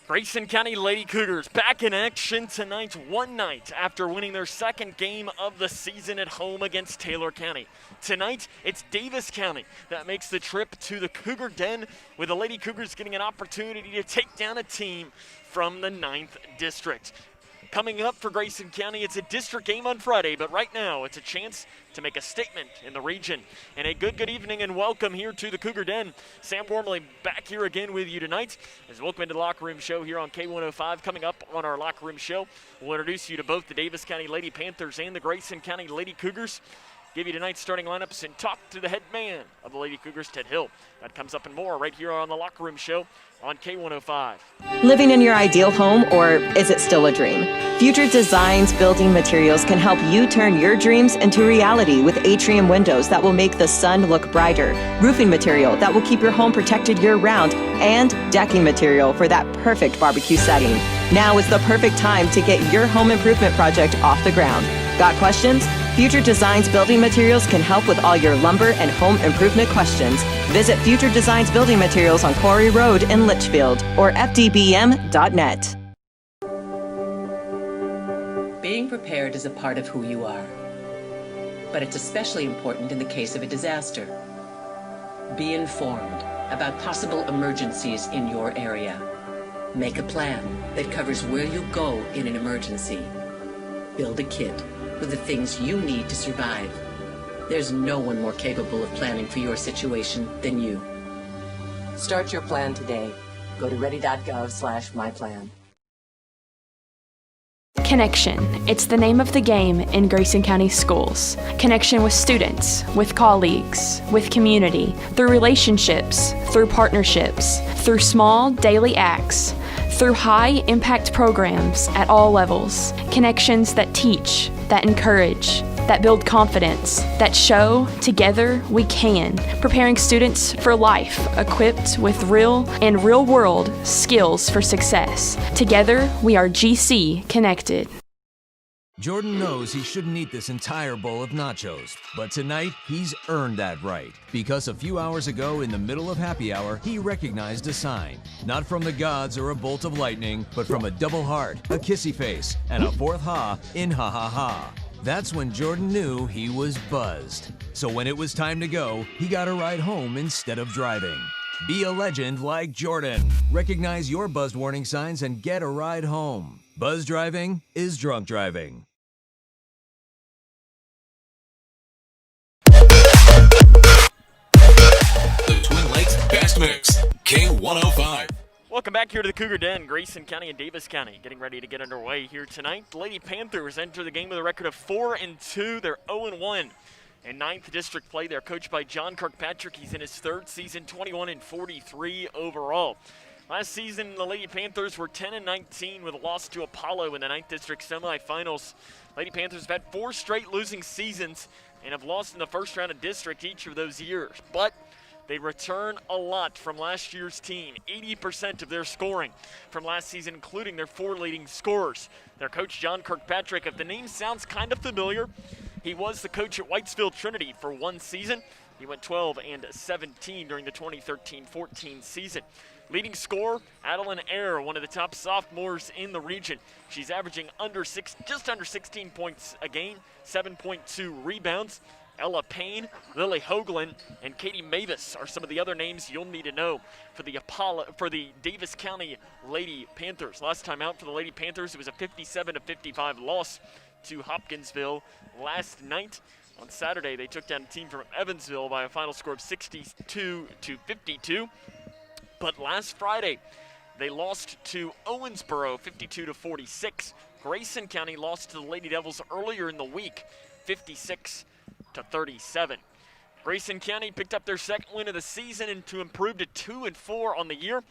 Grayson County Lady Cougars back in action tonight, one night after winning their second game of the season at home against Taylor County. Tonight, it's Daviess County that makes the trip to the Cougar Den, with the Lady Cougars getting an opportunity to take down a team from the 9th District. Coming up for Grayson County, it's a district game on Friday, but right now it's a chance to make a statement in the region. And a good evening and welcome here to the Cougar Den. Sam Wormley back here again with you tonight as welcome into the Locker Room Show here on K105. Coming up on our Locker Room Show, we'll introduce you to both the Daviess County Lady Panthers and the Grayson County Lady Cougars. Give you tonight's starting lineups and talk to the head man of the Lady Cougars, Ted Hill. That comes up and more right here on the Locker Room Show on K105. Living in your ideal home, or is it still a dream? Future Designs Building Materials can help you turn your dreams into reality with atrium windows that will make the sun look brighter, roofing material that will keep your home protected year-round, and decking material for that perfect barbecue setting. Now is the perfect time to get your home improvement project off the ground. Got questions? Future Designs Building Materials can help with all your lumber and home improvement questions. Visit Future Designs Building Materials on Quarry Road in Litchfield or fdbm.net. Being prepared is a part of who you are, but it's especially important in the case of a disaster. Be informed about possible emergencies in your area. Make a plan that covers where you go in an emergency. Build a kit with the things you need to survive. There's no one more capable of planning for your situation than you. Start your plan today. Go to ready.gov/myplan. Connection. It's the name of the game in Grayson County schools. Connection with students, with colleagues, with community, through relationships, through partnerships, through small daily acts, through high-impact programs at all levels. Connections that teach, that encourage, that build confidence, that show together we can, preparing students for life, equipped with real and real-world skills for success. Together, we are GC Connected. Jordan knows he shouldn't eat this entire bowl of nachos, but tonight he's earned that right, because a few hours ago in the middle of happy hour, he recognized a sign. Not from the gods or a bolt of lightning, but from a double heart, a kissy face, and a fourth ha in ha ha ha. That's when Jordan knew he was buzzed. So when it was time to go, he got a ride home instead of driving. Be a legend like Jordan. Recognize your buzzed warning signs and get a ride home. Buzz driving is drunk driving. The Twin Lakes Best Mix, K105. Welcome back here to the Cougar Den. Grayson County and Daviess County getting ready to get underway here tonight. The Lady Panthers enter the game with a record of 4-2. They're 0-1 in 9th District play. They're coached by John Kirkpatrick. He's in his third season, 21-43 overall. Last season, the Lady Panthers were 10-19 with a loss to Apollo in the 9th District semifinals. Lady Panthers have had 4 straight losing seasons and have lost in the first round of district each of those years. But they return a lot from last year's team, 80% of their scoring from last season, including their 4 leading scorers. Their coach, John Kirkpatrick, if the name sounds kind of familiar, he was the coach at Whitesville Trinity for 1 season. He went 12-17 during the 2013-14 season. Leading scorer, Adeline Eyre, one of the top sophomores in the region. She's averaging just under 16 points a game, 7.2 rebounds. Ella Payne, Lily Hoagland, and Katie Mavis are some of the other names you'll need to know for the Daviess County Lady Panthers. Last time out for the Lady Panthers, it was a 57-55 loss to Hopkinsville last night. On Saturday, they took down a team from Evansville by a final score of 62-52. But last Friday, they lost to Owensboro 52-46. Grayson County lost to the Lady Devils earlier in the week, 56-37. Grayson County picked up their second win of the season and to improve to 2-4 on the year.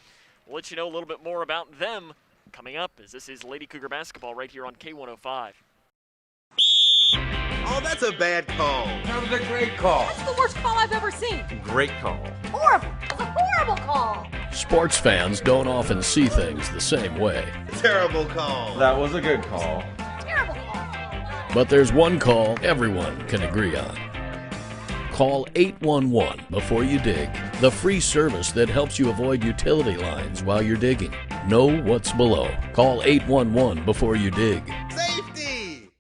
We'll let you know a little bit more about them coming up, as this is Lady Cougar basketball right here on K105. Oh, that's a bad call. That was a great call. That's the worst call I've ever seen. Great call. Horrible. That's a horrible call. Sports fans don't often see things the same way. Terrible call. That was a good call. Terrible call. But there's one call everyone can agree on. Call 811 before you dig. The free service that helps you avoid utility lines while you're digging. Know what's below. Call 811 before you dig. Safety!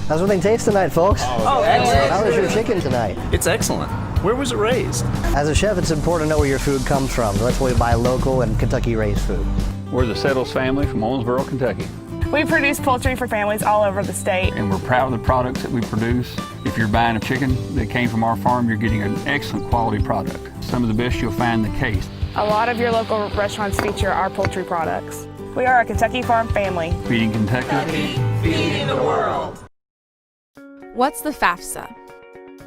How's everything taste tonight, folks? Excellent. How was your chicken tonight? It's excellent. Where was it raised? As a chef, it's important to know where your food comes from. That's why we buy local and Kentucky-raised food. We're the Settles family from Owensboro, Kentucky. We produce poultry for families all over the state. And we're proud of the products that we produce. If you're buying a chicken that came from our farm, you're getting an excellent quality product. Some of the best you'll find in the case. A lot of your local restaurants feature our poultry products. We are a Kentucky farm family. Feeding Kentucky. Feeding the world. What's the FAFSA?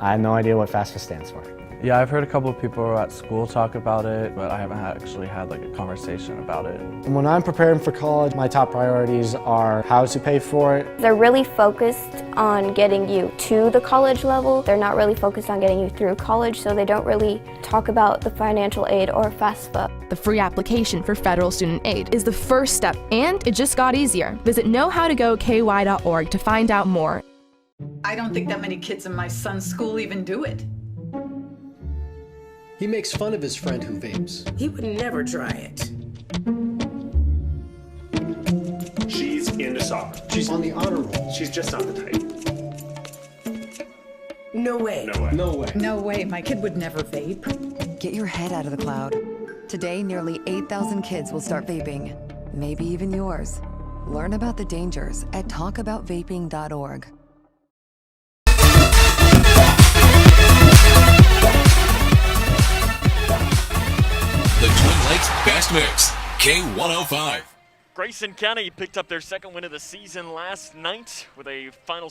I have no idea what FAFSA stands for. Yeah, I've heard a couple of people at school talk about it, but I haven't actually had like a conversation about it. When I'm preparing for college, my top priorities are how to pay for it. They're really focused on getting you to the college level. They're not really focused on getting you through college, so they don't really talk about the financial aid or FAFSA. The free application for federal student aid is the first step, and it just got easier. Visit knowhowtogoky.org to find out more. I don't think that many kids in my son's school even do it. He makes fun of his friend who vapes. He would never try it. She's into soccer. She's on the honor roll. She's just not the type. No way. No way. No way. No way. My kid would never vape. Get your head out of the cloud. Today, nearly 8,000 kids will start vaping. Maybe even yours. Learn about the dangers at talkaboutvaping.org. The Twin Lakes Best Mix, K105. Grayson County picked up their second win of the season last night with a final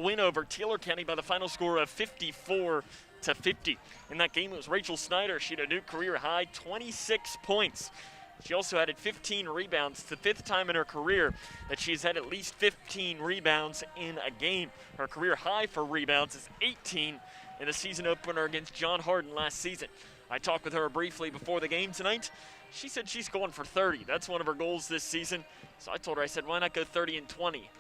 win over Taylor County by the final score of 54-50. In that game, it was Rachel Snyder. She had a new career high, 26 points. She also added 15 rebounds. It's the fifth time in her career that she's had at least 15 rebounds in a game. Her career high for rebounds is 18 in the season opener against John Hardin last season. I talked with her briefly before the game tonight. She said she's going for 30. That's one of her goals this season. So I told her, I said, why not go 30 and 20?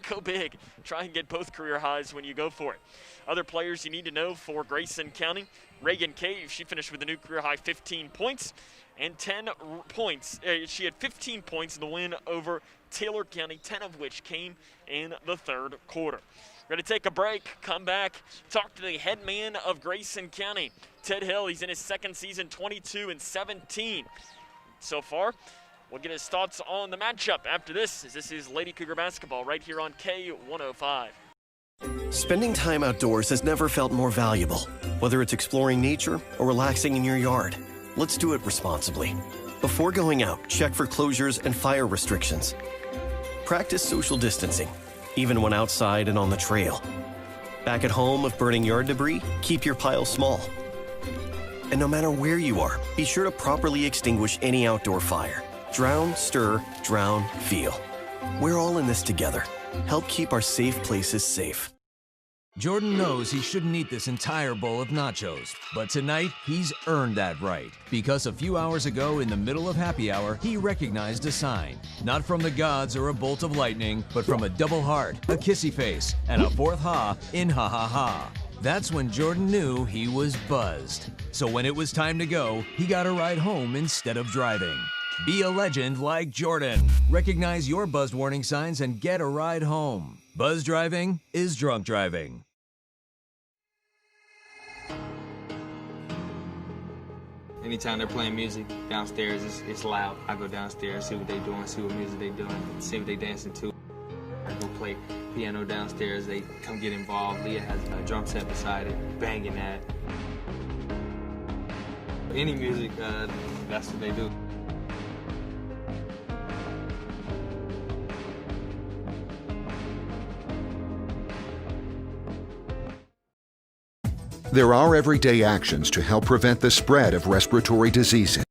Go big. Try and get both career highs when you go for it. Other players you need to know for Grayson County. Reagan Cave, she finished with a new career high 15 points and 10 points. She had 15 points in the win over Taylor County, 10 of which came in the third quarter. We're going to take a break, come back, talk to the head man of Grayson County, Ted Hill. He's in his second season, 22-17 so far. We'll get his thoughts on the matchup after this, as this is Lady Cougar basketball right here on K105. Spending time outdoors has never felt more valuable. Whether it's exploring nature or relaxing in your yard, let's do it responsibly. Before going out, check for closures and fire restrictions. Practice social distancing, even when outside and on the trail. Back at home, if burning yard debris, keep your pile small. And no matter where you are, be sure to properly extinguish any outdoor fire. Drown, stir, drown, feel. We're all in this together. Help keep our safe places safe. Jordan knows he shouldn't eat this entire bowl of nachos, but tonight he's earned that right. Because a few hours ago in the middle of happy hour, he recognized a sign. Not from the gods or a bolt of lightning, but from a double heart, a kissy face, and a fourth ha in ha ha ha. That's when Jordan knew he was buzzed. So when it was time to go, he got a ride home instead of driving. Be a legend like Jordan. Recognize your buzzed warning signs and get a ride home. Buzz driving is drunk driving. Anytime they're playing music downstairs, it's loud. I go downstairs, see what they're doing, see what music they're doing, see what they're dancing to. I go play piano downstairs, they come get involved. Leah has a drum set beside it, banging that. Any music, that's what they do. There are everyday actions to help prevent the spread of respiratory diseases.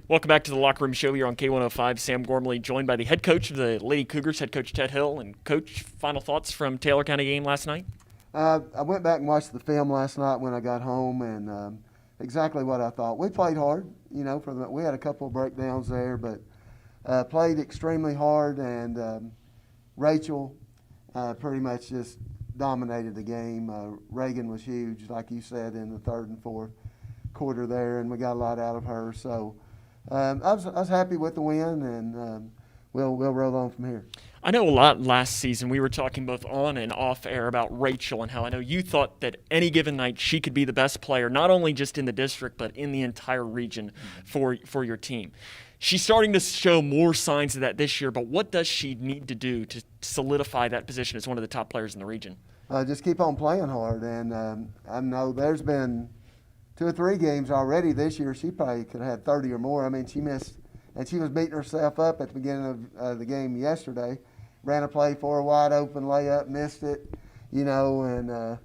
Welcome back to the Locker Room Show here on K105. Sam Gormley joined by the head coach of the Lady Cougars, head coach Ted Hill. And Coach, final thoughts from Taylor County game last night? I went back and watched the film last night when I got home, and exactly what I thought. We played hard, you know. We had a couple of breakdowns there, but played extremely hard. And Rachel pretty much just dominated the game. Reagan was huge, like you said, in the third and fourth quarter there, and we got a lot out of her. So I was happy with the win, and we'll roll on from here. I know a lot last season we were talking both on and off air about Rachel and how I know you thought that any given night she could be the best player, not only just in the district but in the entire region for your team. She's starting to show more signs of that this year, but what does she need to do to solidify that position as one of the top players in the region? Just keep on playing hard, and I know there's been 2 or 3 games already this year. She probably could have had 30 or more. I mean, she missed, and she was beating herself up at the beginning of the game yesterday. Ran a play for a wide open layup, missed it, and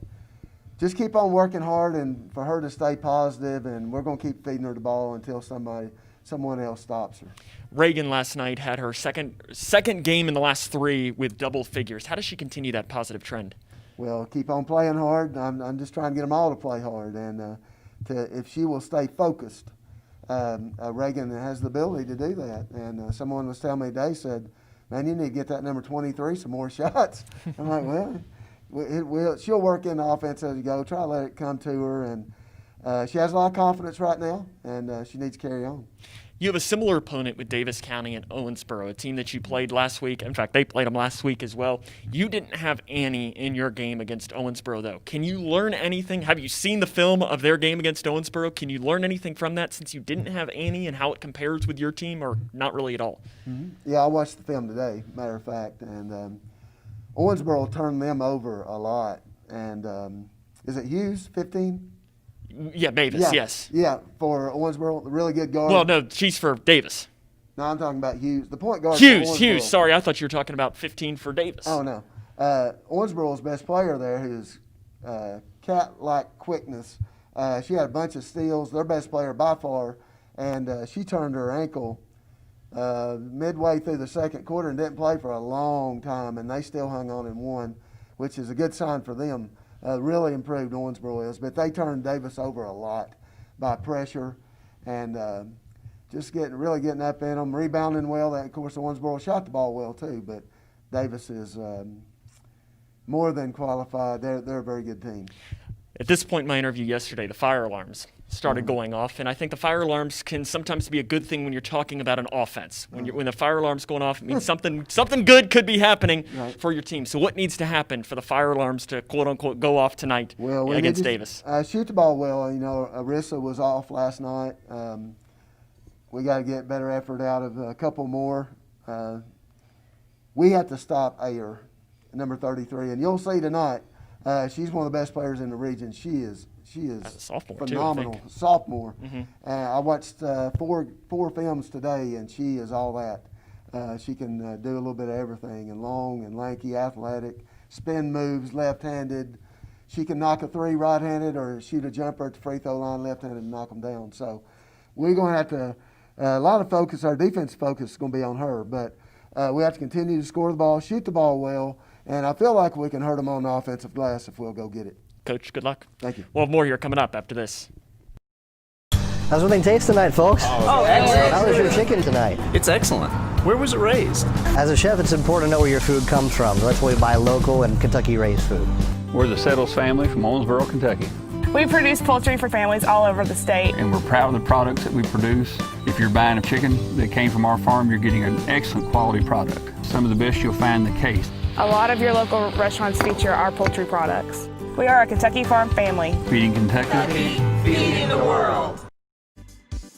just keep on working hard and for her to stay positive, and we're going to keep feeding her the ball until someone else stops her. Reagan last night had her second game in the last 3 with double figures. How does she continue that positive trend? Well, keep on playing hard. I'm just trying to get them all to play hard, and if she will stay focused, Reagan has the ability to do that. And someone was telling me today, said, "Man, you need to get that number 23 some more shots." I'm like, well, she'll work in the offense as you go. Try to let it come to her, and she has a lot of confidence right now, and she needs to carry on. You have a similar opponent with Daviess County and Owensboro, a team that you played last week. In fact, they played them last week as well. You didn't have Annie in your game against Owensboro, though. Can you learn anything? Have you seen the film of their game against Owensboro? Can you learn anything from that since you didn't have Annie and how it compares with your team, or not really at all? Mm-hmm. Yeah, I watched the film today, matter of fact, and Owensboro turned them over a lot. And is it Hughes, 15? Yeah, Daviess, yes. Yeah, for Owensboro, really good guard. Well, no, she's for Daviess. No, I'm talking about Hughes. The point guard. Hughes. Sorry, I thought you were talking about 15 for Daviess. Oh, no. Owensboro's best player there, who's cat-like quickness. She had a bunch of steals, their best player by far, and she turned her ankle midway through the second quarter and didn't play for a long time, and they still hung on and won, which is a good sign for them. Really improved Owensboro is, but they turned Daviess over a lot by pressure and just really getting up in them, rebounding well. Of course, Owensboro shot the ball well too, but Daviess is more than qualified. They're a very good team. At this point in my interview yesterday, the fire alarms started going off, and I think the fire alarms can sometimes be a good thing when you're talking about an offense. When the fire alarm's going off, it means something good could be happening for your team. So what needs to happen for the fire alarms to, quote-unquote, go off tonight against Daviess? Shoot the ball well. Arissa was off last night. We got to get better effort out of a couple more. We have to stop Ayer, number 33, and you'll see tonight. She's one of the best players in the region. She is phenomenal. Sophomore. Mm-hmm. I watched four films today, and she is all that. She can do a little bit of everything, and long and lanky, athletic, spin moves, left-handed. She can knock a 3 right-handed or shoot a jumper at the free throw line left-handed and knock them down. So we're going to have to a lot of focus, our defense focus is going to be on her, but we have to continue to score the ball, shoot the ball well, and I feel like we can hurt them on the offensive glass if we'll go get it. Coach, good luck. Thank you. We'll have more here coming up after this. How's everything taste tonight, folks? Oh, excellent. How was your chicken tonight? It's excellent. Where was it raised? As a chef, it's important to know where your food comes from. So that's why we buy local and Kentucky-raised food. We're the Settles family from Owensboro, Kentucky. We produce poultry for families all over the state. And we're proud of the products that we produce. If you're buying a chicken that came from our farm, you're getting an excellent quality product. Some of the best you'll find in the case. A lot of your local restaurants feature our poultry products. We are a Kentucky farm family. Feeding Kentucky. Feeding the world.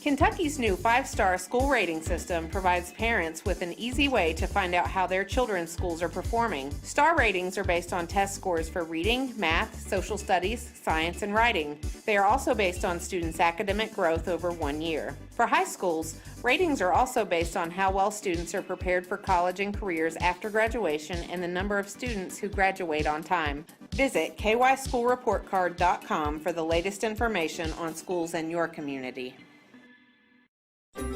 Kentucky's new 5-star school rating system provides parents with an easy way to find out how their children's schools are performing. Star ratings are based on test scores for reading, math, social studies, science, and writing. They are also based on students' academic growth over 1 year. For high schools, ratings are also based on how well students are prepared for college and careers after graduation and the number of students who graduate on time. Visit kyschoolreportcard.com for the latest information on schools in your community.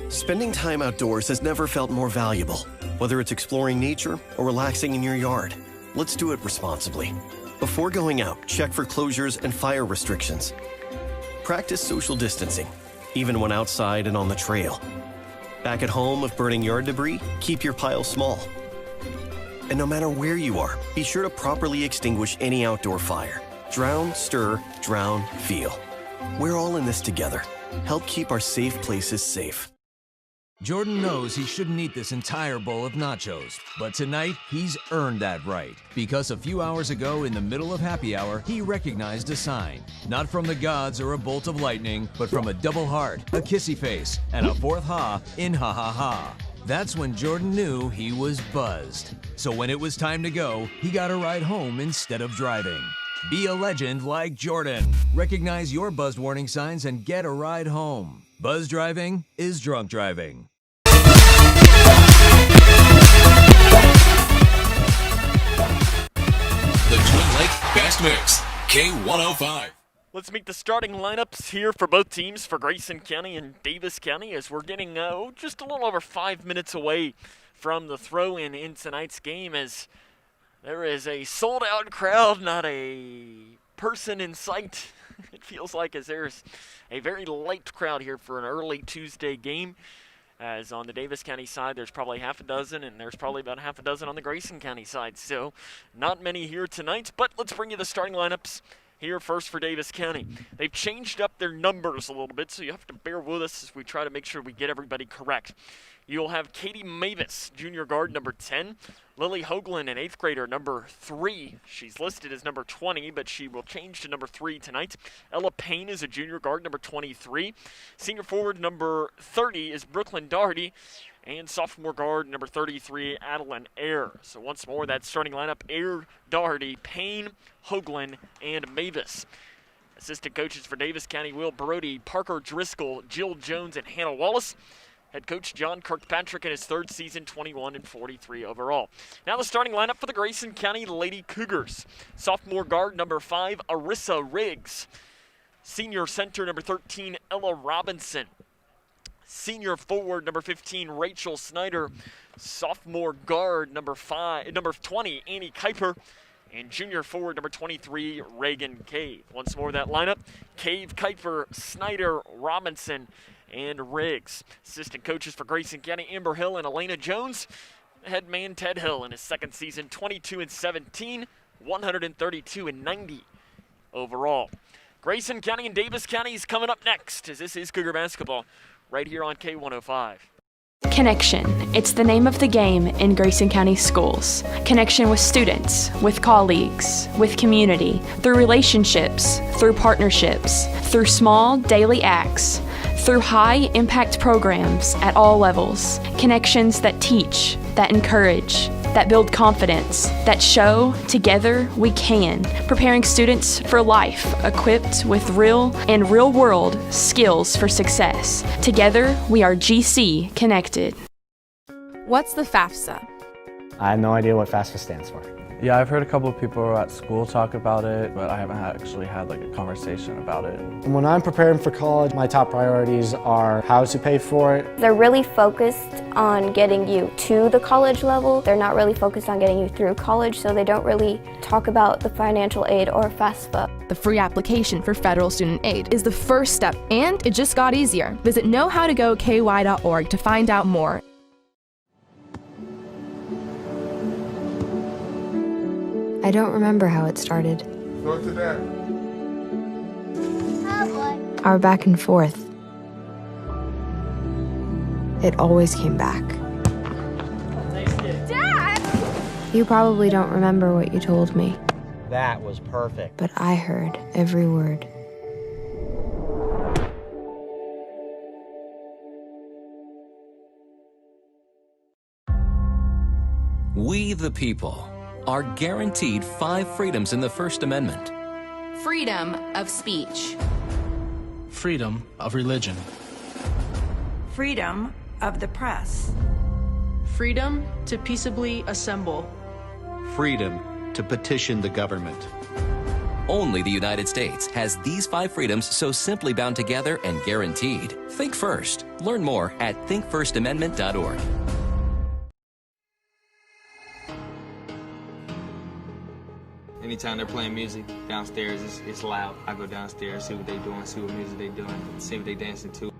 Spending time outdoors has never felt more valuable. Whether it's exploring nature or relaxing in your yard, let's do it responsibly. Before going out, check for closures and fire restrictions. Practice social distancing, even when outside and on the trail. Back at home, if burning yard debris, keep your pile small. And no matter where you are, be sure to properly extinguish any outdoor fire. Drown, stir, drown, feel. We're all in this together. Help keep our safe places safe. Jordan knows he shouldn't eat this entire bowl of nachos, but tonight he's earned that right. Because a few hours ago in the middle of happy hour, he recognized a sign. Not from the gods or a bolt of lightning, but from a double heart, a kissy face, and a fourth ha in ha ha ha. That's when Jordan knew he was buzzed. So when it was time to go, he got a ride home instead of driving. Be a legend like Jordan. Recognize your buzzed warning signs and get a ride home. Buzz driving is drunk driving. The Twin Lake Best Mix, K105. Let's meet the starting lineups here for both teams, for Grayson County and Daviess County, as we're getting just a little over 5 minutes away from the throw-in in tonight's game, as there is a sold-out crowd, not a person in sight. It feels like as there's a very light crowd here for an early Tuesday game. As on the Daviess County side, there's probably half a dozen, and there's probably about half a dozen on the Grayson County side. So not many here tonight, but let's bring you the starting lineups here first for Daviess County. They've changed up their numbers a little bit, so you have to bear with us as we try to make sure we get everybody correct. You'll have Katie Mavis, junior guard, number 10. Lily Hoagland, an 8th grader, number 3. She's listed as number 20, but she will change to number 3 tonight. Ella Payne is a junior guard, number 23. Senior forward, number 30, is Brooklyn Doherty. And sophomore guard, number 33, Adeline Eyre. So once more, that starting lineup: Eyre, Doherty, Payne, Hoagland, and Mavis. Assistant coaches for Daviess County: Will Brody, Parker Driscoll, Jill Jones, and Hannah Wallace. Head coach John Kirkpatrick in his 3rd season, 21-43 overall. Now the starting lineup for the Grayson County Lady Cougars. Sophomore guard, number 5, Arissa Riggs. Senior center, number 13, Ella Robinson. Senior forward, number 15, Rachel Snyder. Sophomore guard, number 20, Annie Kuiper. And junior forward, number 23, Reagan Cave. Once more, that lineup: Cave, Kuiper, Snyder, Robinson, and Riggs. Assistant coaches for Grayson County: Amber Hill and Elena Jones. Head man Ted Hill in his 2nd season, 22-17, 132-90 overall. Grayson County and Daviess County is coming up next, as this is Cougar basketball right here on K105. Connection. It's the name of the game in Grayson County schools. Connection with students, with colleagues, with community, through relationships, through partnerships, through small daily acts, through high-impact programs at all levels. Connections that teach, that encourage, that build confidence, that show together we can, preparing students for life, equipped with real and real-world skills for success. Together, we are GC Connected. What's the FAFSA? I have no idea what FAFSA stands for. Yeah, I've heard a couple of people at school talk about it, but I haven't actually had a conversation about it. When I'm preparing for college, my top priorities are how to pay for it. They're really focused on getting you to the college level. They're not really focused on getting you through college, so they don't really talk about the financial aid or FAFSA. The free application for federal student aid is the first step, and it just got easier. Visit knowhowtogoky.org to find out more. I don't remember how it started. Go to that. Our back and forth. It always came back. Dad! You probably don't remember what you told me. That was perfect. But I heard every word. We the people are guaranteed 5 freedoms in the First Amendment. Freedom of speech. Freedom of religion. Freedom of the press. Freedom to peaceably assemble. Freedom to petition the government. Only the United States has these 5 freedoms so simply bound together and guaranteed. Think first. Learn more at thinkfirstamendment.org. Anytime they're playing music downstairs, it's loud. I go downstairs, see what they're doing, see what music they're doing, see what they're dancing to.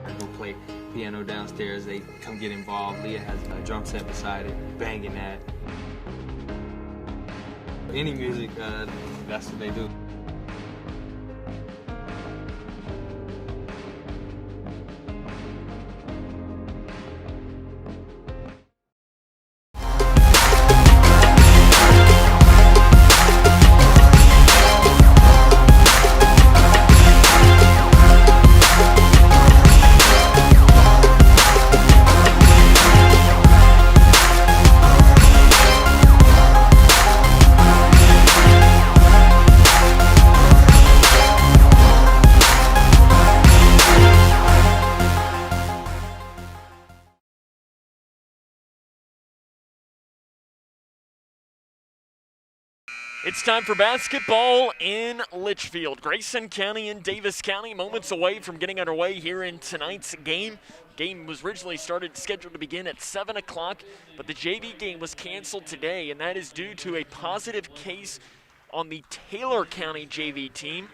I go play piano downstairs, they come get involved. Leah has a drum set beside it, banging that. Any music, that's what they do. It's time for basketball in Litchfield. Grayson County and Daviess County moments away from getting underway here in tonight's game. Game was originally scheduled to begin at 7 o'clock, but the JV game was canceled today, and that is due to a positive case on the Taylor County JV team.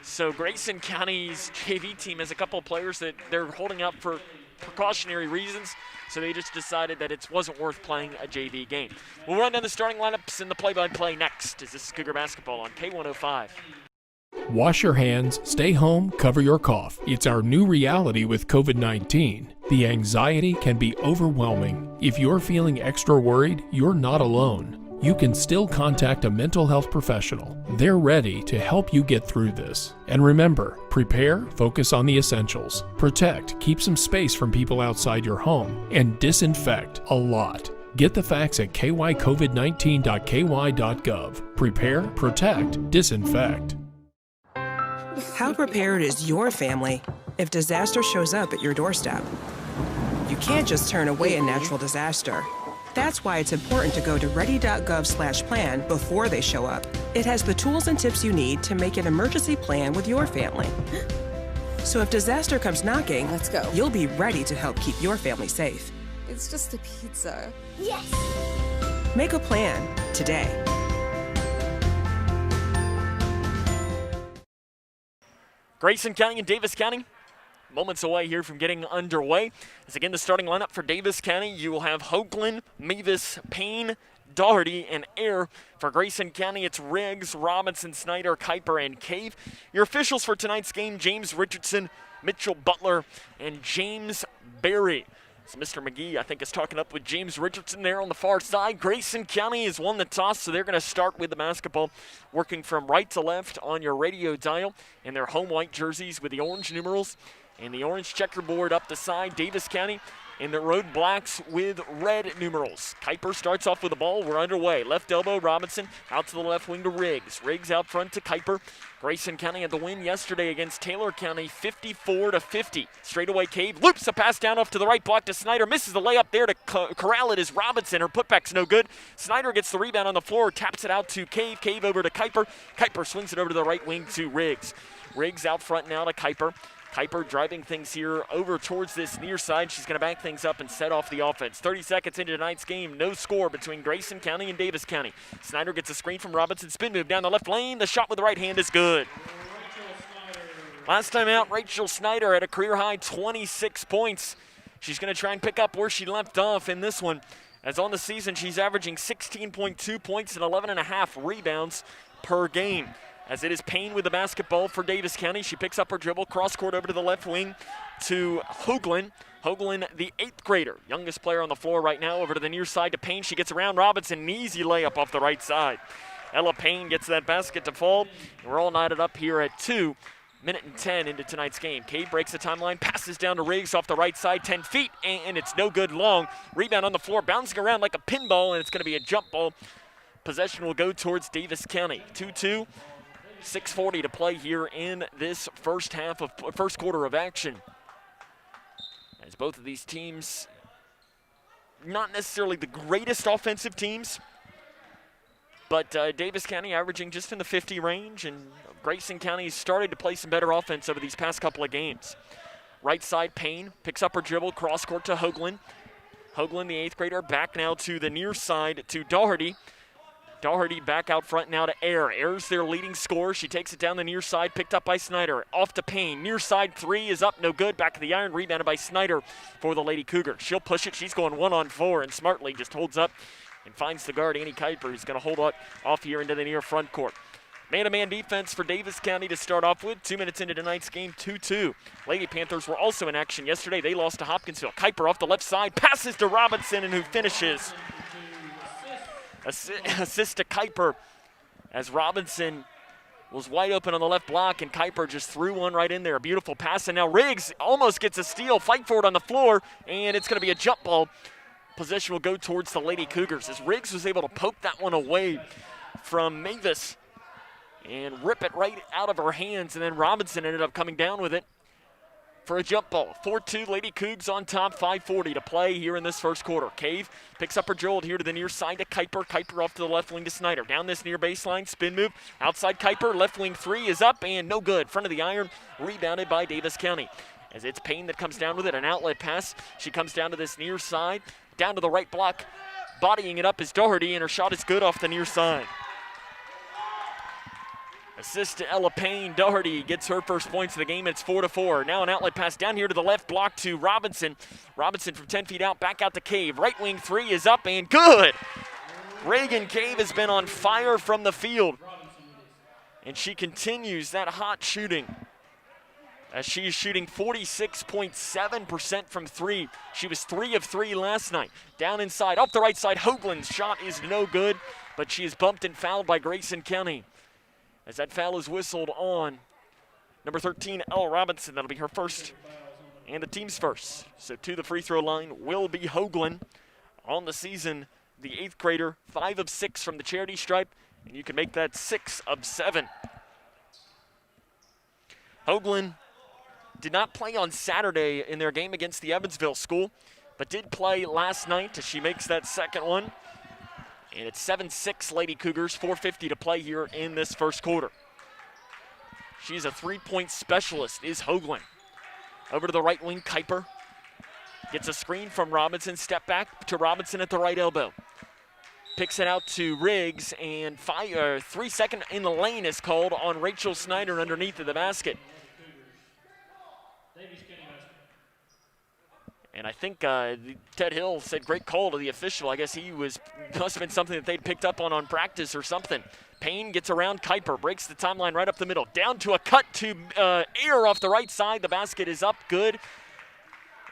So Grayson County's JV team has a couple of players that they're holding out for precautionary reasons, so they just decided that it wasn't worth playing a JV game. We'll run down the starting lineups and the play-by-play next, as this is Cougar basketball on K105. Wash your hands, stay home, cover your cough. It's our new reality with COVID-19. The anxiety can be overwhelming. If you're feeling extra worried, you're not alone. You can still contact a mental health professional. They're ready to help you get through this. And remember, prepare, focus on the essentials. Protect, keep some space from people outside your home, and disinfect a lot. Get the facts at kycovid19.ky.gov. Prepare, protect, disinfect. How prepared is your family if disaster shows up at your doorstep? You can't just turn away a natural disaster. That's why it's important to go to ready.gov/plan before they show up. It has the tools and tips you need to make an emergency plan with your family. So if disaster comes knocking, let's go. You'll be ready to help keep your family safe. It's just a pizza. Yes! Make a plan today. Grayson County and Daviess County moments away here from getting underway. As again, the starting lineup for Daviess County, you will have Hoagland, Mevis, Payne, Doherty, and Air. For Grayson County, it's Riggs, Robinson, Snyder, Kuiper, and Cave. Your officials for tonight's game, James Richardson, Mitchell Butler, and James Berry. So Mr. McGee, I think, is talking up with James Richardson there on the far side. Grayson County has won the toss, so they're going to start with the basketball, working from right to left on your radio dial in their home white jerseys with the orange numerals and the orange checkerboard up the side. Daviess County in the road blacks with red numerals. Kuiper starts off with the ball. We're underway. Left elbow, Robinson. Out to the left wing to Riggs. Riggs out front to Kuiper. Grayson County had the win yesterday against Taylor County, 54-50. Straightaway Cave loops a pass down off to the right block to Snyder. Misses the layup there to corral it is Robinson. Her putback's no good. Snyder gets the rebound on the floor, taps it out to Cave. Cave over to Kuiper. Kuiper swings it over to the right wing to Riggs. Riggs out front now to Kuiper. Kuiper driving things here over towards this near side. She's going to back things up and set off the offense. 30 seconds into tonight's game. No score between Grayson County and Daviess County. Snyder gets a screen from Robinson. Spin move down the left lane. The shot with the right hand is good. Last time out, Rachel Snyder had a career-high 26 points. She's going to try and pick up where she left off in this one. As on the season, she's averaging 16.2 points and 11.5 rebounds per game. As it is Payne with the basketball for Daviess County. She picks up her dribble, cross court over to the left wing to Hoagland. Hoagland, the 8th grader, youngest player on the floor right now, over to the near side to Payne. She gets around Robinson, an easy layup off the right side. Ella Payne gets that basket to fall, and we're all knotted up here at 2 minutes and 10 into tonight's game. Cade breaks the timeline, passes down to Riggs off the right side, 10 feet, and it's no good long. Rebound on the floor, bouncing around like a pinball, and it's going to be a jump ball. Possession will go towards Daviess County. 2-2. 6:40 to play here in this first quarter of action. As both of these teams, not necessarily the greatest offensive teams, but Daviess County averaging just in the 50 range, and Grayson County started to play some better offense over these past couple of games. Right side, Payne picks up her dribble, cross court to Hoagland. Hoagland, the 8th grader, back now to the near side to Doherty. Doherty back out front now to Air. Air's their leading scorer. She takes it down the near side, picked up by Snyder. Off to Payne. Near side 3 is up, no good. Back of the iron, rebounded by Snyder for the Lady Cougar. She'll push it. She's going 1-on-4 and smartly just holds up and finds the guard, Annie Kuiper, who's going to hold it off here into the near front court. Man-to-man defense for Daviess County to start off with. 2 minutes into tonight's game, 2-2. Lady Panthers were also in action yesterday. They lost to Hopkinsville. Kuiper off the left side, passes to Robinson, and who finishes. Assist to Kuiper as Robinson was wide open on the left block, and Kuiper just threw one right in there. A beautiful pass, and now Riggs almost gets a steal. Fight for it on the floor, and it's going to be a jump ball. Possession will go towards the Lady Cougars as Riggs was able to poke that one away from Mavis and rip it right out of her hands, and then Robinson ended up coming down with it for a jump ball. 4-2, Lady Cougs on top, 5:40 to play here in this first quarter. Cave picks up her jolt here to the near side to Kuiper. Kuiper off to the left wing to Snyder. Down this near baseline, spin move, outside Kuiper, left wing three is up and no good. Front of the iron, rebounded by Daviess County. As it's Payne that comes down with it, an outlet pass. She comes down to this near side, down to the right block. Bodying it up is Doherty, and her shot is good off the near side. Assist to Ella Payne. Doherty gets her first points of the game. It's 4-4. Now an outlet pass down here to the left block to Robinson. Robinson from 10 feet out, back out to Cave. Right wing three is up and good. Reagan Cave has been on fire from the field. And she continues that hot shooting as she's shooting 46.7% from three. She was 3 of 3 last night. Down inside, off the right side, Hoagland's shot is no good, but she is bumped and fouled by Grayson County. As that foul is whistled on number 13, Ella Robinson. That'll be her first and the team's first. So to the free throw line will be Hoagland. On the season, the 8th grader, 5 of 6 from the charity stripe, and you can make that 6 of 7. Hoagland did not play on Saturday in their game against the Evansville school, but did play last night as she makes that second one. And it's 7-6 Lady Cougars, 4:50 to play here in this first quarter. She's a three-point specialist, is Hoagland. Over to the right wing, Kuiper. Gets a screen from Robinson, step back to Robinson at the right elbow. Picks it out to Riggs, and 3 second in the lane is called on Rachel Snyder underneath of the basket. And I think Ted Hill said great call to the official. I guess must have been something that they'd picked up on practice or something. Payne gets around Kuiper, breaks the timeline right up the middle. Down to a cut to Air off the right side. The basket is up, good.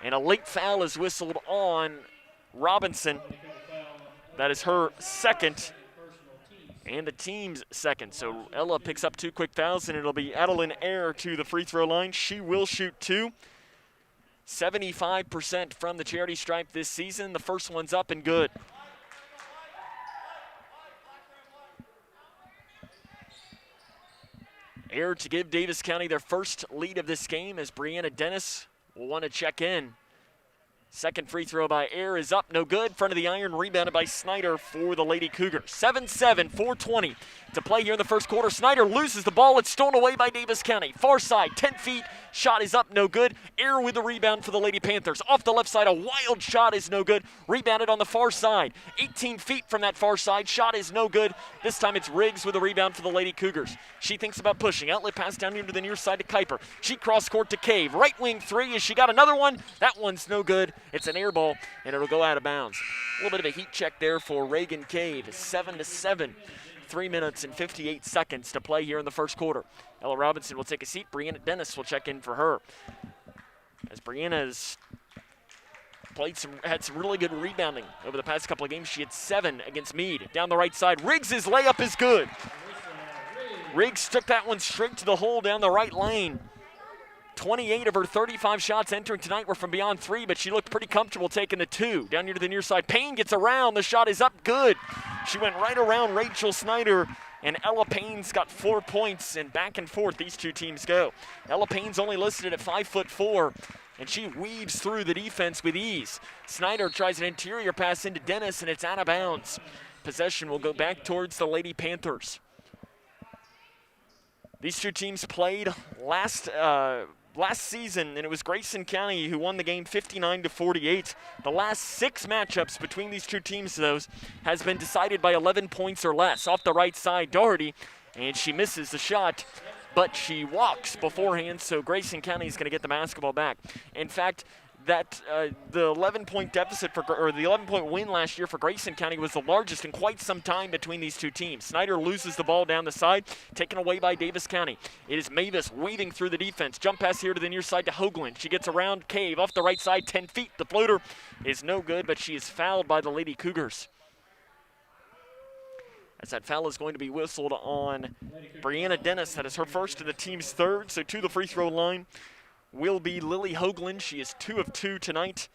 And a late foul is whistled on Robinson. That is her second and the team's second. So Ella picks up 2 quick fouls, and it'll be Adeline Air to the free throw line. She will shoot 2. 75% from the charity stripe this season. The first one's up and good. Air to give Daviess County their first lead of this game as Brianna Dennis will want to check in. Second free throw by Air is up, no good. Front of the iron, rebounded by Snyder for the Lady Cougars. 7-7, 4:20 to play here in the first quarter. Snyder loses the ball. It's stolen away by Daviess County. Far side, 10 feet. Shot is up, no good. Air with the rebound for the Lady Panthers. Off the left side, a wild shot is no good. Rebounded on the far side. 18 feet from that far side. Shot is no good. This time it's Riggs with a rebound for the Lady Cougars. She thinks about pushing. Outlet pass down here to the near side to Kuiper. She cross court to Cave. Right wing three. Has she got another one? That one's no good. It's an air ball, and it'll go out of bounds. A little bit of a heat check there for Reagan Cave. 7-7. 3 minutes and 58 seconds to play here in the first quarter. Ella Robinson will take a seat. Brianna Dennis will check in for her. As Brianna has had some really good rebounding over the past couple of games. She had 7 against Meade. Down the right side, Riggs' layup is good. Riggs took that one straight to the hole down the right lane. 28 of her 35 shots entering tonight were from beyond 3, but she looked pretty comfortable taking the 2. Down here to the near side, Payne gets around. The shot is up, good. She went right around Rachel Snyder, and Ella Payne's got 4 points, and back and forth these two teams go. Ella Payne's only listed at 5'4", and she weaves through the defense with ease. Snyder tries an interior pass into Dennis, and it's out of bounds. Possession will go back towards the Lady Panthers. These two teams played last season, and it was Grayson County who won the game 59-48. The last 6 matchups between these two teams, though, has been decided by 11 points or less. Off the right side, Doherty, and she misses the shot, but she walks beforehand, so Grayson County is going to get the basketball back. In fact, that the 11-point deficit or the 11-point win last year for Grayson County was the largest in quite some time between these two teams. Snyder loses the ball down the side, taken away by Davis County. It is Mavis weaving through the defense. Jump pass here to the near side to Hoagland. She gets around Cave off the right side, 10 feet. The floater is no good, but she is fouled by the Lady Cougars. As that foul is going to be whistled on Brianna Dennis. That is her first and the team's third, so to the free throw line will be Lily Hoagland. She is 2 of 2 tonight.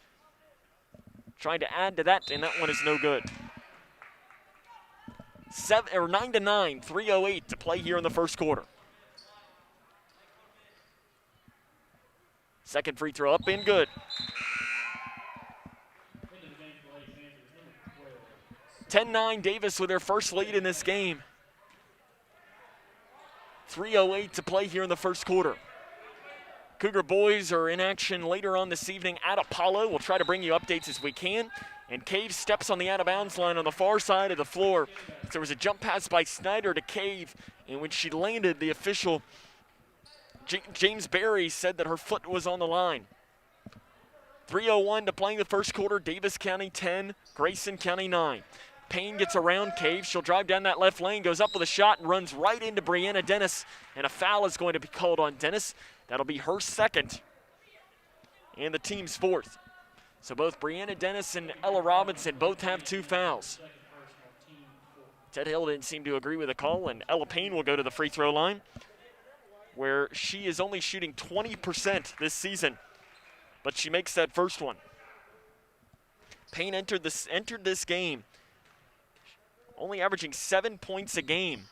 Trying to add to that, and that one is no good. 9-9, 3:08 to play here in the first quarter. Second free throw up and good. 10-9 Davis with their first lead in this game. 3:08 to play here in the first quarter. Cougar boys are in action later on this evening at Apollo. We'll try to bring you updates as we can. And Cave steps on the out-of-bounds line on the far side of the floor. There was a jump pass by Snyder to Cave, and when she landed, the official, James Berry, said that her foot was on the line. 3:01 to play in the first quarter. Davis County 10, Grayson County 9. Payne gets around Cave. She'll drive down that left lane, goes up with a shot, and runs right into Brianna Dennis. And a foul is going to be called on Dennis. That'll be her second and the team's fourth. So both Brianna Dennis and Ella Robinson both have 2 fouls. Ted Hill didn't seem to agree with the call, and Ella Payne will go to the free throw line, where she is only shooting 20% this season, but she makes that first one. Payne entered this game only averaging 7 points a game,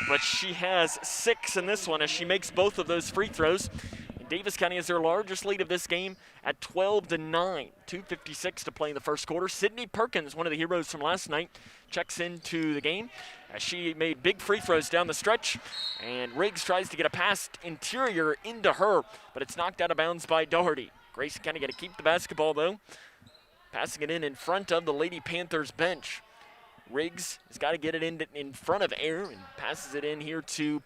but she has 6 in this one as she makes both of those free throws. And Davis County has their largest lead of this game at 12-9. 2:56 to play in the first quarter. Sydney Perkins, one of the heroes from last night, checks into the game as she made big free throws down the stretch. And Riggs tries to get a pass interior into her, but it's knocked out of bounds by Doherty. Grayson County got to keep the basketball, though. Passing it in front of the Lady Panthers bench. Riggs has got to get it in front of Air and passes it in here to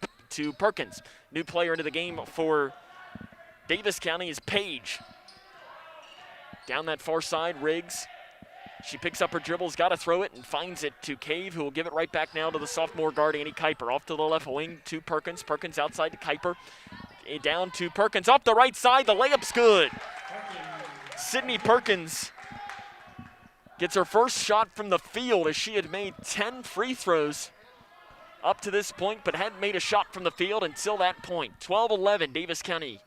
Perkins. New player into the game for Davis County is Page. Down that far side, Riggs. She picks up her dribbles, got to throw it, and finds it to Cave, who will give it right back now to the sophomore guard, Annie Kuiper. Off to the left wing to Perkins. Perkins outside to Kuiper. Down to Perkins. Off the right side, the layup's good. Sydney Perkins gets her first shot from the field as she had made 10 free throws up to this point, but hadn't made a shot from the field until that point. 12-11, Davis County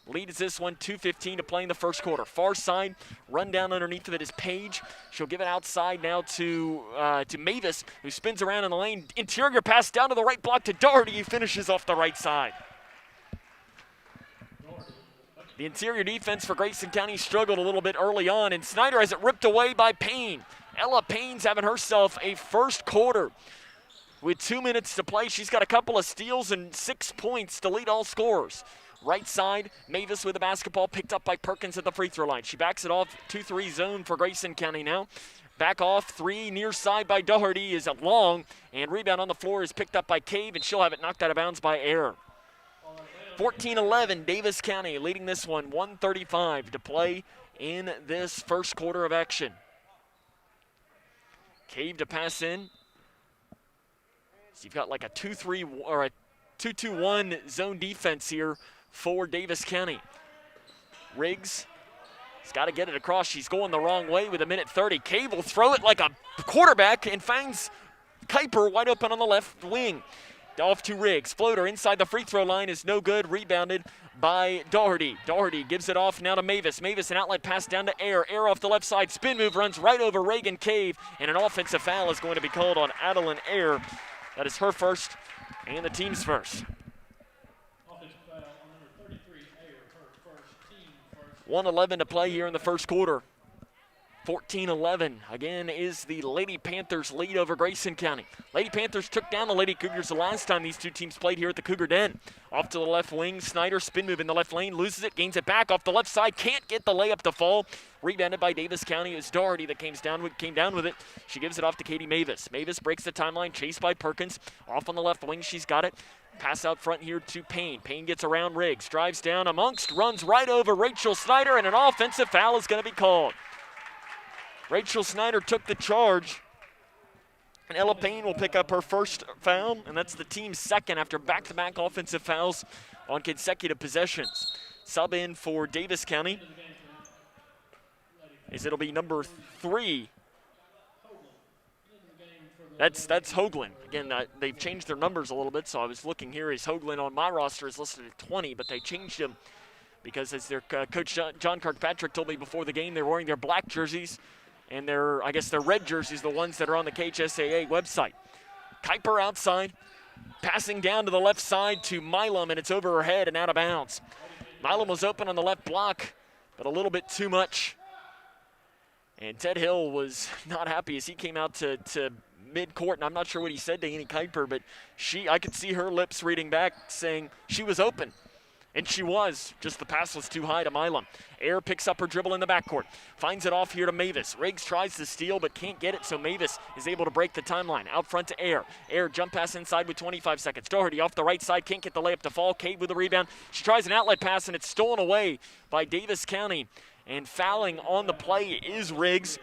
leads this one, 2:15 to play in the first quarter. Far side, run down underneath of it is Page. She'll give it outside now to Mavis, who spins around in the lane. Interior pass down to the right block to Doherty, who finishes off the right side. The interior defense for Grayson County struggled a little bit early on, and Snyder has it ripped away by Payne. Ella Payne's having herself a first quarter. With 2 minutes to play, she's got a couple of steals and 6 points to lead all scorers. Right side, Mavis with the basketball, picked up by Perkins at the free throw line. She backs it off, 2-3 zone for Grayson County now. Back off, 3 near side by Doherty is long, and rebound on the floor is picked up by Cave, and she'll have it knocked out of bounds by Air. 14-11, Davis County leading this one, 1:35 to play in this first quarter of action. Cave to pass in. So you've got like a 2-3 or a 2-2-1 zone defense here for Davis County. Riggs has got to get it across. She's going the wrong way with 1:30. Cave will throw it like a quarterback and finds Kuiper wide open on the left wing. Off to Riggs. Floater inside the free throw line is no good. Rebounded by Doherty. Doherty gives it off now to Mavis. Mavis, an outlet pass down to Air. Air off the left side. Spin move runs right over Reagan Cave. And an offensive foul is going to be called on Adeline Air. That is her first and the team's first. 1:11 to play here in the first quarter. 14-11, again, is the Lady Panthers lead over Grayson County. Lady Panthers took down the Lady Cougars the last time these two teams played here at the Cougar Den. Off to the left wing, Snyder, spin move in the left lane, loses it, gains it back off the left side, can't get the layup to fall. Rebounded by Davis County. It's Doherty that came down with it. She gives it off to Katie Mavis. Mavis breaks the timeline, chased by Perkins. Off on the left wing, she's got it. Pass out front here to Payne. Payne gets around Riggs, drives down amongst, runs right over Rachel Snyder, and an offensive foul is going to be called. Rachel Snyder took the charge, and Ella Payne will pick up her first foul, and that's the team's second after back-to-back offensive fouls on consecutive possessions. Sub in for Daviess County, as it'll be number 3. That's Hoagland. Again, they've changed their numbers a little bit, so I was looking here as Hoagland on my roster is listed at 20, but they changed him because as their coach John Kirkpatrick told me before the game, they're wearing their black jerseys and their red jerseys, the ones that are on the KHSAA website. Kuiper outside, passing down to the left side to Milam, and it's over her head and out of bounds. Milam was open on the left block, but a little bit too much. And Ted Hill was not happy as he came out to mid-court, and I'm not sure what he said to Annie Kuiper, but I could see her lips reading back saying she was open. And she was, just the pass was too high to Milam. Air picks up her dribble in the backcourt, finds it off here to Mavis. Riggs tries to steal but can't get it, so Mavis is able to break the timeline. Out front to Air. Air jump pass inside with 25 seconds. Doherty off the right side, can't get the layup to fall. Cade with the rebound. She tries an outlet pass and it's stolen away by Daviess County. And fouling on the play is Riggs.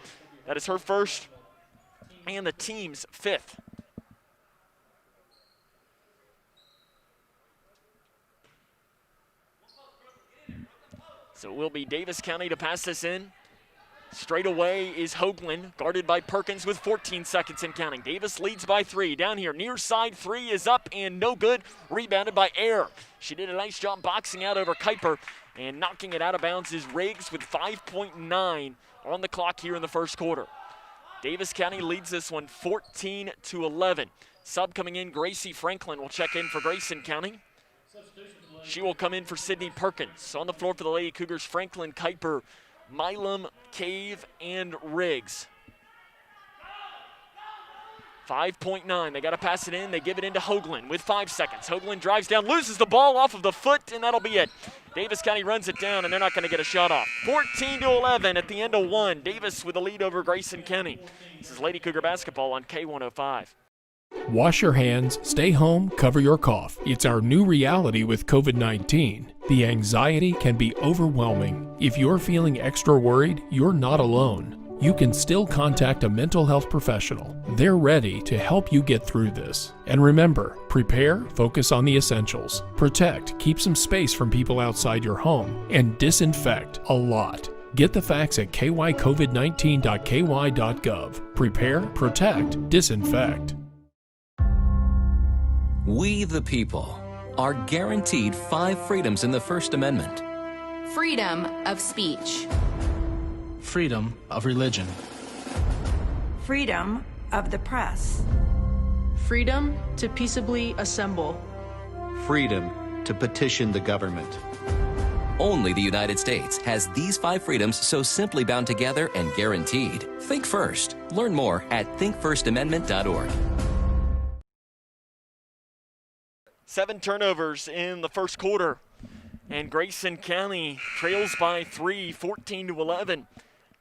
That is her first and the team's 5th. So it will be Daviess County to pass this in. Straight away is Hoagland, guarded by Perkins with 14 seconds and counting. Daviess leads by 3. Down here, near side 3 is up and no good. Rebounded by Air. She did a nice job boxing out over Kuiper, and knocking it out of bounds is Riggs with 5.9 on the clock here in the first quarter. Daviess County leads this one 14-11. Sub coming in, Gracie Franklin will check in for Grayson County. She will come in for Sydney Perkins. On the floor for the Lady Cougars, Franklin, Kuiper, Milam, Cave, and Riggs. 5.9, they got to pass it in. They give it into Hoagland with 5 seconds. Hoagland drives down, loses the ball off of the foot, and that'll be it. Daviess County runs it down, and they're not going to get a shot off. 14-11 at the end of 1. Daviess with a lead over Grayson County. This is Lady Cougar basketball on K105. Wash your hands, stay home, cover your cough. It's our new reality with COVID-19. The anxiety can be overwhelming. If you're feeling extra worried, you're not alone. You can still contact a mental health professional. They're ready to help you get through this. And remember, prepare, focus on the essentials. Protect, keep some space from people outside your home, and disinfect a lot. Get the facts at kycovid19.ky.gov. Prepare, protect, disinfect. We, the people, are guaranteed 5 freedoms in the First Amendment. Freedom of speech. Freedom of religion. Freedom of the press. Freedom to peaceably assemble. Freedom to petition the government. Only the United States has these 5 freedoms so simply bound together and guaranteed. Think first. Learn more at thinkfirstamendment.org. 7 turnovers in the first quarter, and Grayson County trails by 3, 14-11.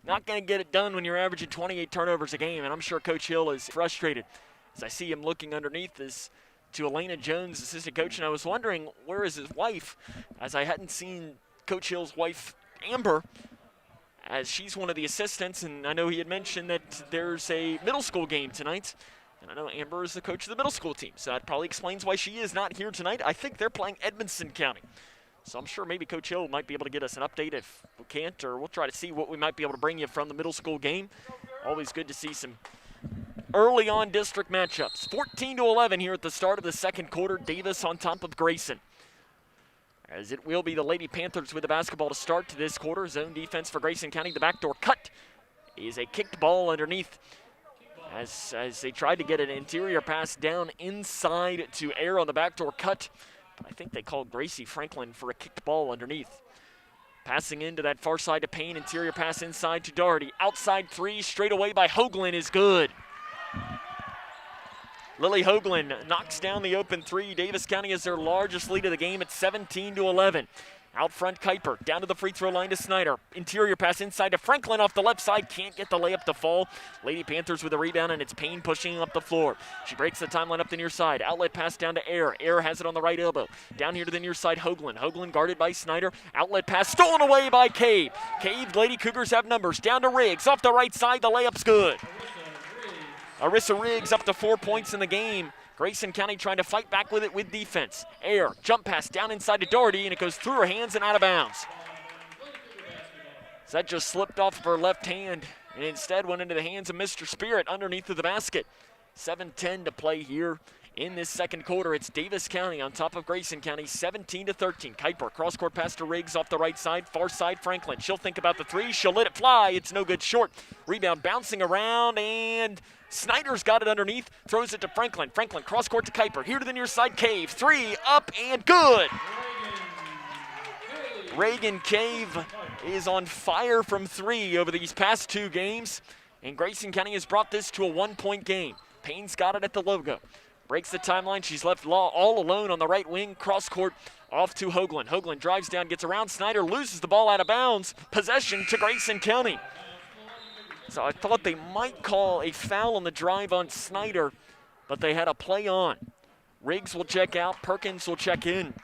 Not going to get it done when you're averaging 28 turnovers a game, and I'm sure Coach Hill is frustrated. As I see him looking underneath this to Elena Jones, assistant coach, and I was wondering where is his wife, as I hadn't seen Coach Hill's wife, Amber, as she's one of the assistants, and I know he had mentioned that there's a middle school game tonight. And I know Amber is the coach of the middle school team, so that probably explains why she is not here tonight. I think they're playing Edmondson County. So I'm sure maybe Coach Hill might be able to get us an update if we can't, or we'll try to see what we might be able to bring you from the middle school game. Always good to see some early on district matchups. 14-11 here at the start of the second quarter. Daviess on top of Grayson. As it will be the Lady Panthers with the basketball to start to this quarter. Zone defense for Grayson County. The backdoor cut is a kicked ball underneath. As they tried to get an interior pass down inside to Air on the backdoor cut. But I think they called Gracie Franklin for a kicked ball underneath. Passing into that far side to Payne, interior pass inside to Doherty. Outside 3, straight away by Hoagland is good. Lily Hoagland knocks down the open 3. Daviess County has their largest lead of the game at 17-11. Out front, Kuiper, down to the free throw line to Snyder. Interior pass inside to Franklin off the left side, can't get the layup to fall. Lady Panthers with a rebound, and it's Payne pushing up the floor. She breaks the timeline up the near side. Outlet pass down to Air. Air has it on the right elbow. Down here to the near side, Hoagland. Hoagland guarded by Snyder. Outlet pass stolen away by Cave. Cave, Lady Cougars have numbers. Down to Riggs, off the right side, the layup's good. Arissa Riggs up to 4 points in the game. Grayson County trying to fight back with it with defense. Air, jump pass down inside to Doherty, and it goes through her hands and out of bounds. So that just slipped off of her left hand and instead went into the hands of Mr. Spirit underneath of the basket. 7:10 to play here in this second quarter. It's Daviess County on top of Grayson County, 17-13. Kuiper, cross-court pass to Riggs off the right side, far side Franklin. She'll think about the three, she'll let it fly, it's no good short. Rebound bouncing around, and Snyder's got it underneath, throws it to Franklin. Franklin, cross-court to Kuiper, here to the near side, Cave, three, up and good. Reagan Cave is on fire from three over these past two games, and Grayson County has brought this to a 1-point game. Payne's got it at the logo. Breaks the timeline. She's left all alone on the right wing. Cross court off to Hoagland. Hoagland drives down, gets around Snyder, loses the ball out of bounds. Possession to Grayson County. So I thought they might call a foul on the drive on Snyder, but they had a play on. Riggs will check out. Perkins will check in.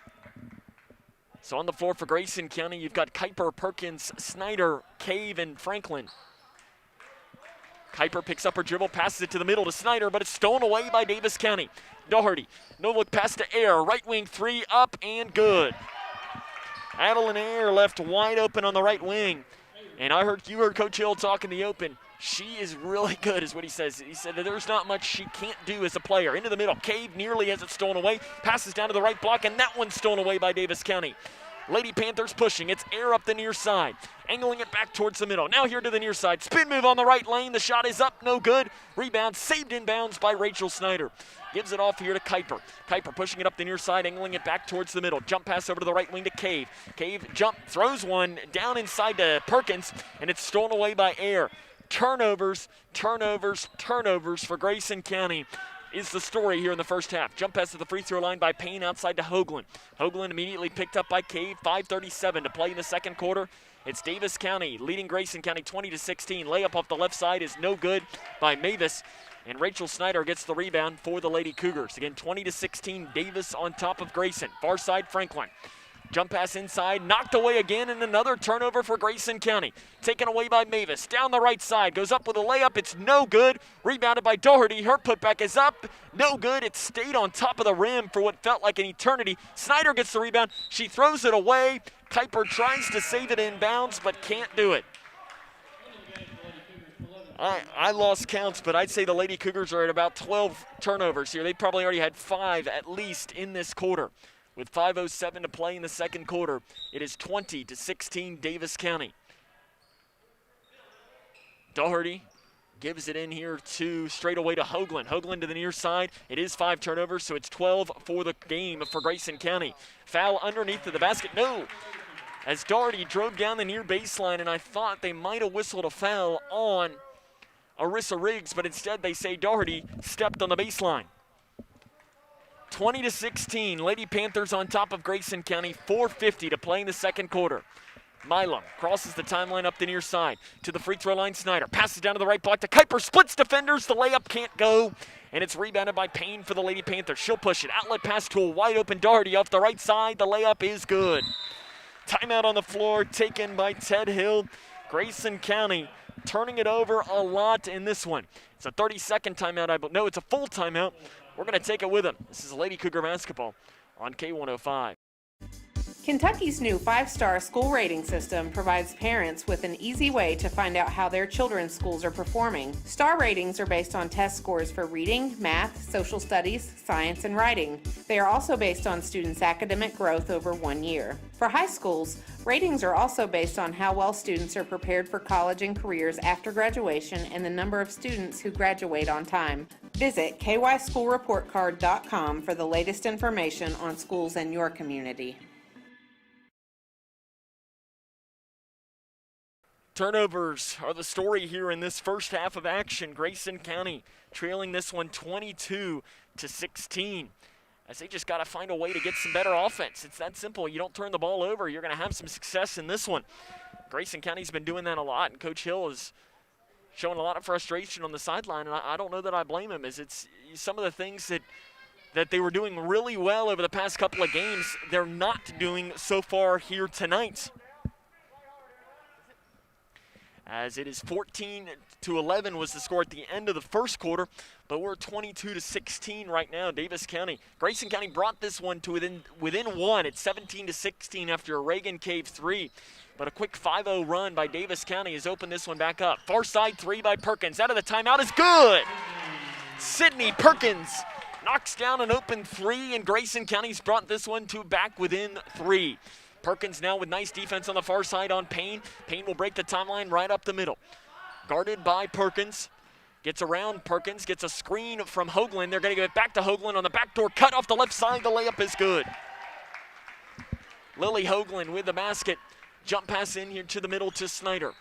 So on the floor for Grayson County, you've got Kuiper, Perkins, Snyder, Cave, and Franklin. Kuiper picks up her dribble, passes it to the middle to Snyder, but it's stolen away by Daviess County. Doherty, no look pass to Air, right wing three, up and good. Adeline Air left wide open on the right wing. And you heard Coach Hill talk in the open. She is really good, is what he says. He said that there's not much she can't do as a player. Into the middle, Cave nearly has it stolen away, passes down to the right block, and that one's stolen away by Daviess County. Lady Panthers pushing. It's Air up the near side. Angling it back towards the middle. Now here to the near side. Spin move on the right lane. The shot is up. No good. Rebound saved in bounds by Rachel Snyder. Gives it off here to Kuiper. Kuiper pushing it up the near side. Angling it back towards the middle. Jump pass over to the right wing to Cave. Cave jump. Throws one down inside to Perkins. And it's stolen away by Air. Turnovers, turnovers, turnovers for Grayson County is the story here in the first half. Jump pass to the free throw line by Payne outside to Hoagland. Hoagland immediately picked up by Cave. 5:37 to play in the second quarter. It's Daviess County leading Grayson County 20-16. Layup off the left side is no good by Mavis. And Rachel Snyder gets the rebound for the Lady Cougars. Again, 20-16, Daviess on top of Grayson. Far side, Franklin. Jump pass inside, knocked away again, and another turnover for Grayson County. Taken away by Mavis. Down the right side, goes up with a layup. It's no good. Rebounded by Doherty. Her putback is up. No good. It stayed on top of the rim for what felt like an eternity. Snyder gets the rebound. She throws it away. Kuiper tries to save it in bounds, but can't do it. I lost counts, but I'd say the Lady Cougars are at about 12 turnovers here. They probably already had 5 at least in this quarter. With 5:07 to play in the second quarter, it is 20-16 Daviess County. Doherty gives it in here straight away to Hoagland. Hoagland to the near side. It is 5 turnovers, so it's 12 for the game for Grayson County. Foul underneath of the basket. No! As Doherty drove down the near baseline, and I thought they might have whistled a foul on Arissa Riggs, but instead they say Doherty stepped on the baseline. 20-16, Lady Panthers on top of Grayson County, 4:50 to play in the second quarter. Milam crosses the timeline up the near side to the free throw line. Snyder passes down to the right block to Kuiper, splits defenders, the layup can't go, and it's rebounded by Payne for the Lady Panthers. She'll push it, outlet pass to a wide open Doherty off the right side, the layup is good. Timeout on the floor taken by Ted Hill. Grayson County turning it over a lot in this one. It's a 30-second timeout, no, it's a full timeout. We're going to take it with them. This is Lady Cougar basketball on K105. Kentucky's new 5-star school rating system provides parents with an easy way to find out how their children's schools are performing. Star ratings are based on test scores for reading, math, social studies, science, and writing. They are also based on students' academic growth over 1 year. For high schools, ratings are also based on how well students are prepared for college and careers after graduation and the number of students who graduate on time. Visit kyschoolreportcard.com for the latest information on schools in your community. Turnovers are the story here in this first half of action. Grayson County trailing this one 22-16. as they just got to find a way to get some better offense. It's that simple. You don't turn the ball over, you're going to have some success in this one. Grayson County's been doing that a lot, and Coach Hill is showing a lot of frustration on the sideline, and I don't know that I blame him, as it's some of the things that they were doing really well over the past couple of games, they're not doing so far here tonight. As it is 14-11 was the score at the end of the first quarter, but we're 22-16 right now. Daviess County, Grayson County brought this one to within one. It's 17-16 after a Reagan Cave 3. But a quick 5-0 run by Daviess County has opened this one back up. Far side 3 by Perkins. Out of the timeout is good. Sydney Perkins knocks down an open 3, and Grayson County's brought this one to back within 3. Perkins now with nice defense on the far side on Payne. Payne will break the timeline right up the middle. Guarded by Perkins. Gets around Perkins, gets a screen from Hoagland. They're going to give it back to Hoagland on the backdoor cut off the left side. The layup is good. Lily Hoagland with the basket. Jump pass in here to the middle to Snyder.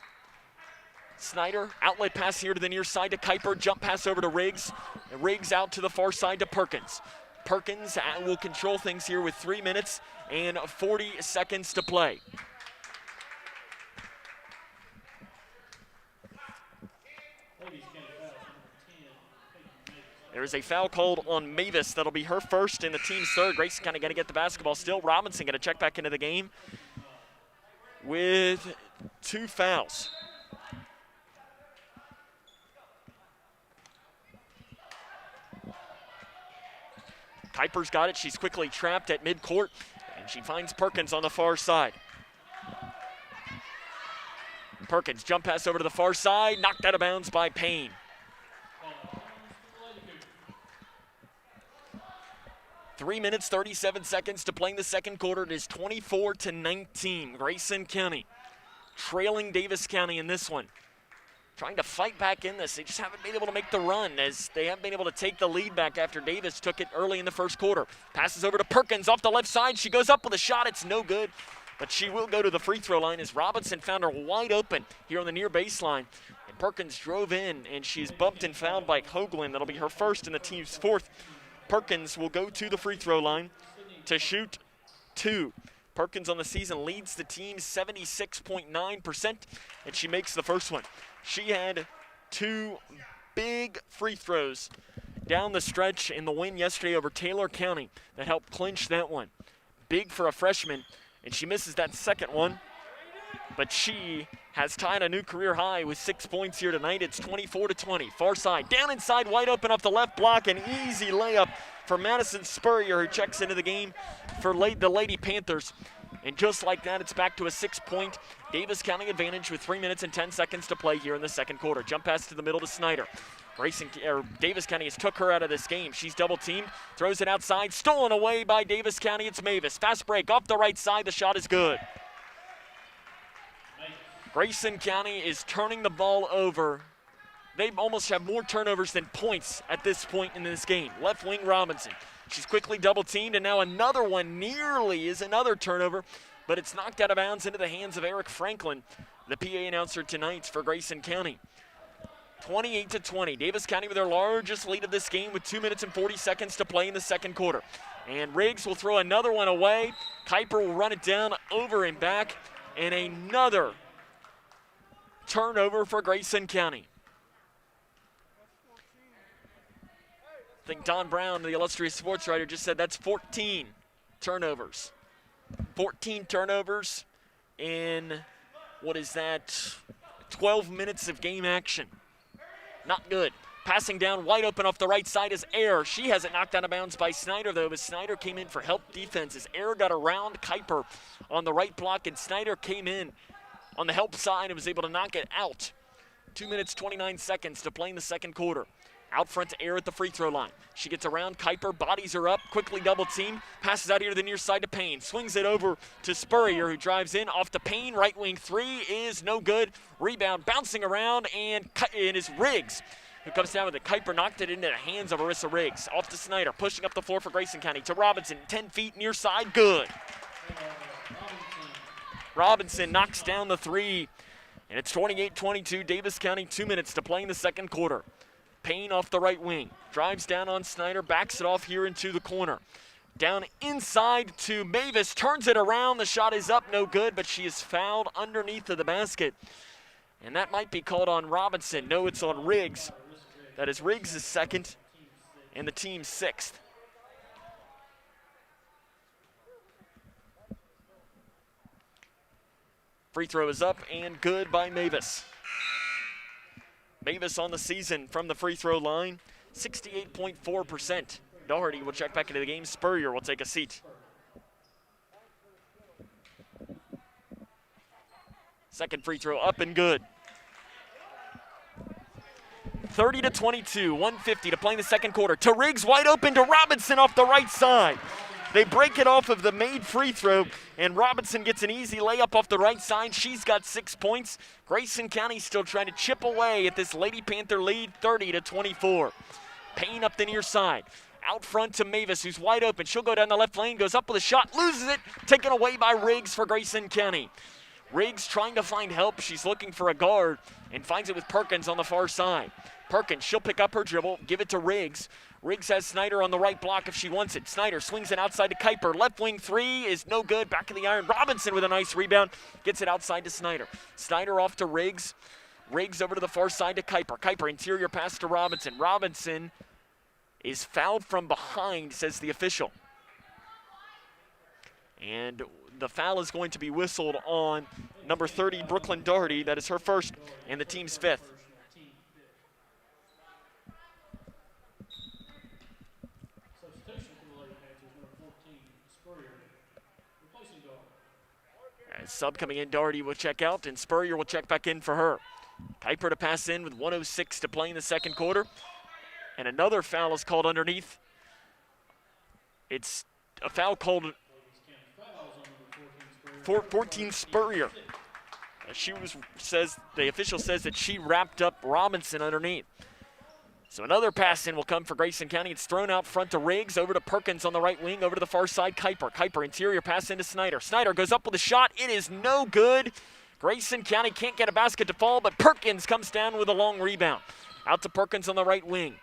Snyder, outlet pass here to the near side to Kuiper. Jump pass over to Riggs. And Riggs out to the far side to Perkins. Perkins will control things here with 3 minutes and 40 seconds to play. There is a foul called on Mavis. That'll be her first and the team's third. Grayson kind of got to get the basketball still. Robinson going to check back into the game with 2 fouls. Kuiper's got it. She's quickly trapped at midcourt, and she finds Perkins on the far side. Perkins, jump pass over to the far side, knocked out of bounds by Payne. Three minutes, 37 seconds to play in the second quarter. It is 24-19. Grayson County trailing Daviess County in this one. Trying to fight back in this. They just haven't been able to make the run, as they haven't been able to take the lead back after Daviess took it early in the first quarter. Passes over to Perkins off the left side. She goes up with a shot. It's no good, but she will go to the free throw line as Robinson found her wide open here on the near baseline. And Perkins drove in, and she's bumped and fouled by Hoagland. That'll be her first and the team's fourth. Perkins will go to the free throw line to shoot 2. Perkins on the season leads the team 76.9%, and she makes the first one. She had 2 big free throws down the stretch in the win yesterday over Taylor County that helped clinch that one. Big for a freshman, and she misses that second one, but she has tied a new career high with 6 points here tonight. It's 24-20. Far side, down inside, wide open off the left block. An easy layup for Madison Spurrier, who checks into the game for the Lady Panthers. And just like that, it's back to a 6-point Daviess County advantage with 3 minutes and 10 seconds to play here in the second quarter. Jump pass to the middle to Snyder. Daviess County has took her out of this game. She's double teamed, throws it outside, stolen away by Daviess County. It's Mavis. Fast break off the right side. The shot is good. Grayson County is turning the ball over. They almost have more turnovers than points at this point in this game. Left wing Robinson. She's quickly double teamed, and now another one nearly is another turnover, but it's knocked out of bounds into the hands of Eric Franklin, the PA announcer tonight for Grayson County. 28-20. Daviess County with their largest lead of this game with 2 minutes and 40 seconds to play in the second quarter. And Riggs will throw another one away. Kuiper will run it down over and back, and another turnover for Grayson County. I think Don Brown, the illustrious sports writer, just said that's 14 turnovers. 14 turnovers in, 12 minutes of game action. Not good. Passing down wide open off the right side is Air. She has it knocked out of bounds by Snyder, though, as Snyder came in for help defense as Air got around Kuiper on the right block, and Snyder came in on the help side and was able to knock it out. 2 minutes, 29 seconds to play in the second quarter. Out front to Air at the free throw line. She gets around Kuiper, bodies her up, quickly double team, passes out here to the near side to Payne. Swings it over to Spurrier, who drives in off to Payne. Right wing 3 is no good. Rebound bouncing around, and it is Riggs who comes down with it. Kuiper knocked it into the hands of Arissa Riggs. Off to Snyder, pushing up the floor for Grayson County. To Robinson, 10 feet near side, good. Robinson knocks down the 3, and it's 28-22. Daviess County, 2 minutes to play in the second quarter. Payne off the right wing, drives down on Snyder, backs it off here into the corner. Down inside to Daviess, turns it around. The shot is up, no good, but she is fouled underneath of the basket. And that might be called on Robinson. No, it's on Riggs. That is Riggs' second and the team's sixth. Free throw is up and good by Daviess. Daviess on the season from the free throw line, 68.4%. Doherty will check back into the game. Spurrier will take a seat. Second free throw up and good. 30-22, 150 to play in the second quarter. To Riggs, wide open to Robinson off the right side. They break it off of the made free throw, and Robinson gets an easy layup off the right side. She's got 6 points. Grayson County still trying to chip away at this Lady Panther lead, 30-24. Payne up the near side. Out front to Daviess, who's wide open. She'll go down the left lane, goes up with a shot, loses it, taken away by Riggs for Grayson County. Riggs trying to find help. She's looking for a guard and finds it with Perkins on the far side. Perkins, she'll pick up her dribble, give it to Riggs. Riggs has Snyder on the right block if she wants it. Snyder swings it outside to Kuiper. Left wing three is no good. Back of the iron. Robinson with a nice rebound. Gets it outside to Snyder. Snyder off to Riggs. Riggs over to the far side to Kuiper. Kuiper interior pass to Robinson. Robinson is fouled from behind, says the official. And the foul is going to be whistled on number 30, Brooklyn Doherty. That is her first and the team's fifth. Sub coming in, Doherty will check out, and Spurrier will check back in for her. Kuiper to pass in with 1:06 to play in the second quarter. And another foul is called underneath. It's a foul called 14 Spurrier. The official says that she wrapped up Robinson underneath. So another pass in will come for Grayson County. It's thrown out front to Riggs, over to Perkins on the right wing, over to the far side, Kuiper. Kuiper interior pass into Snyder. Snyder goes up with a shot. It is no good. Grayson County can't get a basket to fall, but Perkins comes down with a long rebound. Out to Perkins on the right wing.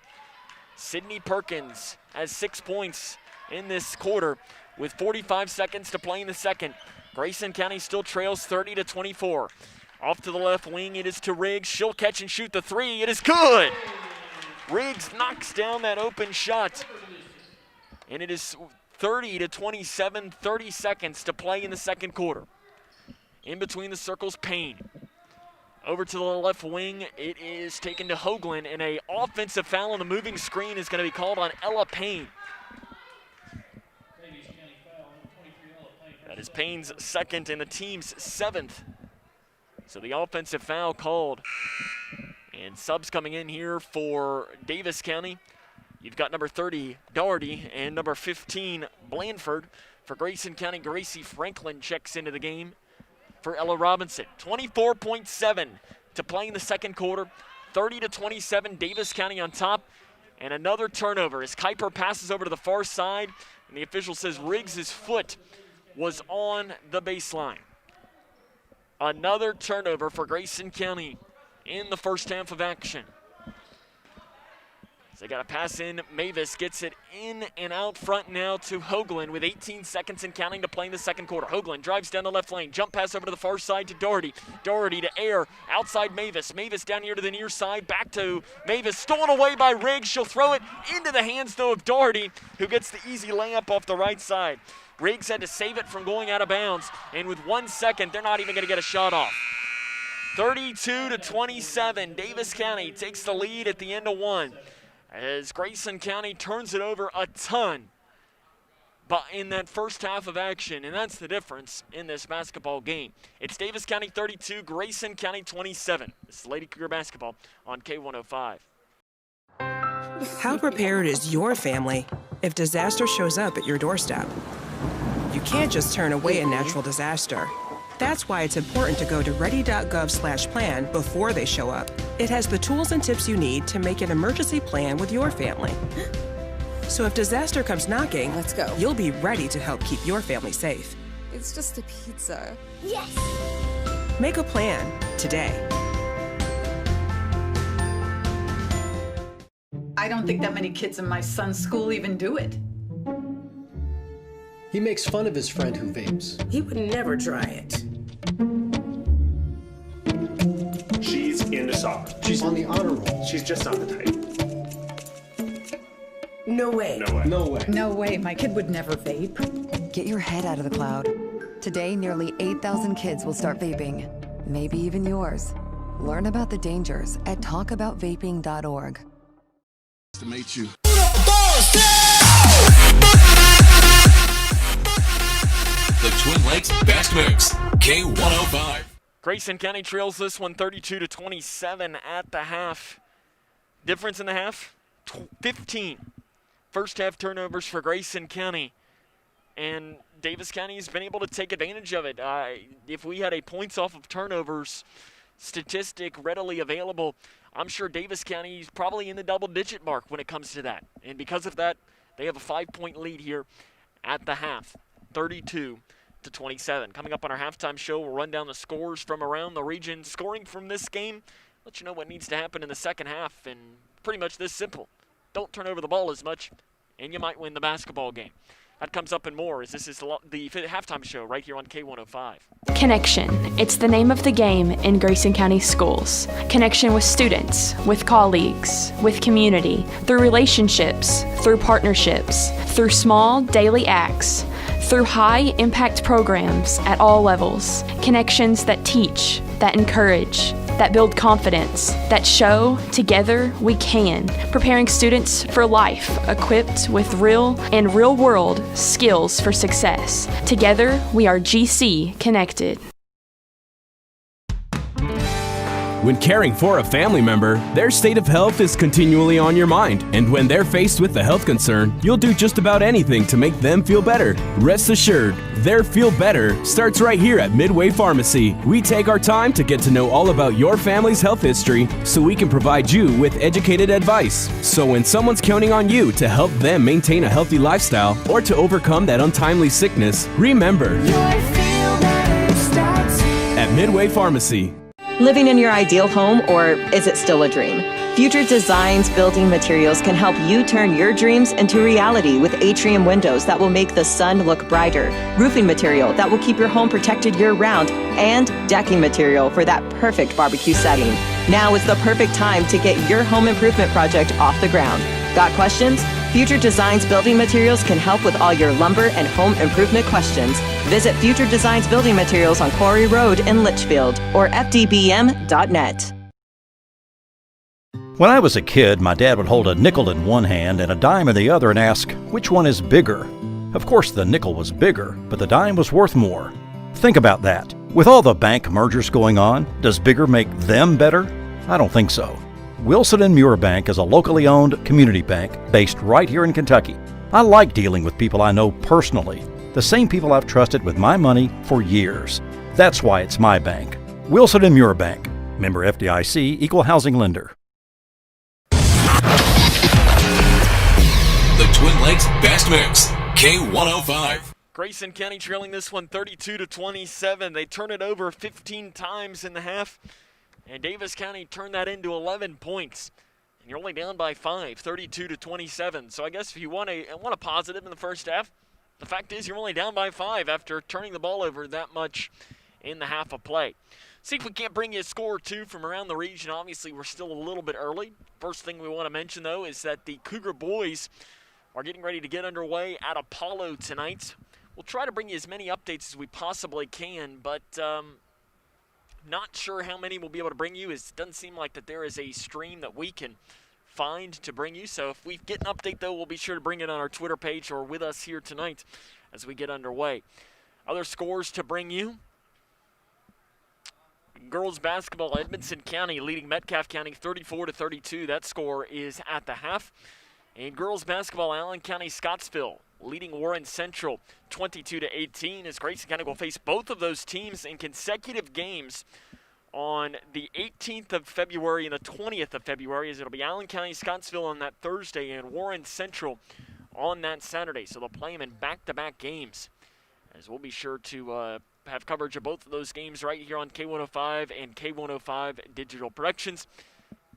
Sydney Perkins has 6 points in this quarter with 45 seconds to play in the second. Grayson County still trails 30-24. Off to the left wing, it is to Riggs. She'll catch and shoot the three. It is good. Riggs knocks down that open shot. And it is 30-27, 30 seconds to play in the second quarter. In between the circles, Payne. Over to the left wing, it is taken to Hoagland, and an offensive foul on the moving screen is going to be called on Ella Payne. That is Payne's second and the team's seventh. So the offensive foul called. And subs coming in here for Daviess County. You've got number 30, Doherty, and number 15, Blandford. For Grayson County, Gracie Franklin checks into the game for Ella Robinson. 24.7 to play in the second quarter. 30-27, Daviess County on top. And another turnover as Kuiper passes over to the far side. And the official says Riggs' foot was on the baseline. Another turnover for Grayson County in the first half of action. So they got a pass in. Daviess gets it in and out front now to Hoagland with 18 seconds and counting to play in the second quarter. Hoagland drives down the left lane. Jump pass over to the far side to Doherty. Doherty to Air. Outside Daviess. Daviess down here to the near side. Back to Daviess. Stolen away by Riggs. She'll throw it into the hands, though, of Doherty, who gets the easy layup off the right side. Riggs had to save it from going out of bounds. And with 1 second, they're not even going to get a shot off. 32-27. Daviess County takes the lead at the end of one, as Grayson County turns it over a ton but in that first half of action, and that's the difference in this basketball game. It's Daviess County 32, Grayson County 27. This is Lady Cougar basketball on K105. How prepared is your family if disaster shows up at your doorstep? You can't just turn away a natural disaster. That's why it's important to go to ready.gov/plan before they show up. It has the tools and tips you need to make an emergency plan with your family. So if disaster comes knocking, let's go. You'll be ready to help keep your family safe. It's just a pizza. Yes! Make a plan today. I don't think that many kids in my son's school even do it. He makes fun of his friend who vapes. He would never try it. She's into soccer. She's on the honor roll. She's just not the type. No way. No way. No way. No way, my kid would never vape. Get your head out of the cloud. Today, nearly 8,000 kids will start vaping. Maybe even yours. Learn about the dangers at talkaboutvaping.org. To meet you. The Twin Lakes Best Mix, K105. Grayson County trails this one 32-27 at the half. Difference in the half, 15. First half turnovers for Grayson County. And Daviess County has been able to take advantage of it. If we had a points off of turnovers statistic readily available, I'm sure Daviess County is probably in the double-digit mark when it comes to that. And because of that, they have a 5-point lead here at the half, 32-27. Coming up on our halftime show, we'll run down the scores from around the region. Scoring from this game, let you know what needs to happen in the second half, and pretty much this simple. Don't turn over the ball as much, and you might win the basketball game. That comes up and more as this is the halftime show right here on K105. Connection. It's the name of the game in Grayson County schools. Connection with students, with colleagues, with community, through relationships, through partnerships, through small daily acts, through high-impact programs at all levels. Connections that teach, that encourage, that build confidence, that show together we can, preparing students for life, equipped with real and real-world skills for success. Together, we are GC Connected. When caring for a family member, their state of health is continually on your mind. And when they're faced with a health concern, you'll do just about anything to make them feel better. Rest assured, their feel better starts right here at Midway Pharmacy. We take our time to get to know all about your family's health history so we can provide you with educated advice. So when someone's counting on you to help them maintain a healthy lifestyle or to overcome that untimely sickness, remember, at Midway Pharmacy. Living in your ideal home, or is it still a dream? Future Designs Building Materials can help you turn your dreams into reality with atrium windows that will make the sun look brighter, roofing material that will keep your home protected year-round, and decking material for that perfect barbecue setting. Now is the perfect time to get your home improvement project off the ground. Got questions? Future Designs Building Materials can help with all your lumber and home improvement questions. Visit Future Designs Building Materials on Quarry Road in Litchfield or fdbm.net. When I was a kid, my dad would hold a nickel in one hand and a dime in the other and ask, which one is bigger? Of course, the nickel was bigger, but the dime was worth more. Think about that. With all the bank mergers going on, does bigger make them better? I don't think so. Wilson & Muir Bank is a locally owned community bank based right here in Kentucky. I like dealing with people I know personally, the same people I've trusted with my money for years. That's why it's my bank. Wilson & Muir Bank, member FDIC, equal housing lender. The Twin Lakes Best Mix, K105. Grayson County trailing this one 32-27. They turn it over 15 times in the half. And Daviess County turned that into 11 points. And you're only down by 5, 32-27. So I guess if you want a positive in the first half, the fact is you're only down by 5 after turning the ball over that much in the half of play. See if we can't bring you a score or two from around the region. Obviously, we're still a little bit early. First thing we want to mention, though, is that the Cougar boys are getting ready to get underway at Apollo tonight. We'll try to bring you as many updates as we possibly can, but not sure how many we'll be able to bring you. It doesn't seem like that there is a stream that we can find to bring you. So if we get an update, though, we'll be sure to bring it on our Twitter page or with us here tonight as we get underway. Other scores to bring you. Girls basketball, Edmondson County leading Metcalfe County 34-32. That score is at the half. And girls basketball, Allen County Scottsville leading Warren Central 22-18 as Grayson County will face both of those teams in consecutive games on the 18th of February and the 20th of February, as it'll be Allen County Scottsville on that Thursday and Warren Central on that Saturday. So they'll play them in back-to-back games, as we'll be sure to have coverage of both of those games right here on K105 and K105 Digital Productions.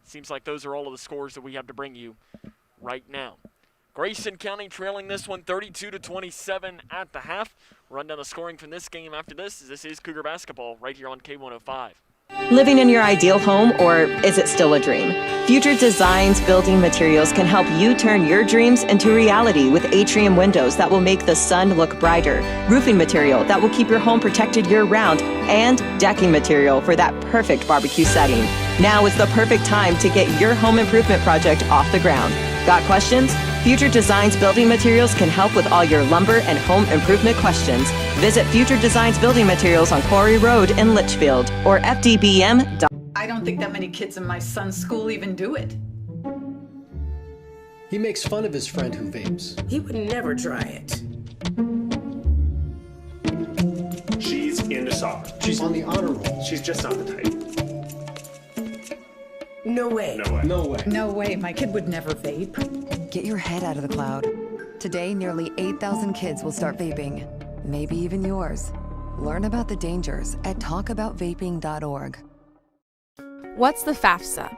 Seems like those are all of the scores that we have to bring you right now. Grayson County trailing this one 32-27 at the half. Run down the scoring from this game after this. This is Cougar basketball right here on K105. Living in your ideal home, or is it still a dream? Future Designs Building Materials can help you turn your dreams into reality with atrium windows that will make the sun look brighter, roofing material that will keep your home protected year-round, and decking material for that perfect barbecue setting. Now is the perfect time to get your home improvement project off the ground. Got questions? Future Designs Building Materials can help with all your lumber and home improvement questions. Visit Future Designs Building Materials on Quarry Road in Litchfield or fdbm.com. I don't think that many kids in my son's school even do it. He makes fun of his friend who vapes. He would never try it. She's into soccer. She's on the honor roll. She's just not the type. No way. No way. No way. No way, my kid would never vape. Get your head out of the cloud. Today, nearly 8,000 kids will start vaping, maybe even yours. Learn about the dangers at talkaboutvaping.org. What's the FAFSA?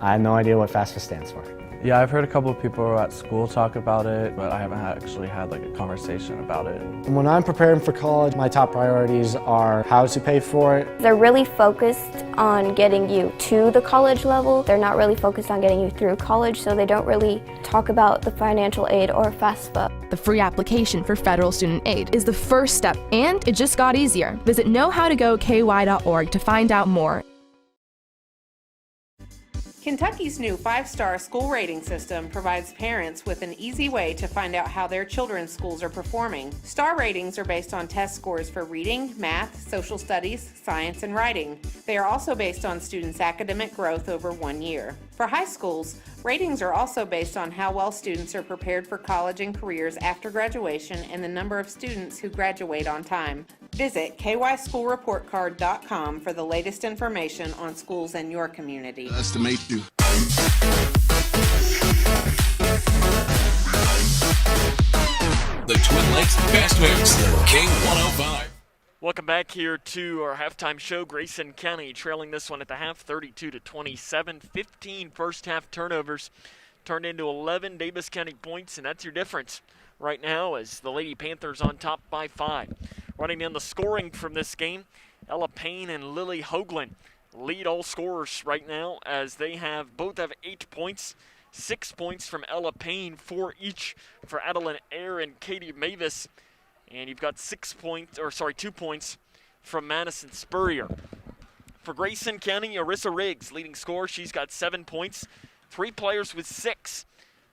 I have no idea what FAFSA stands for. Yeah, I've heard a couple of people at school talk about it, but I haven't actually had like a conversation about it. When I'm preparing for college, my top priorities are how to pay for it. They're really focused on getting you to the college level. They're not really focused on getting you through college, so they don't really talk about the financial aid or FAFSA. The free application for federal student aid is the first step, and it just got easier. Visit knowhowtogoky.org to find out more. Kentucky's new 5-star school rating system provides parents with an easy way to find out how their children's schools are performing. Star ratings are based on test scores for reading, math, social studies, science, and writing. They are also based on students' academic growth over 1 year. For high schools, ratings are also based on how well students are prepared for college and careers after graduation and the number of students who graduate on time. Visit kyschoolreportcard.com for the latest information on schools in your community. That's the mate too. The Twin Lakes Best Mix, K105. Welcome back here to our halftime show. Grayson County trailing this one at the half, 32-27. 15 first half turnovers turned into 11 Daviess County points, and that's your difference right now as the Lady Panthers on top by 5. Running down the scoring from this game, Ella Payne and Lily Hoagland lead all scorers right now as they both have 8 points. 6 points from Ella Payne, 4 each for Adeline Eyre and Katie Mavis. And you've got 2 points from Madison Spurrier. For Grayson County, Arissa Riggs leading scorer. She's got 7 points. 3 players with 6.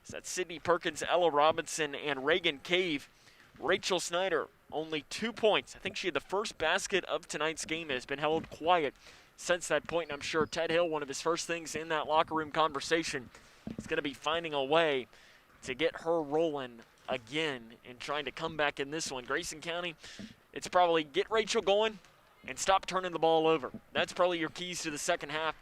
So that's Sydney Perkins, Ella Robinson, and Reagan Cave. Rachel Snyder, only 2 points. I think she had the first basket of tonight's game. Has been held quiet since that point, and I'm sure Ted Hill, one of his first things in that locker room conversation, is going to be finding a way to get her rolling again and trying to come back in this one. Grayson County, it's probably get Rachel going and stop turning the ball over. That's probably your keys to the second half,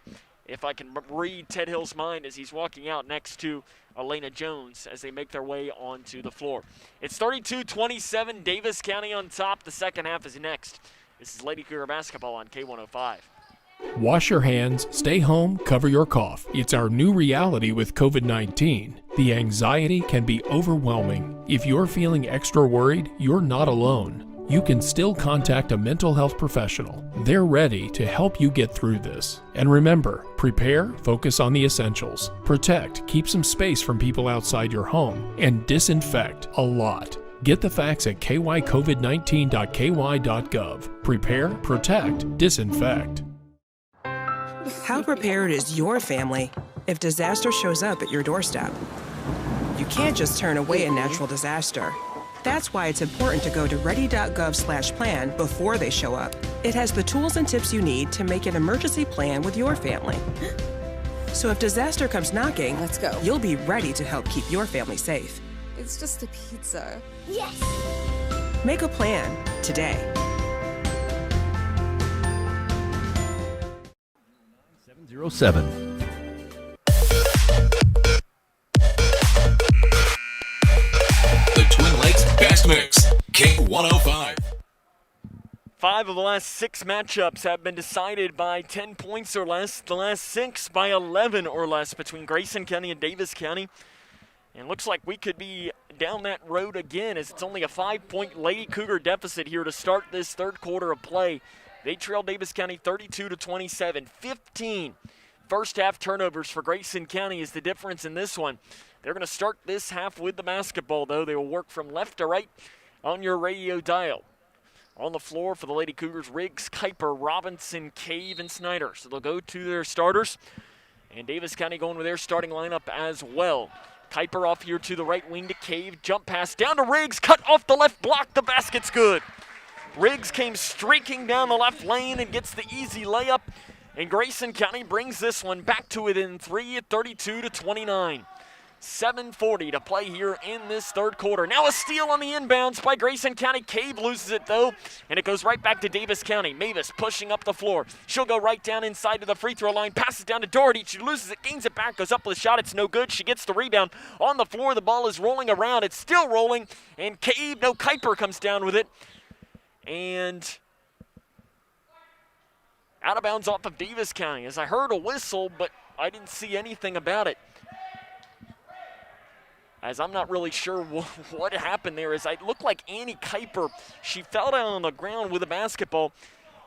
if I can read Ted Hill's mind as he's walking out next to Elena Jones as they make their way onto the floor. It's 32-27, Daviess County on top. The second half is next. This is Lady Cougar basketball on K105. Wash your hands, stay home, cover your cough. It's our new reality with COVID-19. The anxiety can be overwhelming. If you're feeling extra worried, you're not alone. You can still contact a mental health professional. They're ready to help you get through this. And remember, prepare, focus on the essentials. Protect, keep some space from people outside your home, and disinfect a lot. Get the facts at kycovid19.ky.gov. Prepare, protect, disinfect. How prepared is your family if disaster shows up at your doorstep? You can't just turn away a natural disaster. That's why it's important to go to ready.gov/plan before they show up. It has the tools and tips you need to make an emergency plan with your family. So if disaster comes knocking, let's go. You'll be ready to help keep your family safe. It's just a pizza. Yes! Make a plan today. 707. The Twin Lakes Best Mix, K105. 5 of the last 6 matchups have been decided by 10 points or less. The last 6 by 11 or less between Grayson County and Daviess County. And looks like we could be down that road again, as it's only a 5-point Lady Cougar deficit here to start this third quarter of play. They trail Davis County 32-27. 15 first half turnovers for Grayson County is the difference in this one. They're going to start this half with the basketball, though. They will work from left to right on your radio dial. On the floor for the Lady Cougars, Riggs, Kuiper, Robinson, Cave, and Snyder. So they'll go to their starters. And Davis County going with their starting lineup as well. Kuiper off here to the right wing to Cave. Jump pass down to Riggs. Cut off the left block. The basket's good. Riggs came streaking down the left lane and gets the easy layup. And Grayson County brings this one back to within 3 at 32-29. 7:40 to play here in this third quarter. Now a steal on the inbounds by Grayson County. Cave loses it, though, and it goes right back to Davis County. Mavis pushing up the floor. She'll go right down inside to the free throw line. Passes down to Doherty. She loses it, gains it back, goes up with a shot. It's no good. She gets the rebound. On the floor, the ball is rolling around. It's still rolling, and Kuiper comes down with it. And out of bounds off of Davis County. As I heard a whistle, but I didn't see anything about it. As I'm not really sure what happened there. As it looked like Annie Kuiper, she fell down on the ground with a basketball,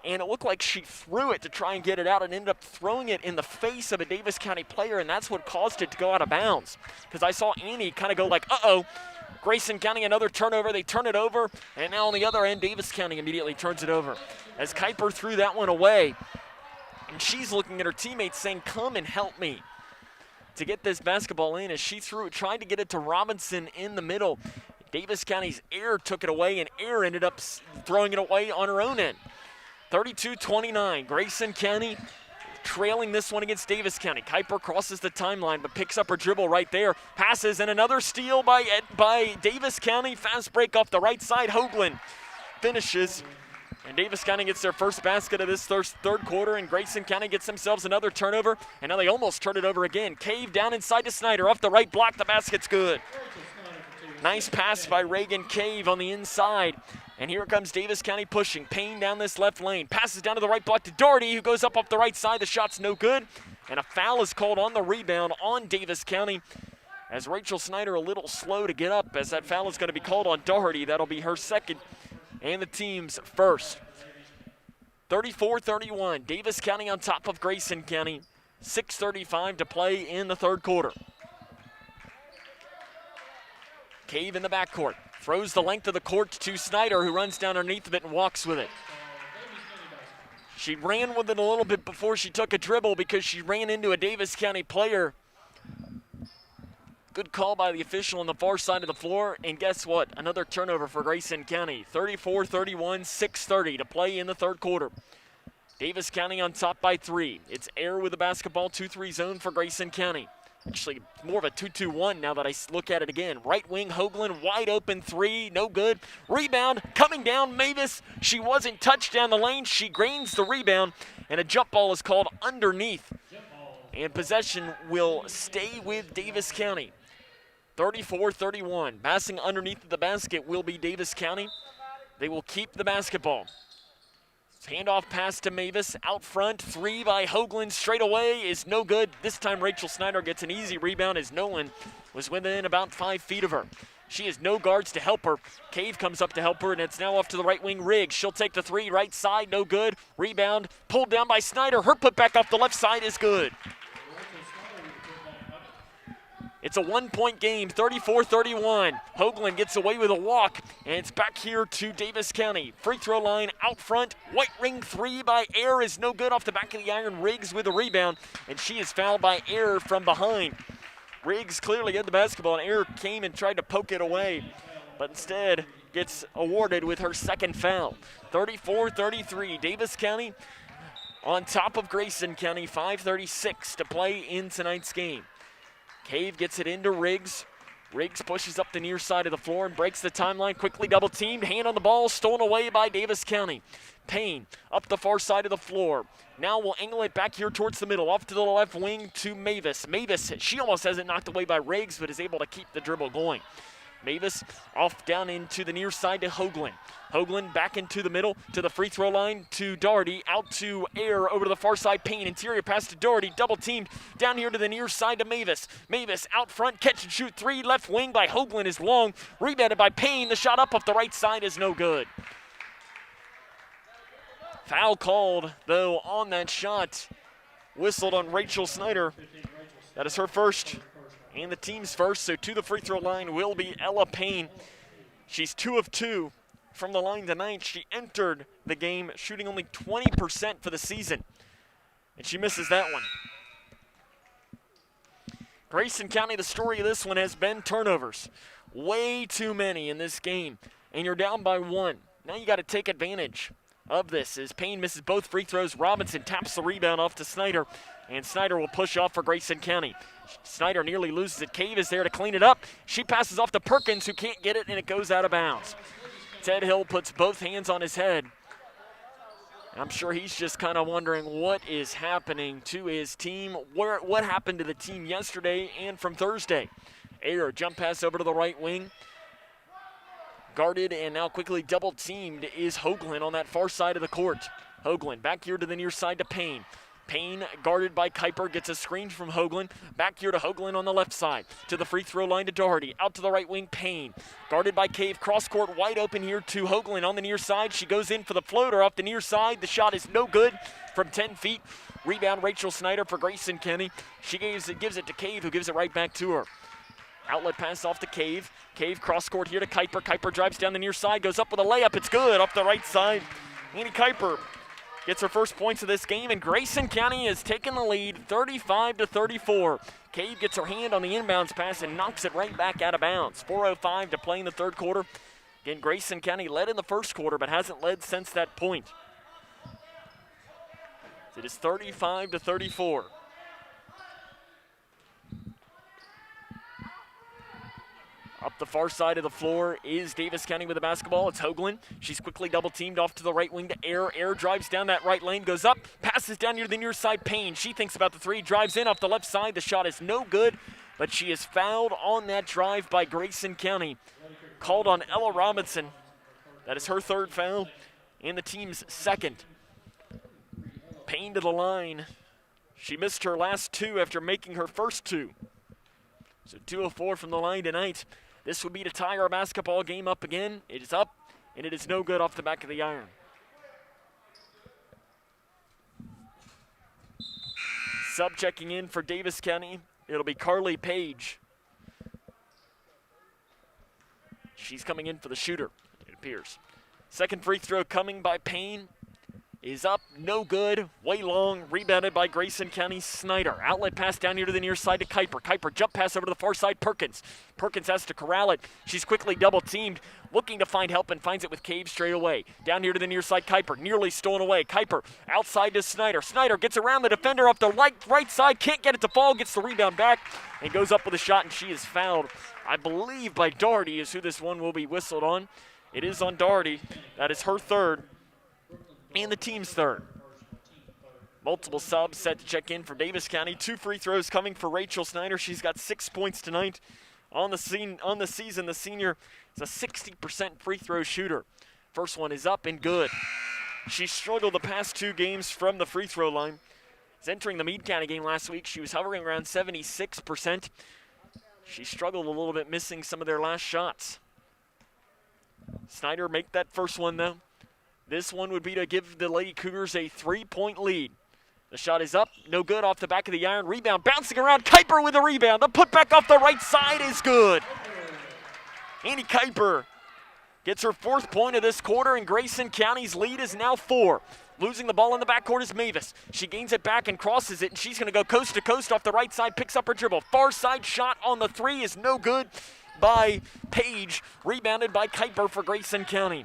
and it looked like she threw it to try and get it out and ended up throwing it in the face of a Davis County player, and that's what caused it to go out of bounds. Because I saw Annie kind of go like, uh-oh. Grayson County, another turnover. They turn it over, and now on the other end, Davis County immediately turns it over. As Kuiper threw that one away, and she's looking at her teammates saying, come and help me to get this basketball in, as she threw it, tried to get it to Robinson in the middle. Davis County's Air took it away, and Air ended up throwing it away on her own end. 32-29, Grayson County trailing this one against Davis County. Kuiper crosses the timeline, but picks up her dribble right there. Passes, and another steal by Davis County. Fast break off the right side. Hoagland finishes. And Davis County gets their first basket of this third quarter, and Grayson County gets themselves another turnover, and now they almost turn it over again. Cave down inside to Snyder. Off the right block, the basket's good. Nice pass by Reagan Cave on the inside. And here comes Davis County pushing. Payne down this left lane. Passes down to the right block to Doherty, who goes up off the right side. The shot's no good. And a foul is called on the rebound on Davis County, as Rachel Snyder a little slow to get up, as that foul is going to be called on Doherty. That'll be her second and the team's first. 34-31, Davis County on top of Grayson County. 6:35 to play in the third quarter. Cave in the backcourt. Throws the length of the court to Snyder, who runs down underneath of it and walks with it. She ran with it a little bit before she took a dribble because she ran into a Davis County player. Good call by the official on the far side of the floor, and guess what? Another turnover for Grayson County. 34-31, 6:30 to play in the third quarter. Davis County on top by 3. It's Air with the basketball, 2-3 zone for Grayson County. Actually, more of a 2-2-1 now that I look at it again. Right wing, Hoagland, wide open 3, no good. Rebound, coming down, Mavis. She wasn't touched down the lane. She gains the rebound, and a jump ball is called underneath. And possession will stay with Davis County. 34-31. Passing underneath the basket will be Davis County. They will keep the basketball. Handoff pass to Mavis. Out front, 3 by Hoagland. Straight away is no good. This time Rachel Snyder gets an easy rebound, as Nolan was within about 5 feet of her. She has no guards to help her. Cave comes up to help her, and it's now off to the right wing. Riggs. She'll take the 3, right side, no good. Rebound pulled down by Snyder. Her putback off the left side is good. It's a 1-point game, 34-31. Hoagland gets away with a walk, and it's back here to Davis County. Free throw line out front. White ring 3 by Air is no good off the back of the iron. Riggs with a rebound, and she is fouled by Air from behind. Riggs clearly had the basketball, and Air came and tried to poke it away, but instead gets awarded with her second foul. 34-33, Davis County on top of Grayson County. 5:36 to play in tonight's game. Cave gets it into Riggs. Riggs pushes up the near side of the floor and breaks the timeline. Quickly double teamed. Hand on the ball. Stolen away by Davis County. Payne up the far side of the floor. Now we'll angle it back here towards the middle. Off to the left wing to Mavis. Mavis, she almost has it knocked away by Riggs, but is able to keep the dribble going. Mavis off down into the near side to Hoagland. Hoagland back into the middle to the free throw line to Doherty. Out to Air over to the far side. Payne interior pass to Doherty. Double teamed down here to the near side to Mavis. Mavis out front. Catch and shoot three. Left wing by Hoagland is long. Rebounded by Payne. The shot up off the right side is no good. Foul called, though, on that shot. Whistled on Rachel Snyder. That is her first and the team's first. So to the free throw line will be Ella Payne. She's 2 of 2 from the line tonight. She entered the game shooting only 20% for the season, and she misses that one. Grayson County, the story of this one has been turnovers. Way too many in this game, and you're down by 1. Now you got to take advantage of this as Payne misses both free throws. Robinson taps the rebound off to Snyder, and Snyder will push off for Grayson County. Snyder nearly loses it. Cave is there to clean it up. She passes off to Perkins, who can't get it, and it goes out of bounds. Ted Hill puts both hands on his head. I'm sure he's just kind of wondering what is happening to his team, what happened to the team yesterday and from Thursday. Air, jump pass over to the right wing. Guarded and now quickly double teamed is Hoagland on that far side of the court. Hoagland back here to the near side to Payne. Payne guarded by Kuiper, gets a screen from Hoagland. Back here to Hoagland on the left side. To the free throw line to Doherty. Out to the right wing, Payne. Guarded by Cave, cross court wide open here to Hoagland on the near side. She goes in for the floater off the near side. The shot is no good from 10 feet. Rebound Rachel Snyder for Grayson County. She gives it to Cave, who gives it right back to her. Outlet pass off to Cave. Cave cross court here to Kuiper. Kuiper drives down the near side, goes up with a layup. It's good off the right side. Annie Kuiper gets her first points of this game, and Grayson County has taken the lead 35-34. Cave gets her hand on the inbounds pass and knocks it right back out of bounds. 4:05 to play in the third quarter. Again, Grayson County led in the first quarter, but hasn't led since that point. It is 35-34. Up the far side of the floor is Daviess County with the basketball. It's Hoagland. She's quickly double teamed off to the right wing to Air. Air drives down that right lane, goes up, passes down near the near side. Payne, she thinks about the three, drives in off the left side. The shot is no good, but she is fouled on that drive by Grayson County. Called on Ella Robinson. That is her third foul and the team's second. Payne to the line. She missed her last two after making her first two. So 2 of 4 from the line tonight. This would be to tie our basketball game up again. It is up, and it is no good off the back of the iron. Sub checking in for Daviess County. It'll be Carly Page. She's coming in for the shooter, it appears. Second free throw coming by Payne. Is up, no good, way long, rebounded by Grayson County Snyder. Outlet pass down here to the near side to Kuiper. Kuiper jump pass over to the far side, Perkins. Perkins has to corral it. She's quickly double teamed, looking to find help and finds it with Cave straight away. Down here to the near side, Kuiper, nearly stolen away. Kuiper outside to Snyder. Snyder gets around the defender off the right side, can't get it to fall, gets the rebound back, and goes up with a shot, and she is fouled, I believe, by Doherty is who this one will be whistled on. It is on Doherty. That is her third. And the team's third. Multiple subs set to check in for Daviess County. 2 free throws coming for Rachel Snyder. She's got 6 points tonight on the season. The senior is a 60% free throw shooter. First one is up and good. She struggled the past 2 games from the free throw line. As entering the Meade County game last week, she was hovering around 76%. She struggled a little bit, missing some of their last shots. Snyder make that first one though. This one would be to give the Lady Cougars a 3-point lead. The shot is up, no good off the back of the iron. Rebound bouncing around, Kuiper with a rebound. The putback off the right side is good. Annie Kuiper gets her 4th point of this quarter, and Grayson County's lead is now 4. Losing the ball in the backcourt is Mavis. She gains it back and crosses it, and she's going to go coast to coast off the right side, picks up her dribble. Far side shot on the 3 is no good by Page. Rebounded by Kuiper for Grayson County.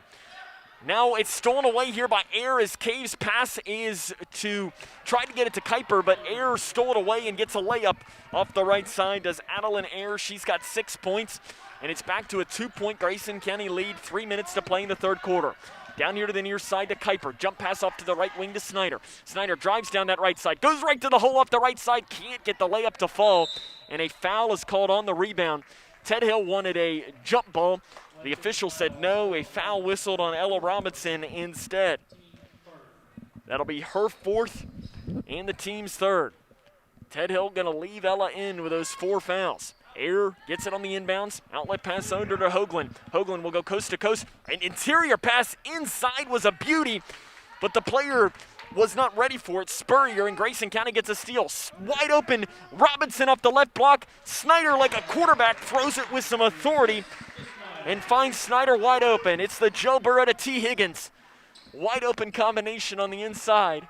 Now it's stolen away here by Air as Cave's pass is to try to get it to Kuiper, but Air stole it away and gets a layup off the right side. Does Adeline Air. She's got 6 points, and it's back to a 2-point Grayson County lead. 3 minutes to play in the third quarter. Down here to the near side to Kuiper. Jump pass off to the right wing to Snyder. Snyder drives down that right side. Goes right to the hole off the right side. Can't get the layup to fall, and a foul is called on the rebound. Ted Hill wanted a jump ball. The official said no, a foul whistled on Ella Robinson instead. That'll be her fourth and the team's third. Ted Hill going to leave Ella in with those 4 fouls. Air gets it on the inbounds. Outlet pass under to Hoagland. Hoagland will go coast to coast. An interior pass inside was a beauty, but the player was not ready for it. Spurrier and Grayson County gets a steal. Wide open, Robinson off the left block. Snyder, like a quarterback, throws it with some authority and finds Snyder wide open. It's the Joe Beretta T. Higgins wide open combination on the inside.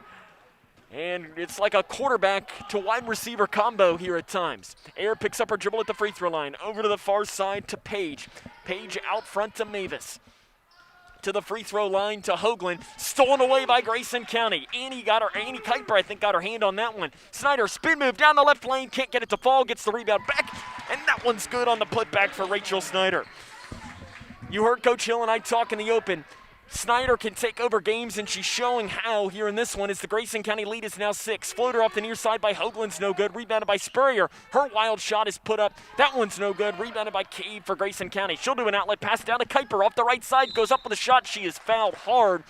And it's like a quarterback to wide receiver combo here at times. Air picks up her dribble at the free throw line. Over to the far side to Page. Page out front to Mavis. To the free throw line to Hoagland. Stolen away by Grayson County. Annie Kuiper, I think, got her hand on that one. Snyder, spin move down the left lane. Can't get it to fall. Gets the rebound back. And that one's good on the putback for Rachel Snyder. You heard Coach Hill and I talk in the open. Snyder can take over games, and she's showing how here in this one as the Grayson County lead is now 6. Floater off the near side by Hoagland's no good. Rebounded by Spurrier. Her wild shot is put up. That one's no good. Rebounded by Cave for Grayson County. She'll do an outlet pass down to Kuiper off the right side. Goes up with a shot. She is fouled hard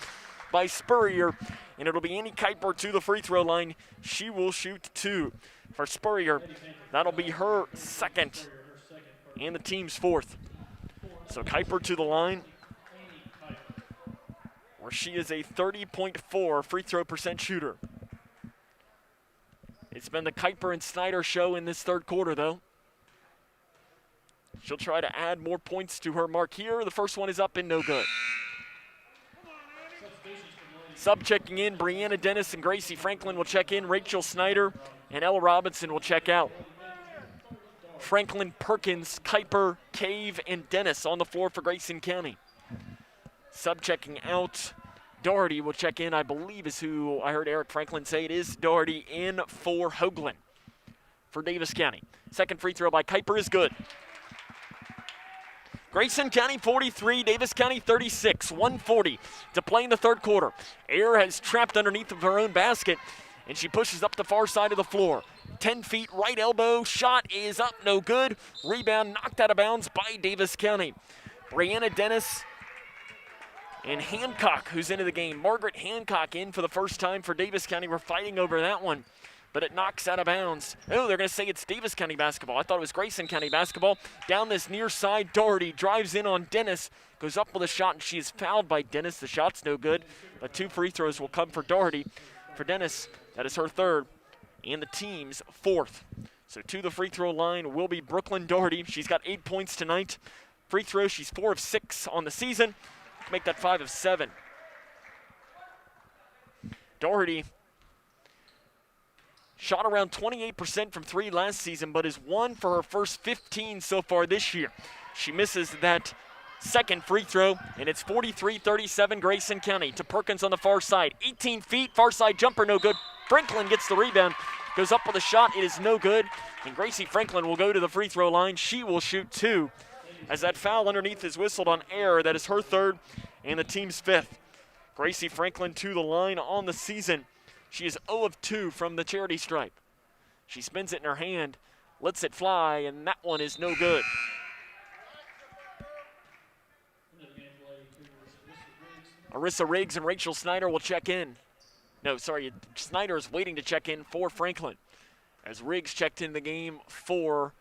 by Spurrier, and it'll be Annie Kuiper to the free throw line. She will shoot 2 for Spurrier. That'll be her second and the team's 4th. So Kuiper to the line, where she is a 30.4 free throw percent shooter. It's been the Kuiper and Snyder show in this third quarter, though. She'll try to add more points to her mark here. The first one is up and no good. Sub checking in, Brianna Dennis and Gracie Franklin will check in. Rachel Snyder and Ella Robinson will check out. Franklin, Perkins, Kuiper, Cave, and Dennis on the floor for Grayson County. Sub-checking out, Doherty will check in, I believe is who I heard Eric Franklin say it is. Doherty in for Hoagland for Davis County. Second free throw by Kuiper is good. Grayson County 43, Davis County 36, 1:40 to play in the third quarter. Air has trapped underneath of her own basket, and she pushes up the far side of the floor. 10 feet, right elbow, shot is up, no good. Rebound knocked out of bounds by Davis County. Brianna Dennis and Hancock, who's into the game. Margaret Hancock in for the first time for Davis County. We're fighting over that one, but it knocks out of bounds. Oh, they're going to say it's Davis County basketball. I thought it was Grayson County basketball. Down this near side, Doherty drives in on Dennis, goes up with a shot, and she is fouled by Dennis. The shot's no good, but 2 free throws will come for Doherty. For Dennis, that is her 3rd and the team's 4th. So to the free throw line will be Brooklyn Doherty. She's got 8 points tonight. Free throw, she's 4 of 6 on the season. Make that 5 of 7. Doherty shot around 28% from 3 last season, but is 1 for her first 15 so far this year. She misses that second free throw, and it's 43-37 Grayson County to Perkins on the far side. 18 feet, far side jumper, no good. Franklin gets the rebound, goes up with a shot, it is no good, and Gracie Franklin will go to the free throw line. She will shoot 2 as that foul underneath is whistled on Air. That is her 3rd and the team's 5th. Gracie Franklin to the line on the season. She is 0 of 2 from the charity stripe. She spins it in her hand, lets it fly, and that one is no good. Arissa Riggs and Rachel Snyder will check in. No, sorry, Snyder is waiting to check in for Franklin, as Riggs checked in the game for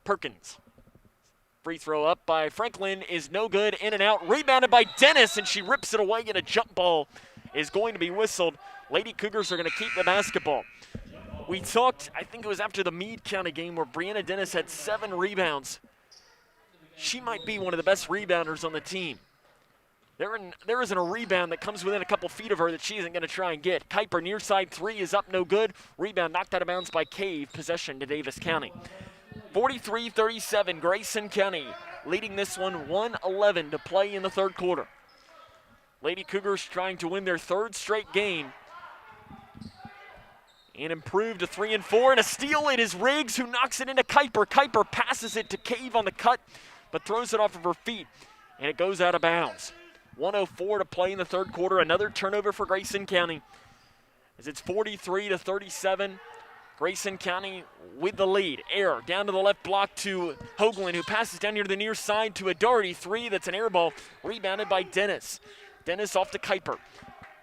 Perkins. Free throw up by Franklin is no good, in and out, rebounded by Dennis, and she rips it away, and a jump ball is going to be whistled. Lady Cougars are going to keep the basketball. We talked, I think it was after the Meade County game, where Brianna Dennis had 7 rebounds. She might be one of the best rebounders on the team. There isn't a rebound that comes within a couple feet of her that she isn't going to try and get. Kuiper near side 3 is up, no good. Rebound knocked out of bounds by Cave. Possession to Davis County. 43-37, Grayson County leading this one, 1:11 to play in the third quarter. Lady Cougars trying to win their 3rd straight game and improve to 3-4. And a steal, it is Riggs who knocks it into Kuiper. Kuiper passes it to Cave on the cut, but throws it off of her feet, and it goes out of bounds. 1:04 to play in the third quarter. Another turnover for Grayson County, as it's 43-37. Grayson County with the lead. Air down to the left block to Hoagland, who passes down here to the near side to a Doherty. 3, that's an air ball, rebounded by Dennis. Dennis off to Kuiper.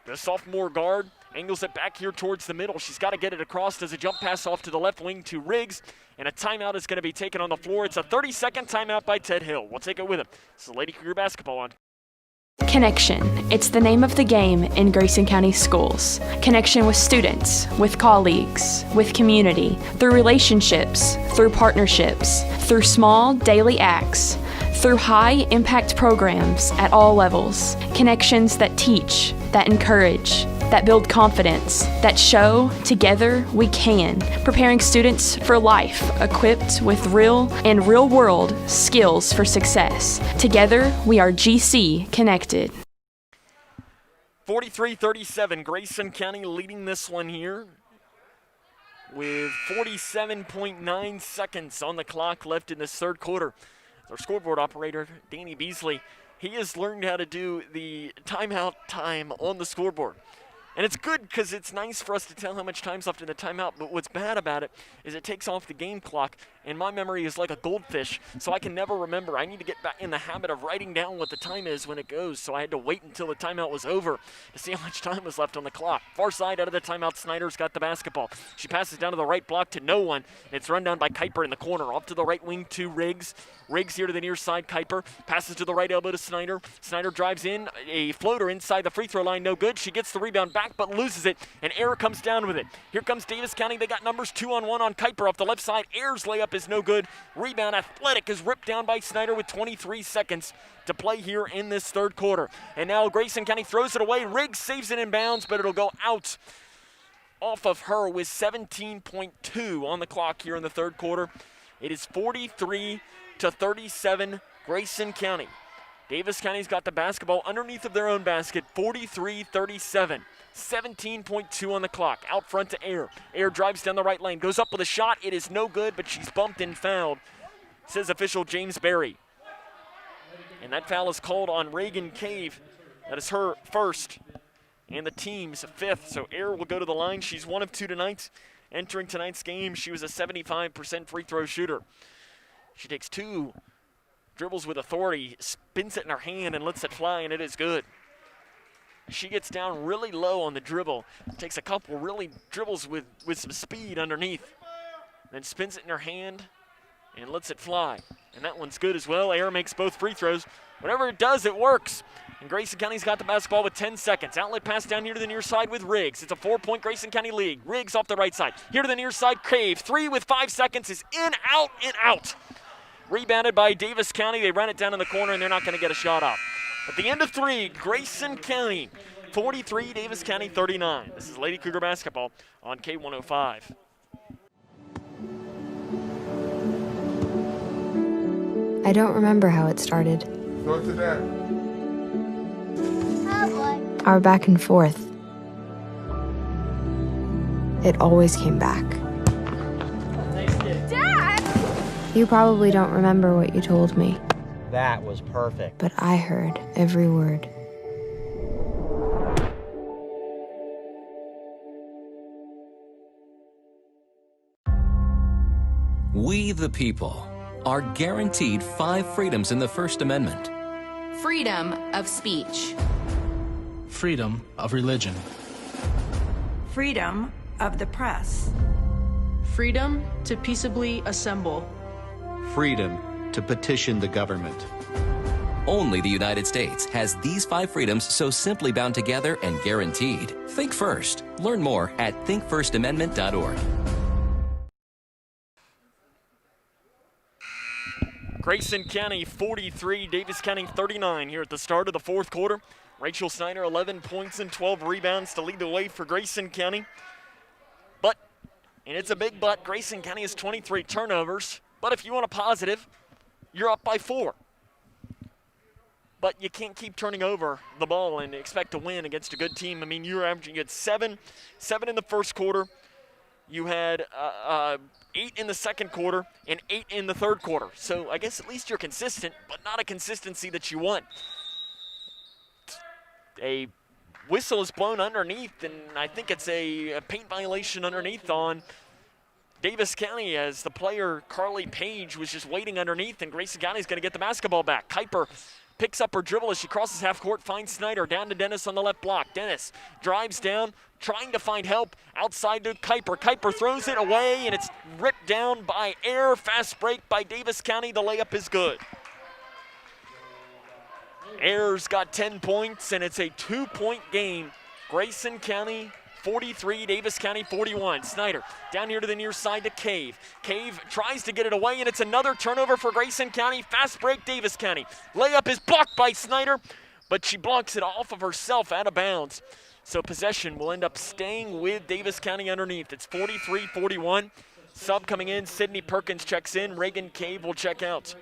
The sophomore guard angles it back here towards the middle. She's got to get it across as a jump pass off to the left wing to Riggs, and a timeout is going to be taken on the floor. It's a 30-second timeout by Ted Hill. We'll take it with him. This is Lady Cougar basketball on. Connection. It's the name of the game in Grayson County schools. Connection with students, with colleagues, with community, through relationships, through partnerships, through small daily acts, through high-impact programs at all levels. Connections that teach, that encourage, that build confidence, that show together we can, preparing students for life, equipped with real and real-world skills for success. Together, we are GC Connected. 43-37, Grayson County leading this one here with 47.9 seconds on the clock left in this third quarter. Our scoreboard operator, Danny Beasley, he has learned how to do the timeout time on the scoreboard. And it's good because it's nice for us to tell how much time's left in the timeout, but what's bad about it is it takes off the game clock, and my memory is like a goldfish, so I can never remember. I need to get back in the habit of writing down what the time is when it goes, so I had to wait until the timeout was over to see how much time was left on the clock. Far side out of the timeout, Snyder's got the basketball. She passes down to the right block to no one. It's run down by Kuiper in the corner. Off to the right wing to Riggs. Riggs here to the near side. Kuiper passes to the right elbow to Snyder. Snyder drives in. A floater inside the free throw line. No good. She gets the rebound back but loses it, and Air comes down with it. Here comes Daviess County. They got numbers 2-on-1 on Kuiper off the left side. Air's layup is no good. Rebound Athletic is ripped down by Snyder with 23 seconds to play here in this third quarter. And now Grayson County throws it away. Riggs saves it in bounds, but it'll go out off of her with 17.2 on the clock here in the third quarter. It is 43-37, Grayson County. Daviess County's got the basketball underneath of their own basket, 43-37. 17.2 on the clock. Out front to Air. Air drives down the right lane. Goes up with a shot. It is no good, but she's bumped and fouled, says official James Berry. And that foul is called on Reagan Cave. That is her first and the team's fifth. So Air will go to the line. She's 1 of 2 tonight. Entering tonight's game, she was a 75% free throw shooter. She takes 2 dribbles with authority, spins it in her hand, and lets it fly, and it is good. She gets down really low on the dribble, takes a couple really dribbles with some speed underneath, then spins it in her hand and lets it fly. And that one's good as well. Air makes both free throws. Whatever it does, it works. And Grayson County's got the basketball with 10 seconds. Outlet pass down here to the near side with Riggs. It's a 4-point Grayson County lead. Riggs off the right side. Here to the near side, Cave. 3 with 5 seconds is in, out, and out. Rebounded by Daviess County. They run it down in the corner, and they're not going to get a shot off. At the end of 3, Grayson County 43, Daviess County 39. This is Lady Cougar basketball on K105. I don't remember how it started. Go to that. Our back and forth. It always came back. Dad! You probably don't remember what you told me, That was perfect. but I heard every word. We, the people, are guaranteed 5 freedoms in the First Amendment. Freedom of speech. Freedom of religion. Freedom of the press. Freedom to peaceably assemble. Freedom to petition the government. Only the United States has these 5 freedoms so simply bound together and guaranteed. Think first. Learn more at thinkfirstamendment.org. Grayson County 43, Daviess County 39 here at the start of the fourth quarter. Rachel Snyder 11 points and 12 rebounds to lead the way for Grayson County. But, and it's a big but, Grayson County has 23 turnovers. But if you want a positive, you're up by 4. But you can't keep turning over the ball and expect to win against a good team. I mean, you were averaging at 7 in the first quarter. You had 8 in the second quarter and 8 in the third quarter. So I guess at least you're consistent, but not a consistency that you want. A whistle is blown underneath, and I think it's a paint violation underneath on Davis County, as the player Carly Page was just waiting underneath, and Grayson County's going to get the basketball back. Kuiper picks up her dribble as she crosses half court, finds Snyder, down to Dennis on the left block. Dennis drives down, trying to find help outside to Kuiper. Kuiper throws it away, and it's ripped down by Air. Fast break by Davis County. The layup is good. Air's got 10 points, and it's a 2-point game. Grayson County 43, Davis County 41. Snyder down here to the near side to Cave. Cave tries to get it away, and it's another turnover for Grayson County. Fast break, Davis County. Layup is blocked by Snyder, but she blocks it off of herself out of bounds. So possession will end up staying with Davis County underneath. It's 43-41. Sub coming in, Sydney Perkins checks in. Reagan Cave will check out.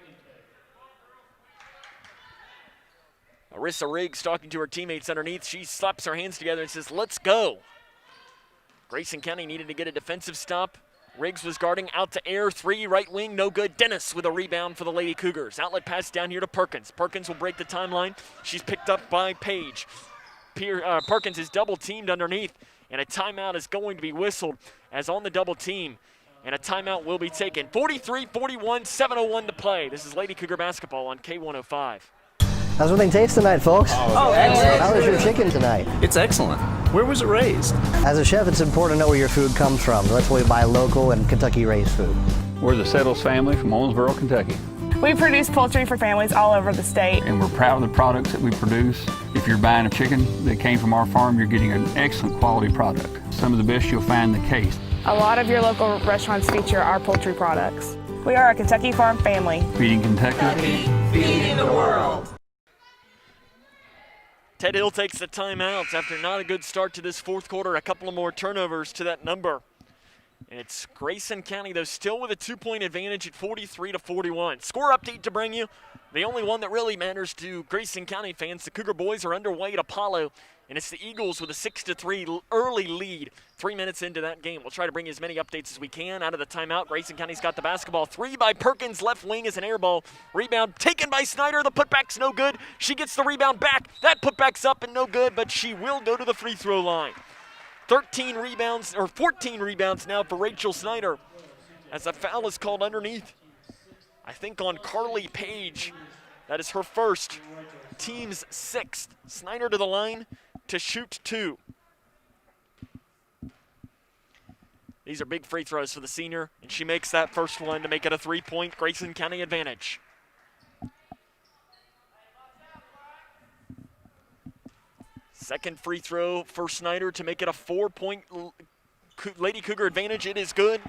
Arissa Riggs talking to her teammates underneath. She slaps her hands together and says, let's go. Grayson County needed to get a defensive stop. Riggs was guarding out to Air, 3, right wing, no good. Dennis with a rebound for the Lady Cougars. Outlet pass down here to Perkins. Perkins will break the timeline. She's picked up by Page. Perkins is double teamed underneath, and a timeout is going to be whistled as on the double team, and a timeout will be taken. 43-41, 7:01 to play. This is Lady Cougar basketball on K105. How's everything taste tonight, folks? Oh, excellent. How was your chicken tonight? It's excellent. Where was it raised? As a chef, it's important to know where your food comes from. That's why we buy local and Kentucky-raised food. We're the Settles family from Owensboro, Kentucky. We produce poultry for families all over the state. And we're proud of the products that we produce. If you're buying a chicken that came from our farm, you're getting an excellent quality product. Some of the best you'll find in the case. A lot of your local restaurants feature our poultry products. We are a Kentucky farm family. Feeding Kentucky. Feeding the world. Ted Hill takes the timeout after not a good start to this fourth quarter. A couple of more turnovers to that number. And it's Grayson County, though, still with a 2-point advantage at 43-41. Score update to bring you. The only one that really matters to Grayson County fans. The Cougar boys are underway at Apollo, and it's the Eagles with a 6-3 early lead 3 minutes into that game. We'll try to bring you as many updates as we can out of the timeout. Grayson County's got the basketball. 3 by Perkins, left wing is an air ball. Rebound taken by Snyder. The putback's no good. She gets the rebound back. That putback's up and no good, but she will go to the free throw line. 14 rebounds now for Rachel Snyder as a foul is called underneath. I think on Carly Page. That is her first, team's 6th. Snyder to the line to shoot 2. These are big free throws for the senior, and she makes that first one to make it a 3-point Grayson County advantage. Second free throw for Snyder to make it a 4-point Lady Cougar advantage. It is good.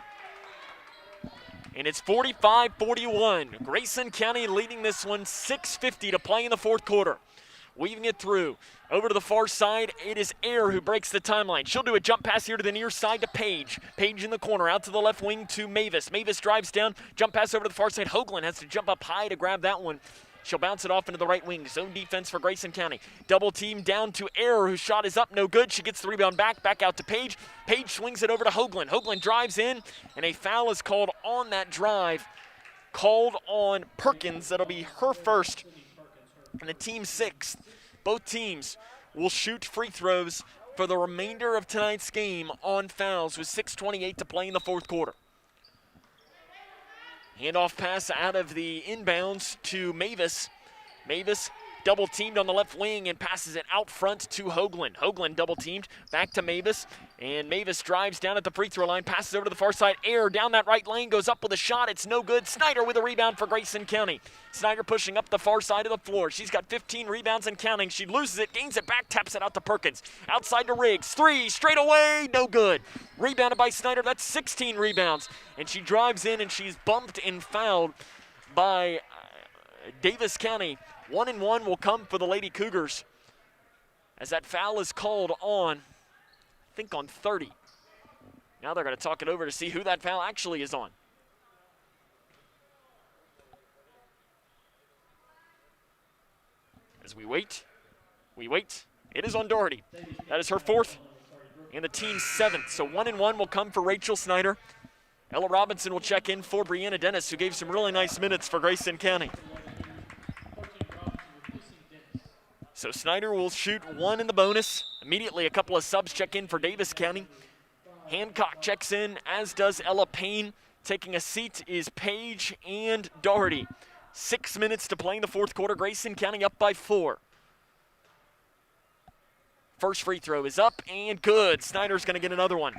And it's 45-41. Grayson County leading this one, 6:50 to play in the fourth quarter. Weaving it through. Over to the far side, it is Air who breaks the timeline. She'll do a jump pass here to the near side to Page. Page in the corner, out to the left wing to Mavis. Mavis drives down, jump pass over to the far side. Hoagland has to jump up high to grab that one. She'll bounce it off into the right wing. Zone defense for Grayson County. Double team down to Air, whose shot is up, no good. She gets the rebound back out to Page. Page swings it over to Hoagland. Hoagland drives in, and a foul is called on that drive. Called on Perkins. That'll be her first, and the team 6th. Both teams will shoot free throws for the remainder of tonight's game on fouls with 6:28 to play in the fourth quarter. Handoff pass out of the inbounds to Mavis. Mavis double teamed on the left wing and passes it out front to Hoagland. Hoagland double teamed back to Mavis, and Mavis drives down at the free throw line, passes over to the far side. Air down that right lane, goes up with a shot. It's no good. Snyder with a rebound for Grayson County. Snyder pushing up the far side of the floor. She's got 15 rebounds and counting. She loses it, gains it back, taps it out to Perkins. Outside to Riggs. 3 straight away, no good. Rebounded by Snyder. That's 16 rebounds. And she drives in, and she's bumped and fouled by Davis County. 1-and-1 will come for the Lady Cougars as that foul is called on, I think, on 30. Now they're going to talk it over to see who that foul actually is on. As we wait. It is on Doherty. That is her 4th and the team's 7th. So 1-and-1 will come for Rachel Snyder. Ella Robinson will check in for Brianna Dennis, who gave some really nice minutes for Grayson County. So Snyder will shoot 1 in the bonus. Immediately a couple of subs check in for Davis County. Hancock checks in, as does Ella Payne. Taking a seat is Page and Doherty. 6 minutes to play in the fourth quarter. Grayson County up by 4. First free throw is up and good. Snyder's going to get another one.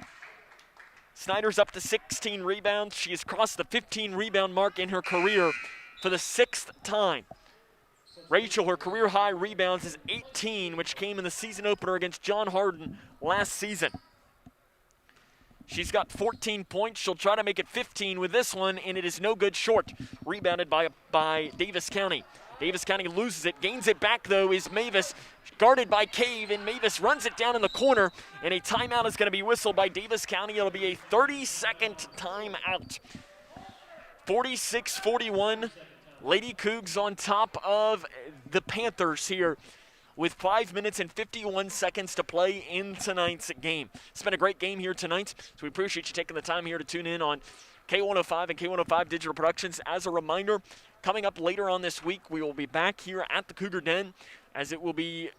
Snyder's up to 16 rebounds. She has crossed the 15 rebound mark in her career for the 6th time. Rachel, her career high rebounds is 18, which came in the season opener against John Hardin last season. She's got 14 points. She'll try to make it 15 with this one, and it is no good short. Rebounded by Daviess County. Daviess County loses it. Gains it back, though, is Mavis. Guarded by Cave, and Mavis runs it down in the corner, and a timeout is going to be whistled by Daviess County. It'll be a 30-second timeout. 46-41. Lady Cougs on top of the Panthers here with 5 minutes and 51 seconds to play in tonight's game. It's been a great game here tonight, so we appreciate you taking the time here to tune in on K105 and K105 Digital Productions. As a reminder, coming up later on this week, we will be back here at the Cougar Den, as it will be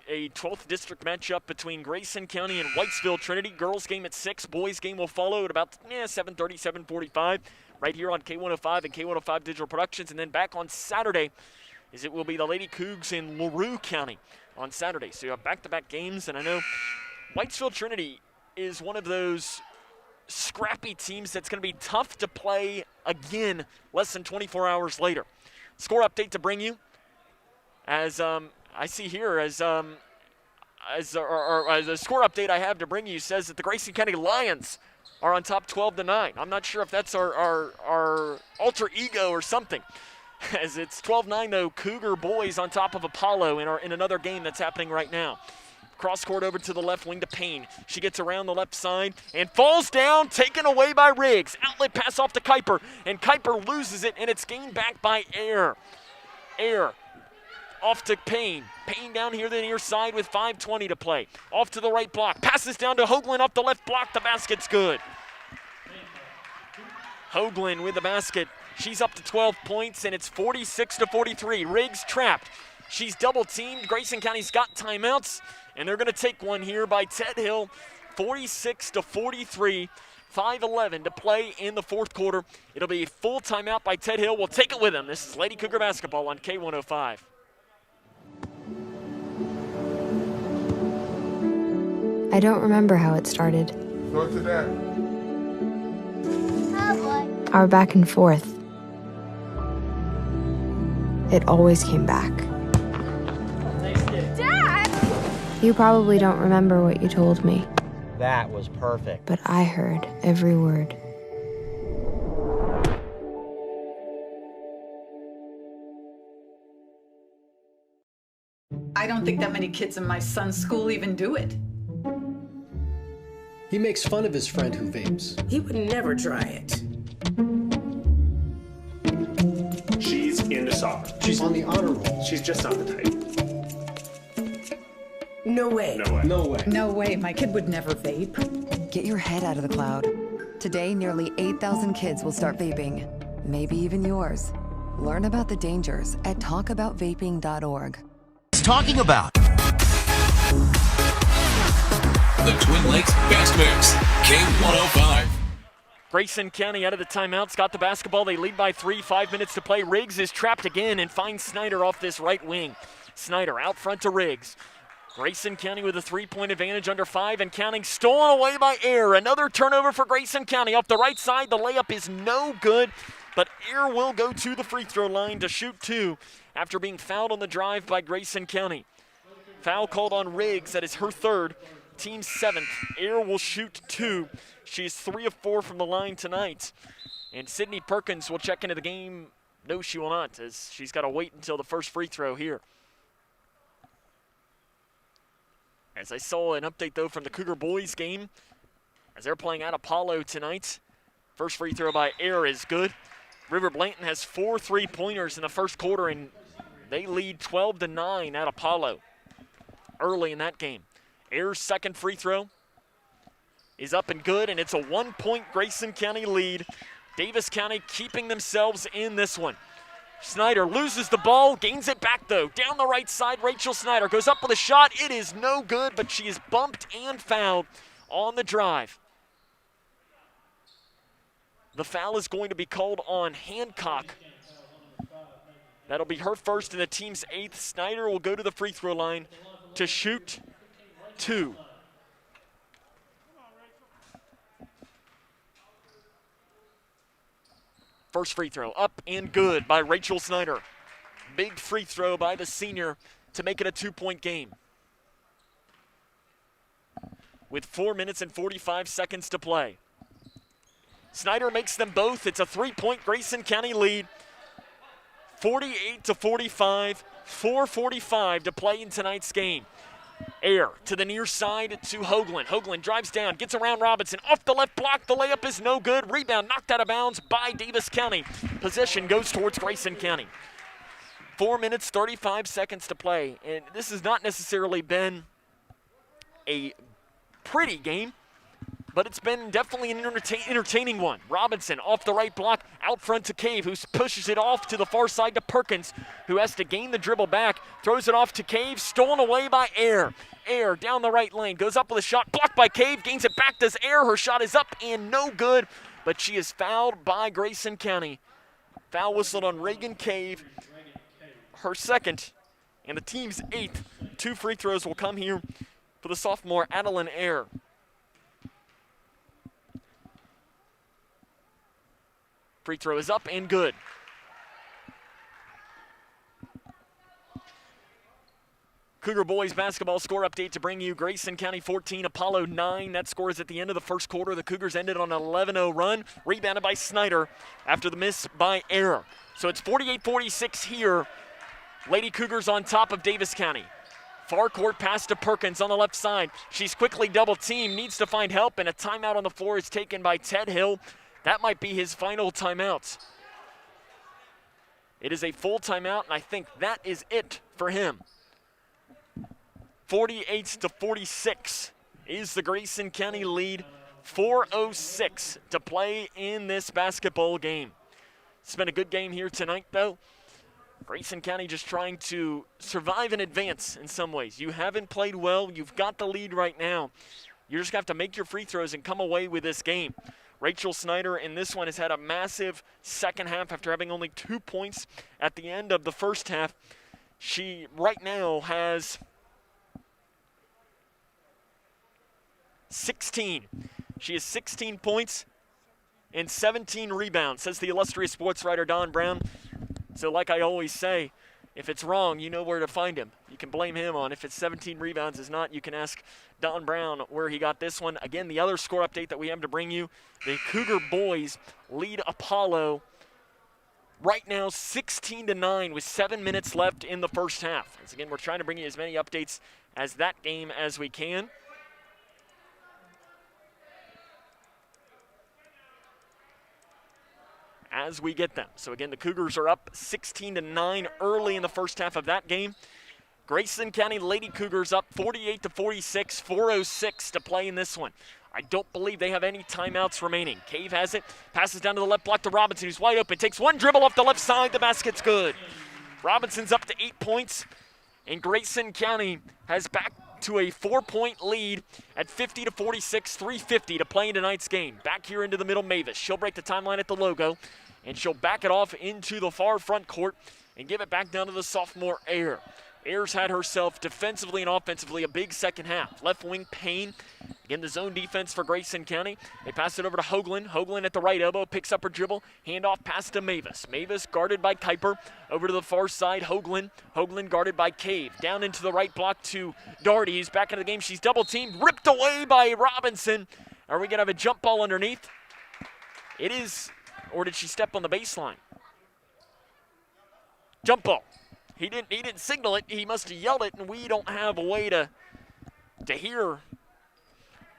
a 12th district matchup between Grayson County and Whitesville Trinity. Girls game at 6, boys game will follow at about 7:30, 7:45, right here on K105 and K105 Digital Productions. And then back on Saturday, as it will be the Lady Cougs in LaRue County on Saturday. So you have back-to-back games, and I know Whitesville Trinity is one of those scrappy teams that's going to be tough to play again less than 24 hours later. Score update to bring you, as I see here, as a score update I have to bring you says that the Grayson County Lions are on top 12-9. I'm not sure if that's our alter ego or something, as it's 12-9 though. Cougar boys on top of Apollo in another game that's happening right now. Cross court over to the left wing to Payne. She gets around the left side and falls down, taken away by Riggs. Outlet pass off to Kuiper, and Kuiper loses it, and it's gained back by Air. Air off to Payne. Payne down here the near side with 5:20 to play. Off to the right block. Passes down to Hoagland off the left block. The basket's good. Hoagland with the basket. She's up to 12 points, and it's 46-43. Riggs trapped. She's double teamed. Grayson County's got timeouts, and they're going to take one here by Ted Hill. 46-43. 5:11 to play in the fourth quarter. It'll be a full timeout by Ted Hill. We'll take it with him. This is Lady Cougar basketball on K105. I don't remember how it started. Go to that. Our back and forth. It always came back. Dad! You probably don't remember what you told me, That was perfect. but I heard every word. I don't think that many kids in my son's school even do it. He makes fun of his friend who vapes. He would never try it. She's into soccer. She's on the honor roll. She's just not the type. No way. No way. No way. No way, my kid would never vape. Get your head out of the cloud. Today, nearly 8,000 kids will start vaping. Maybe even yours. Learn about the dangers at talkaboutvaping.org. Talking about the Twin Lakes Best Mix, K105. Grayson County out of the timeouts, got the basketball. They lead by 3, 5 minutes to play. Riggs is trapped again and finds Snyder off this right wing. Snyder out front to Riggs. Grayson County with a 3-point advantage under 5 and counting. Stolen away by Air. Another turnover for Grayson County. Off the right side, the layup is no good, but Air will go to the free throw line to shoot 2 after being fouled on the drive by Grayson County. Foul called on Riggs. That is her 3rd. Team 7th. Air will shoot 2. She's 3 of 4 from the line tonight. And Sydney Perkins will check into the game. No, she will not, as she's got to wait until the first free throw here. As I saw an update, though, from the Cougar boys game, as they're playing at Apollo tonight. First free throw by Air is good. River Blanton has 4 3-pointers in the first quarter, and they lead 12-9 at Apollo early in that game. Air's second free throw is up and good, and it's a 1-point Grayson County lead. Daviess County keeping themselves in this one. Snyder loses the ball, gains it back though. Down the right side, Rachel Snyder goes up with a shot. It is no good, but she is bumped and fouled on the drive. The foul is going to be called on Hancock. That'll be her first and the team's 8th. Snyder will go to the free throw line to shoot 2. First free throw up and good by Rachel Snyder. Big free throw by the senior to make it a 2-point game. With 4 minutes and 45 seconds to play. Snyder makes them both. It's a 3-point Grayson County lead. 48-45, 4:45 to play in tonight's game. Air to the near side to Hoagland. Hoagland drives down, gets around Robinson. Off the left block, the layup is no good. Rebound knocked out of bounds by Daviess County. Possession goes towards Grayson County. 4 minutes, 35 seconds to play. And this has not necessarily been a pretty game, but it's been definitely an entertaining one. Robinson off the right block, out front to Cave, who pushes it off to the far side to Perkins, who has to gain the dribble back, throws it off to Cave, stolen away by Air. Air down the right lane, goes up with a shot, blocked by Cave, gains it back, does Air. Her shot is up and no good, but she is fouled by Grayson County. Foul whistled on Reagan Cave, her second, and the team's 8th. 2 free throws will come here for the sophomore Adeline Air. Free throw is up and good. Cougar boys basketball score update to bring you. Grayson County 14, Apollo 9. That score is at the end of the first quarter. The Cougars ended on an 11-0 run, rebounded by Snyder after the miss by Air. So it's 48-46 here. Lady Cougars on top of Daviess County. Far court pass to Perkins on the left side. She's quickly double teamed, needs to find help, and a timeout on the floor is taken by Ted Hill. That might be his final timeout. It is a full timeout, and I think that is it for him. 48-46 is the Grayson County lead. 4:06 to play in this basketball game. It's been a good game here tonight, though. Grayson County just trying to survive and advance in some ways. You haven't played well. You've got the lead right now. You just have to make your free throws and come away with this game. Rachel Snyder in this one has had a massive second half after having only 2 points at the end of the first half. She right now has 16. She has 16 points and 17 rebounds, says the illustrious sports writer Don Brown. So like I always say, if it's wrong, you know where to find him. You can blame him on if it's 17 rebounds is not. You can ask Don Brown where he got this one. Again, the other score update that we have to bring you, the Cougar boys lead Apollo right now 16-9 with 7 minutes left in the first half. Once again, we're trying to bring you as many updates as that game as we can. As we get them. So again, the Cougars are up 16-9 early in the first half of that game. Grayson County Lady Cougars up 48-46, 4:06 to play in this one. I don't believe they have any timeouts remaining. Cave has it, passes down to the left block to Robinson, who's wide open, takes one dribble off the left side, the basket's good. Robinson's up to 8 points, and Grayson County has back to a 4-point lead at 50-46, 3:50 to play in tonight's game. Back here into the middle, Mavis. She'll break the timeline at the logo, and she'll back it off into the far front court and give it back down to the sophomore Air. Air's had herself defensively and offensively a big second half. Left wing, Payne. Again, the zone defense for Grayson County. They pass it over to Hoagland. Hoagland at the right elbow, picks up her dribble. Handoff pass to Mavis. Mavis guarded by Kuiper. Over to the far side, Hoagland. Hoagland guarded by Cave. Down into the right block to Darty. He's back into the game. She's double teamed. Ripped away by Robinson. Are we going to have a jump ball underneath? It is. Or did she step on the baseline? Jump ball. He didn't signal it. He must have yelled it, and we don't have a way to hear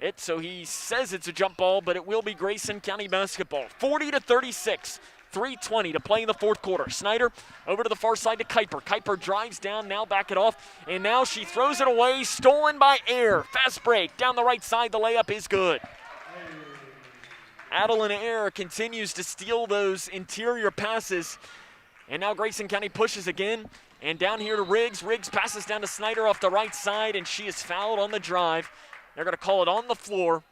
it. So he says it's a jump ball, but it will be Grayson County basketball. 40-36, 3:20 to play in the fourth quarter. Snyder over to the far side to Kuiper. Kuiper drives down, now back it off, and now she throws it away. Stolen by Air. Fast break down the right side. The layup is good. Adeline Air continues to steal those interior passes. And now Grayson County pushes again. And down here to Riggs. Riggs passes down to Snyder off the right side, and she is fouled on the drive. They're going to call it on the floor.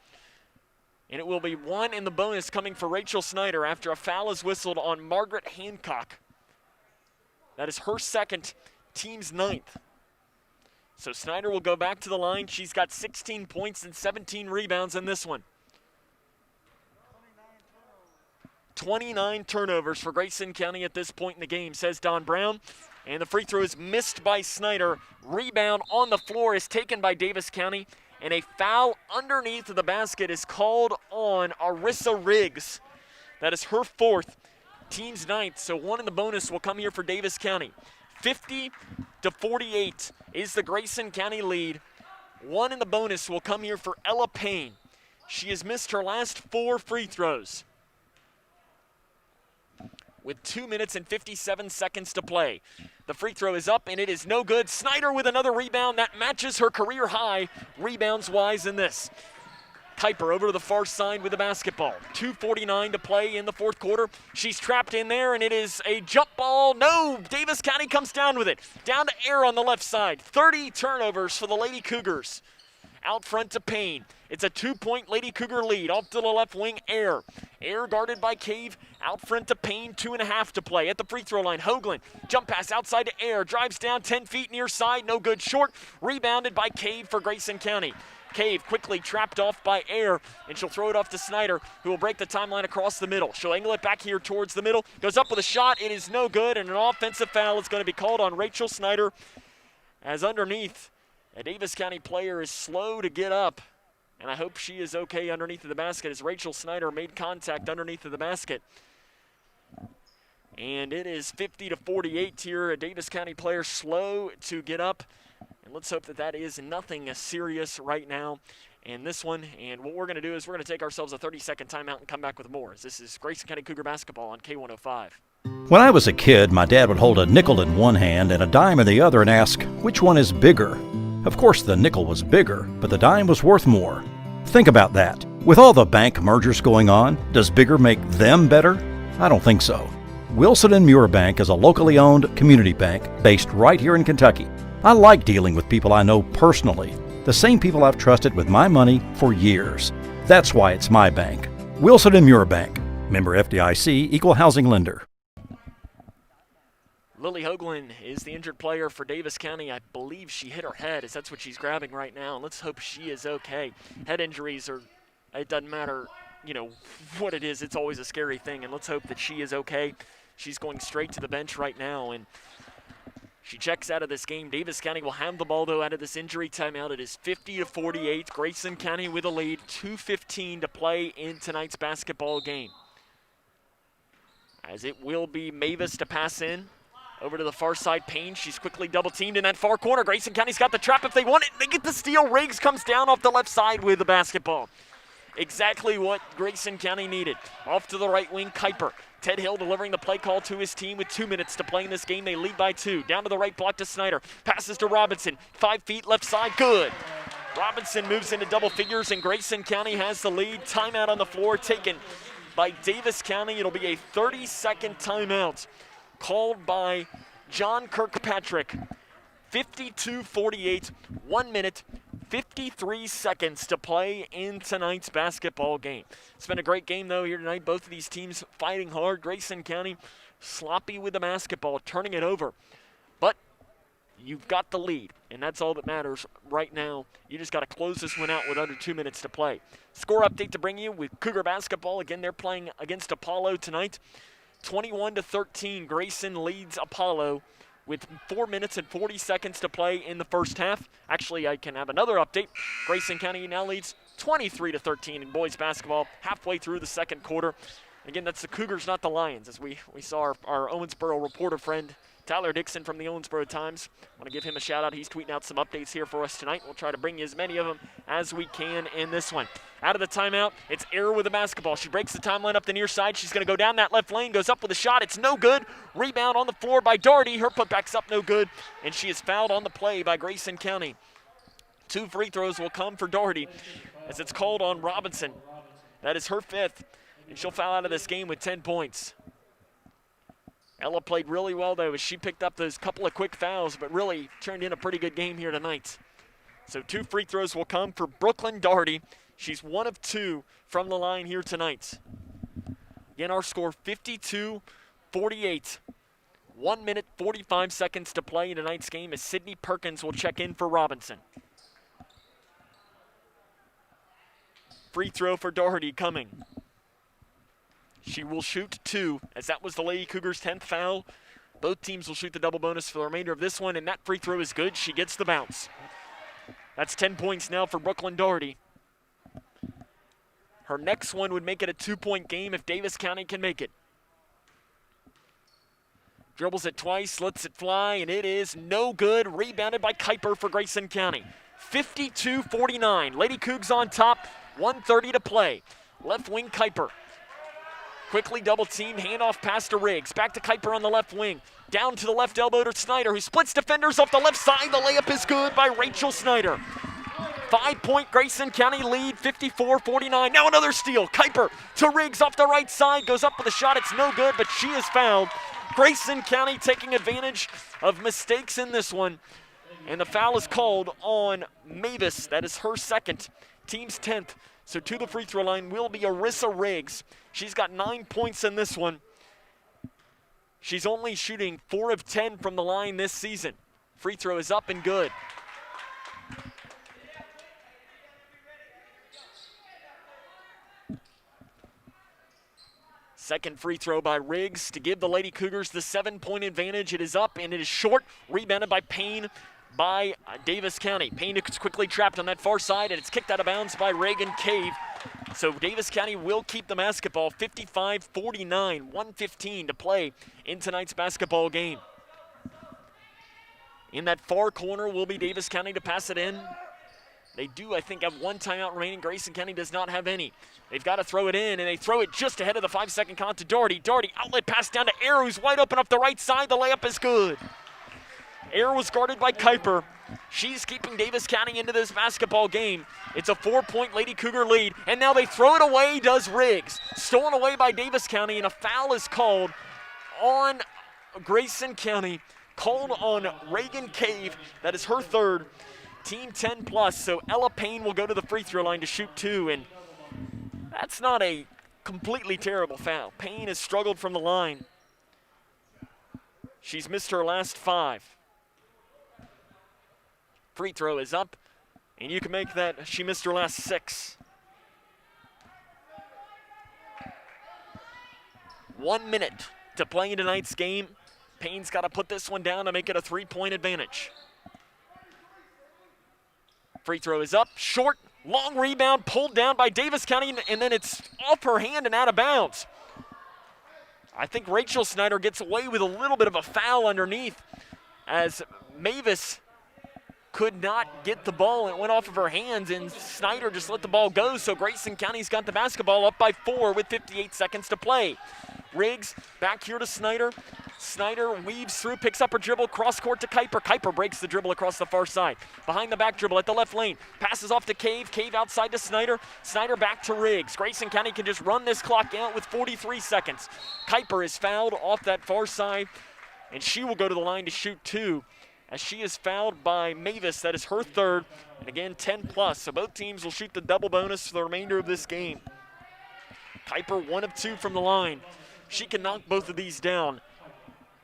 And it will be 1 in the bonus coming for Rachel Snyder after a foul is whistled on Margaret Hancock. That is her second, team's 9th. So Snyder will go back to the line. She's got 16 points and 17 rebounds in this one. 29 turnovers for Grayson County at this point in the game, says Don Brown. And the free throw is missed by Snyder. Rebound on the floor is taken by Daviess County. And a foul underneath of the basket is called on Arissa Riggs. That is her 4th, team's 9th. So 1 in the bonus will come here for Daviess County. 50-48 is the Grayson County lead. 1 in the bonus will come here for Ella Payne. She has missed her last 4 free throws with 2 minutes and 57 seconds to play. The free throw is up and it is no good. Snyder with another rebound that matches her career high rebounds-wise in this. Kuiper over to the far side with the basketball. 2:49 to play in the 4th quarter. She's trapped in there and it is a jump ball. No, Daviess County comes down with it. Down to Air on the left side. 30 turnovers for the Lady Cougars. Out front to Payne. It's a 2-point Lady Cougar lead. Off to the left wing, Air. Air guarded by Cave. Out front to Payne, 2.5 to play. At the free throw line, Hoagland. Jump pass outside to Air. Drives down 10 feet near side. No good. Short. Rebounded by Cave for Grayson County. Cave quickly trapped off by Air, and she'll throw it off to Snyder, who will break the timeline across the middle. She'll angle it back here towards the middle. Goes up with a shot. It is no good, and an offensive foul is going to be called on Rachel Snyder, as underneath, a Daviess County player is slow to get up, and I hope she is okay underneath of the basket as Rachel Snyder made contact underneath of the basket. And it is 50-48 here. A Daviess County player slow to get up. And let's hope that that is nothing serious right now in this one. And what we're going to do is we're going to take ourselves a 30-second timeout and come back with more. This is Grayson County Cougar basketball on K105. When I was a kid, my dad would hold a nickel in one hand and a dime in the other and ask, which one is bigger? Of course, the nickel was bigger, but the dime was worth more. Think about that. With all the bank mergers going on, does bigger make them better? I don't think so. Wilson & Muir Bank is a locally owned community bank based right here in Kentucky. I like dealing with people I know personally, the same people I've trusted with my money for years. That's why it's my bank. Wilson & Muir Bank. Member FDIC, Equal Housing Lender. Lily Hoagland is the injured player for Daviess County. I believe she hit her head, as that's what she's grabbing right now. And let's hope she is okay. Head injuries are, it doesn't matter, you know, what it is. It's always a scary thing. And let's hope that she is okay. She's going straight to the bench right now. And she checks out of this game. Daviess County will have the ball, though, out of this injury timeout. It is 50-48. Grayson County with a lead. 2:15 to play in tonight's basketball game. As it will be Mavis to pass in. Over to the far side, Payne. She's quickly double-teamed in that far corner. Grayson County's got the trap if they want it. They get the steal. Riggs comes down off the left side with the basketball. Exactly what Grayson County needed. Off to the right wing, Kuiper. Ted Hill delivering the play call to his team with 2 minutes to play in this game. They lead by 2. Down to the right block to Snyder. Passes to Robinson. 5 feet left side. Good. Robinson moves into double figures, and Grayson County has the lead. Timeout on the floor taken by Daviess County. It'll be a 30-second timeout called by John Kirkpatrick. 52-48, 1 minute, 53 seconds to play in tonight's basketball game. It's been a great game, though, here tonight. Both of these teams fighting hard. Grayson County sloppy with the basketball, turning it over. But you've got the lead, and that's all that matters right now. You just got to close this one out with under 2 minutes to play. Score update to bring you with Cougar basketball. Again, they're playing against Apollo tonight. 21-13, Grayson leads Apollo with 4 minutes and 40 seconds to play in the first half. Actually, I can have another update. Grayson County now leads 23-13 in boys basketball halfway through the second quarter. Again, that's the Cougars, not the Lions, as we saw our Owensboro reporter friend Tyler Dixon from the Owensboro Times. I want to give him a shout out. He's tweeting out some updates here for us tonight. We'll try to bring you as many of them as we can in this one. Out of the timeout, it's Error with the basketball. She breaks the timeline up the near side. She's going to go down that left lane, goes up with a shot. It's no good. Rebound on the floor by Daugherty. Her putback's up no good, and she is fouled on the play by Grayson County. 2 free throws will come for Daugherty as it's called on Robinson. That is her 5th, and she'll foul out of this game with 10 points. Ella played really well, though, as she picked up those couple of quick fouls, but really turned in a pretty good game here tonight. So 2 free throws will come for Brooklyn Daugherty. She's 1 of 2 from the line here tonight. Again, our score 52-48. 1 minute, 45 seconds to play in tonight's game as Sydney Perkins will check in for Robinson. Free throw for Doherty coming. She will shoot 2, as that was the Lady Cougars' 10th foul. Both teams will shoot the double bonus for the remainder of this one, and that free throw is good. She gets the bounce. That's 10 points now for Brooklyn Doherty. Her next one would make it a 2-point game if Daviess County can make it. Dribbles it twice, lets it fly, and it is no good. Rebounded by Kuiper for Grayson County. 52-49. Lady Cougs on top, 1:30 to play. Left wing Kuiper. Quickly double team, handoff pass to Riggs. Back to Kuiper on the left wing. Down to the left elbow to Snyder, who splits defenders off the left side. The layup is good by Rachel Snyder. 5-point Grayson County lead, 54-49. Now another steal. Kuiper to Riggs off the right side. Goes up with a shot. It's no good, but she is fouled. Grayson County taking advantage of mistakes in this one. And the foul is called on Mavis. That is her second, team's 10th. So to the free throw line will be Arissa Riggs. She's got 9 points in this one. She's only shooting 4 of 10 from the line this season. Free throw is up and good. Second free throw by Riggs to give the Lady Cougars the 7-point advantage. It is up and it is short. Rebounded by Payne by Daviess County. Payne is quickly trapped on that far side, and it's kicked out of bounds by Reagan Cave. So Daviess County will keep the basketball. 55-49, 1:15 to play in tonight's basketball game. In that far corner will be Daviess County to pass it in. They do, I think, have 1 timeout remaining. Grayson County does not have any. They've got to throw it in, and they throw it just ahead of the 5-second count to Doherty. Doherty, outlet pass down to Air, who's wide open off the right side. The layup is good. Air was guarded by Kuiper. She's keeping Daviess County into this basketball game. It's a 4-point Lady Cougar lead, and now they throw it away, does Riggs. Stolen away by Daviess County, and a foul is called on Grayson County. Called on Reagan Cave. That is her third. Team 10 plus, so Ella Payne will go to the free throw line to shoot 2, and that's not a completely terrible foul. Payne has struggled from the line. She's missed her last 5. Free throw is up, and you can make that. She missed her last 6. 1 minute to play in tonight's game. Payne's got to put this one down to make it a 3-point advantage. Free throw is up, short, long rebound, pulled down by Daviess County, and then it's off her hand and out of bounds. I think Rachel Snyder gets away with a little bit of a foul underneath as Mavis could not get the ball. It went off of her hands, and Snyder just let the ball go, so Grayson County's got the basketball up by 4 with 58 seconds to play. Riggs back here to Snyder. Snyder weaves through, picks up her dribble, cross court to Kuiper. Kuiper breaks the dribble across the far side. Behind the back dribble at the left lane. Passes off to Cave. Cave outside to Snyder. Snyder back to Riggs. Grayson County can just run this clock out with 43 seconds. Kuiper is fouled off that far side, and she will go to the line to shoot 2 as she is fouled by Mavis. That is her third, and again 10 plus. So both teams will shoot the double bonus for the remainder of this game. Kuiper 1 of 2 from the line. She can knock both of these down.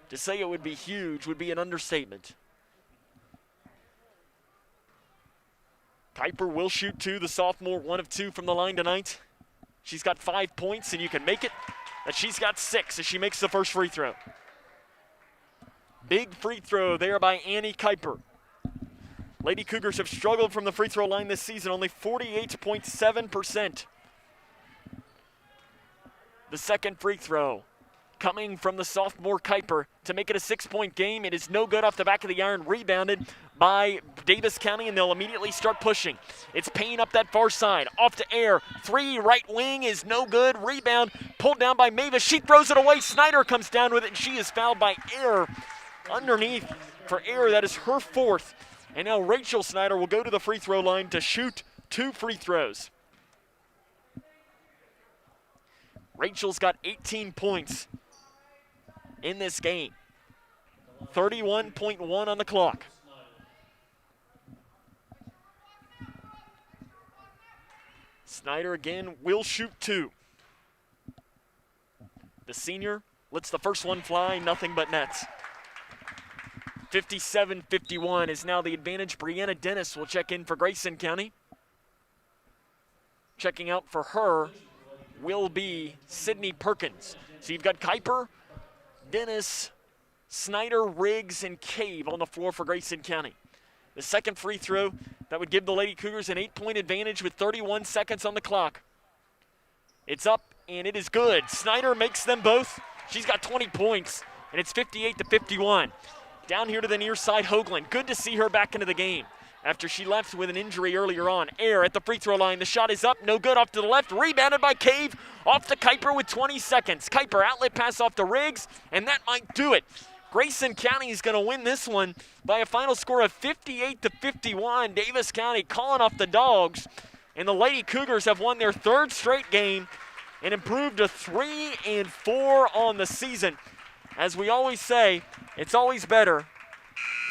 To say it would be huge would be an understatement. Kuiper will shoot 2, the sophomore, 1 of 2 from the line tonight. She's got 5 points, and you can make it that she's got 6 as she makes the first free throw. Big free throw there by Annie Kuiper. Lady Cougars have struggled from the free throw line this season, only 48.7%. The second free throw coming from the sophomore Kuiper to make it a 6-point game. It is no good off the back of the iron, rebounded by Daviess County, and they'll immediately start pushing. It's Payne up that far side, off to Air. 3, right wing is no good. Rebound pulled down by Mavis. She throws it away. Snyder comes down with it, and she is fouled by Air underneath for Air. That is her 4th. And now Rachel Snyder will go to the free throw line to shoot 2 free throws. Rachel's got 18 points in this game. 31.1 on the clock. Snyder again will shoot 2. The senior lets the first one fly, nothing but nets. 57-51 is now the advantage. Brianna Dennis will check in for Grayson County. Checking out for her will be Sydney Perkins. So you've got Kuiper, Dennis, Snyder, Riggs, and Cave on the floor for Grayson County. The second free throw, that would give the Lady Cougars an 8-point advantage with 31 seconds on the clock. It's up, and it is good. Snyder makes them both. She's got 20 points, and it's 58-51. Down here to the near side, Hoagland. Good to see her back into the game after she left with an injury earlier on. Air at the free throw line. The shot is up, no good, off to the left. Rebounded by Cave, off to Kuiper with 20 seconds. Kuiper outlet pass off to Riggs, and that might do it. Grayson County is going to win this one by a final score of 58-51. Daviess County calling off the Dogs, and the Lady Cougars have won their 3rd straight game and improved to 3-4 on the season. As we always say, it's always better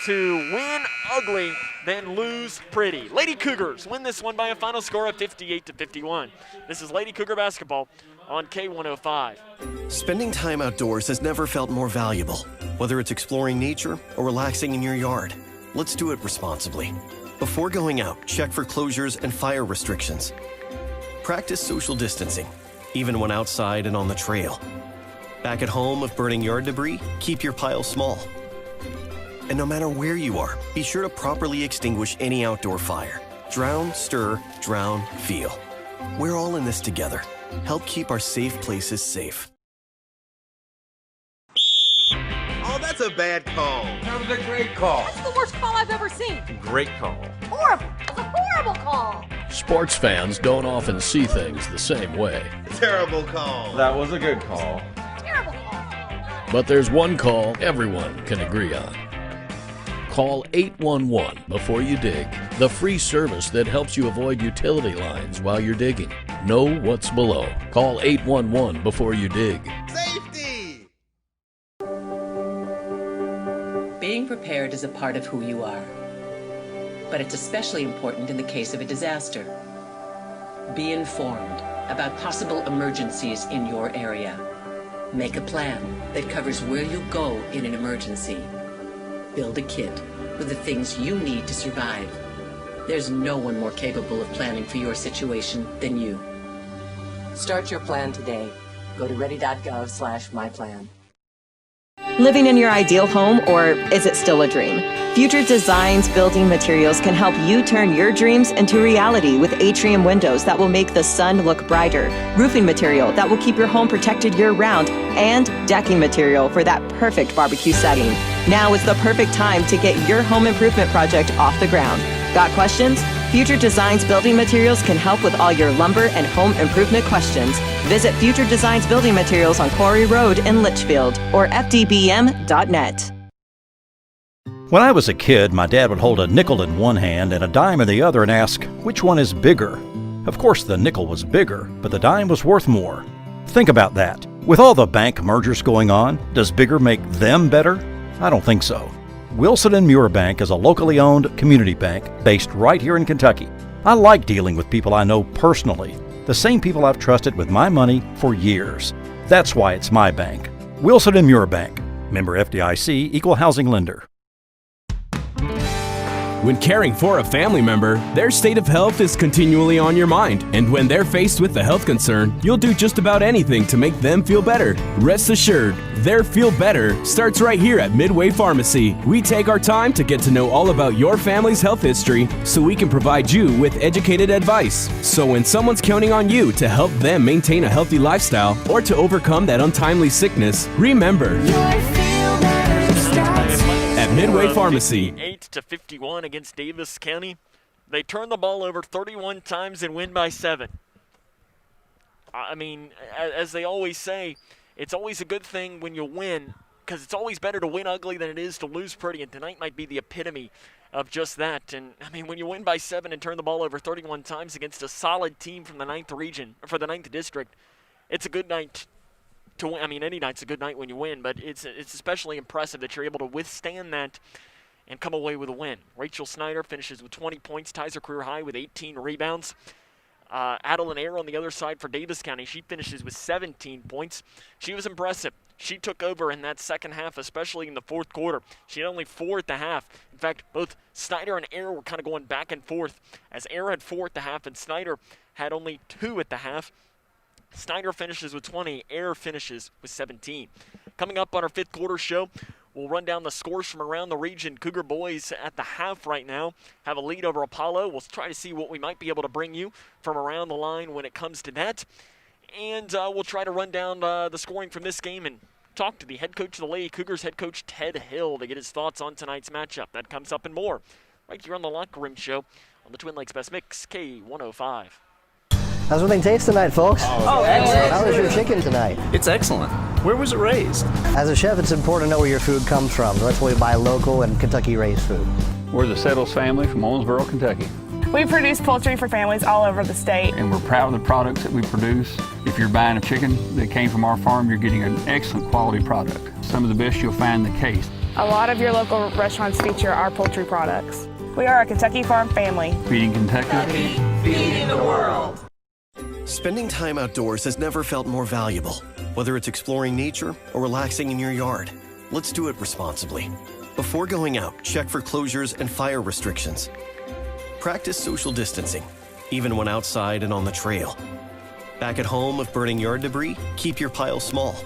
to win ugly than lose pretty. Lady Cougars win this one by a final score of 58-51. This is Lady Cougar basketball on K105. Spending time outdoors has never felt more valuable. Whether it's exploring nature or relaxing in your yard, let's do it responsibly. Before going out, check for closures and fire restrictions. Practice social distancing, even when outside and on the trail. Back at home, if burning yard debris, keep your pile small. And no matter where you are, be sure to properly extinguish any outdoor fire. Drown, stir, drown, feel. We're all in this together. Help keep our safe places safe. Oh, that's a bad call. That was a great call. That's the worst call I've ever seen. Great call. Horrible. That's a horrible call. Sports fans don't often see things the same way. Terrible call. That was a good call. Terrible call. But there's one call everyone can agree on. Call 811 before you dig, the free service that helps you avoid utility lines while you're digging. Know what's below. Call 811 before you dig. Safety! Being prepared is a part of who you are. But it's especially important in the case of a disaster. Be informed about possible emergencies in your area. Make a plan that covers where you go in an emergency. Build a kit with the things you need to survive. There's no one more capable of planning for your situation than you. Start your plan today. Go to ready.gov/myplan. Living in your ideal home, or is it still a dream? Future Designs Building Materials can help you turn your dreams into reality with atrium windows that will make the sun look brighter, roofing material that will keep your home protected year-round, and decking material for that perfect barbecue setting. Now is the perfect time to get your home improvement project off the ground. Got questions? Future Designs Building Materials can help with all your lumber and home improvement questions. Visit Future Designs Building Materials on Quarry Road in Litchfield or fdbm.net. When I was a kid, my dad would hold a nickel in one hand and a dime in the other and ask, which one is bigger? Of course, the nickel was bigger, but the dime was worth more. Think about that. With all the bank mergers going on, does bigger make them better? I don't think so. Wilson & Muir Bank is a locally owned community bank based right here in Kentucky. I like dealing with people I know personally, the same people I've trusted with my money for years. That's why it's my bank. Wilson & Muir Bank. Member FDIC, Equal Housing Lender. When caring for a family member, their state of health is continually on your mind. And when they're faced with a health concern, you'll do just about anything to make them feel better. Rest assured, their feel better starts right here at Midway Pharmacy. We take our time to get to know all about your family's health history so we can provide you with educated advice. So when someone's counting on you to help them maintain a healthy lifestyle or to overcome that untimely sickness, remember, at Midway Pharmacy. 58-51 against Daviess County. They turn the ball over 31 times and win by 7. I mean, as they always say, it's always a good thing when you win, because it's always better to win ugly than it is to lose pretty, and tonight might be the epitome of just that. And I mean, when you win by 7 and turn the ball over 31 times against a solid team from the 9th region, for the 9th district, it's a good night to win. I mean, any night's a good night when you win, but it's especially impressive that you're able to withstand that and come away with a win. Rachel Snyder finishes with 20 points, ties her career high with 18 rebounds. Adeline Air on the other side for Daviess County. She finishes with 17 points. She was impressive. She took over in that second half, especially in the fourth quarter. She had only 4 at the half. In fact, both Snyder and Air were kind of going back and forth, as Air had 4 at the half and Snyder had only 2 at the half. Snyder finishes with 20. Air finishes with 17. Coming up on our fifth quarter show, we'll run down the scores from around the region. Cougar boys at the half right now have a lead over Apollo. We'll try to see what we might be able to bring you from around the line when it comes to that. And we'll try to run down the scoring from this game and talk to the head coach of the Lady Cougars, head coach Ted Hill, to get his thoughts on tonight's matchup. That comes up and more right here on the Locker Room Show on the Twin Lakes Best Mix, K105. How's everything taste tonight, folks? Oh, excellent. How was your chicken tonight? It's excellent. Where was it raised? As a chef, it's important to know where your food comes from. That's why we buy local and Kentucky-raised food. We're the Settles family from Owensboro, Kentucky. We produce poultry for families all over the state. And we're proud of the products that we produce. If you're buying a chicken that came from our farm, you're getting an excellent quality product. Some of the best you'll find in the case. A lot of your local restaurants feature our poultry products. We are a Kentucky farm family. Feeding Kentucky. Feeding the world. Spending time outdoors has never felt more valuable. Whether it's exploring nature or relaxing in your yard, let's do it responsibly. Before going out, check for closures and fire restrictions. Practice social distancing, even when outside and on the trail. Back at home, if burning yard debris, keep your pile small.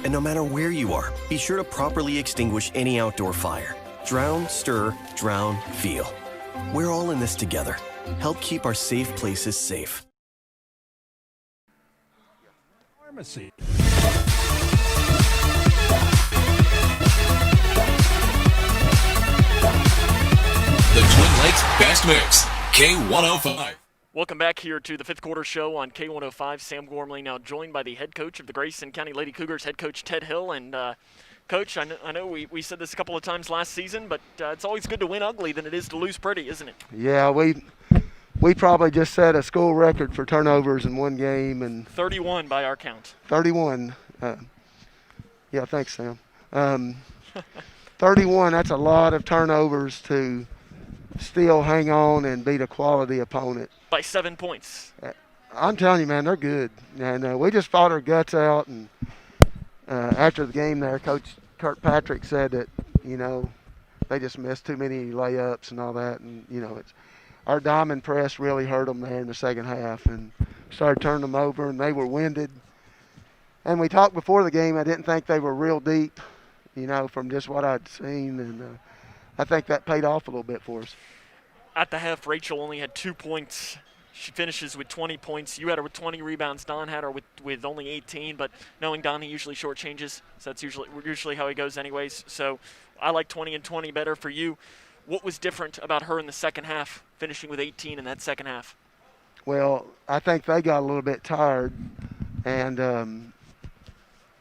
And no matter where you are, be sure to properly extinguish any outdoor fire. Drown, stir, drown, feel. We're all in this together. Help keep our safe places safe. Pharmacy. The Twin Lakes Best Mix, K105. Welcome back here to the fifth quarter show on K105. Sam Gormley now joined by the head coach of the Grayson County Lady Cougars, head coach Ted Hill. And Coach, I know we said this a couple of times last season, but it's always good to win ugly than it is to lose pretty, isn't it? Yeah, we probably just set a school record for turnovers in one game. And 31 by our count. 31. Yeah, thanks, Sam. 31, that's a lot of turnovers to still hang on and beat a quality opponent. By 7 points. I'm telling you, man, they're good. And we just fought our guts out. And after the game there, Coach Kirkpatrick said that, they just missed too many layups and all that. And, our diamond press really hurt them there in the second half and started turning them over, and they were winded. And we talked before the game, I didn't think they were real deep, from just what I'd seen. And I think that paid off a little bit for us. At the half, Rachel only had 2 points. She finishes with 20 points. You had her with 20 rebounds. Don had her with only 18, but knowing Don, he usually shortchanges, so that's usually how he goes anyways. So I like 20 and 20 better for you. What was different about her in the second half, finishing with 18 in that second half? Well, I think they got a little bit tired, and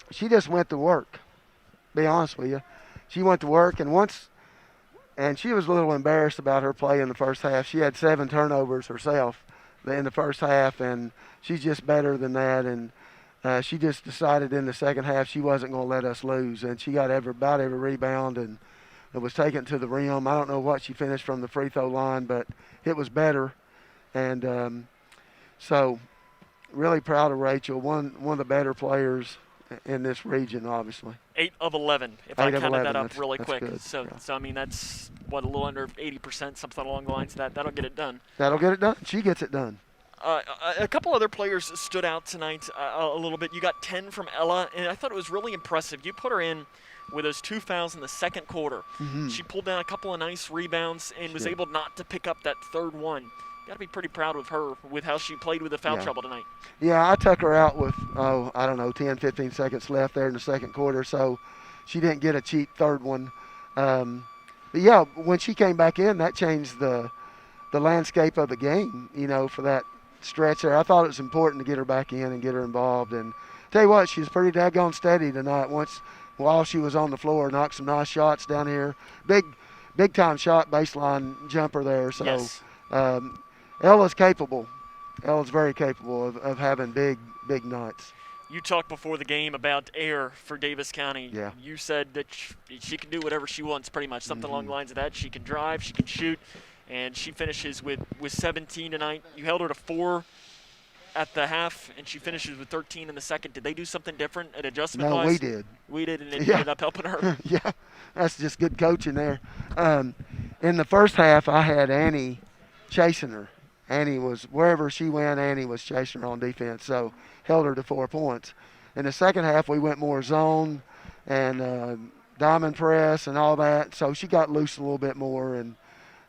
she just went to work, be honest with you. She went to work, and she was a little embarrassed about her play in the first half. She had 7 turnovers herself in the first half, and she's just better than that. And she just decided in the second half she wasn't going to let us lose, and she got about every rebound, and it was taken to the rim. I don't know what she finished from the free throw line, but it was better. And so really proud of Rachel, one of the better players in this region, obviously. 8 of 11, if I counted that up really quick. Good. So I mean, that's, a little under 80%, something along the lines of that. That'll get it done. That'll get it done. She gets it done. A couple other players stood out tonight a little bit. You got 10 from Ella, and I thought it was really impressive. You put her in with those 2 fouls in the second quarter. Mm-hmm. She pulled down a couple of nice rebounds and was able not to pick up that third one. Got to be pretty proud of her with how she played with the foul trouble tonight. Yeah, I took her out with, 10, 15 seconds left there in the second quarter, so she didn't get a cheap third one. But, yeah, when she came back in, that changed the landscape of the game, for that stretch there. I thought it was important to get her back in and get her involved. And tell you what, she was pretty daggone steady tonight. While she was on the floor, knocked some nice shots down here. Big time shot, baseline jumper there. So yes. Ella's capable. Ella's very capable of having big nights. You talked before the game about air for Daviess County. Yeah. You said that she can do whatever she wants, pretty much, something along the lines of that. She can drive, she can shoot, and she finishes with 17 tonight. You held her to 4 at the half, and she finishes with 13 in the second. Did they do something different at adjustment-wise? No, we did. We did, and it ended up helping her. Yeah, that's just good coaching there. In the first half, I had Annie chasing her. Annie was, wherever she went, Annie was chasing her on defense, so held her to 4 points. In the second half, we went more zone and diamond press and all that, so she got loose a little bit more,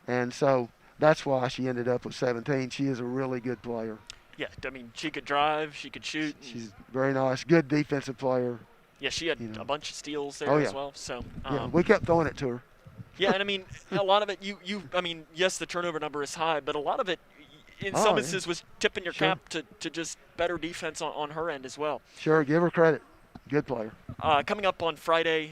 and so that's why she ended up with 17. She is a really good player. Yeah, I mean, she could drive, she could shoot. She's very nice, good defensive player. Yeah, she had a bunch of steals there as well. So yeah, we kept throwing it to her. Yeah, and I mean, a lot of it, I mean, yes, the turnover number is high, but a lot of it, in some instances, was tipping your cap to just better defense on her end as well. Sure, give her credit. Good player. Coming up on Friday,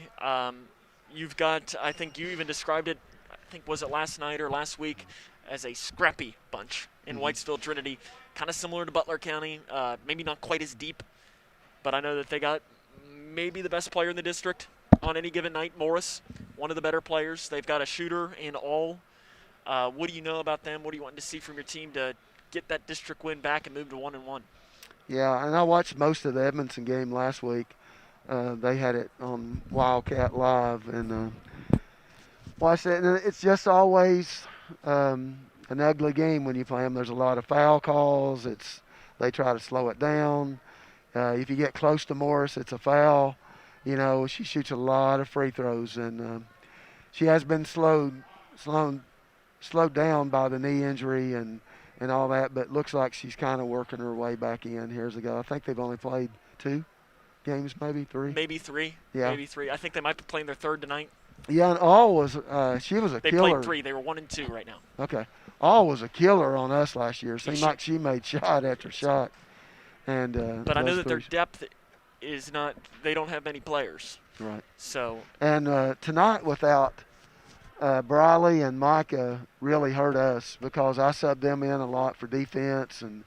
you've got, I think you even described it, I think was it last night or last week, as a scrappy bunch in Whitesville Trinity. Kind of similar to Butler County, maybe not quite as deep, but I know that they got maybe the best player in the district on any given night, Morris, one of the better players. They've got a shooter in all. What do you know about them? What do you want to see from your team to get that district win back and move to 1-1? Yeah, and I watched most of the Edmondson game last week. They had it on Wildcat Live, and watched it. And it's just always an ugly game when you play them. There's a lot of foul calls. They try to slow it down. If you get close to Morris, it's a foul. You know, she shoots a lot of free throws, and she has been slowed down by the knee injury and all that, but looks like she's kind of working her way back in. Here's a go. I think they've only played 2 games, maybe 3. Maybe 3. Yeah. Maybe 3. I think they might be playing their 3rd tonight. Yeah, and All was she was a they killer. They played 3. They were 1 and 2 right now. Okay. All was a killer on us last year. Seemed Yeah, like she made shot after shot. And but I know that their depth is not – they don't have many players. Right. So. And tonight without Briley and Micah really hurt us because I subbed them in a lot for defense and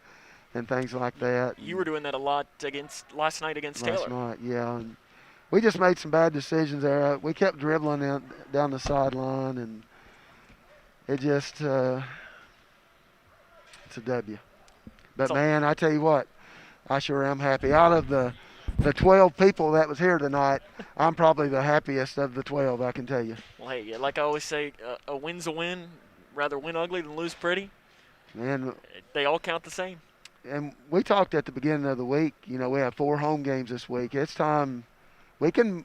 things like that. You were doing that a lot last night against Taylor. Last night, yeah. And we just made some bad decisions there. We kept dribbling down the sideline, and it just it's a W. But, man, I tell you what, I sure am happy. Out of the 12 people that was here tonight, I'm probably the happiest of the 12, I can tell you. Well, hey, like I always say, a win's a win. Rather win ugly than lose pretty. And they all count the same. And we talked at the beginning of the week, you know, we have 4 home games this week. It's time we can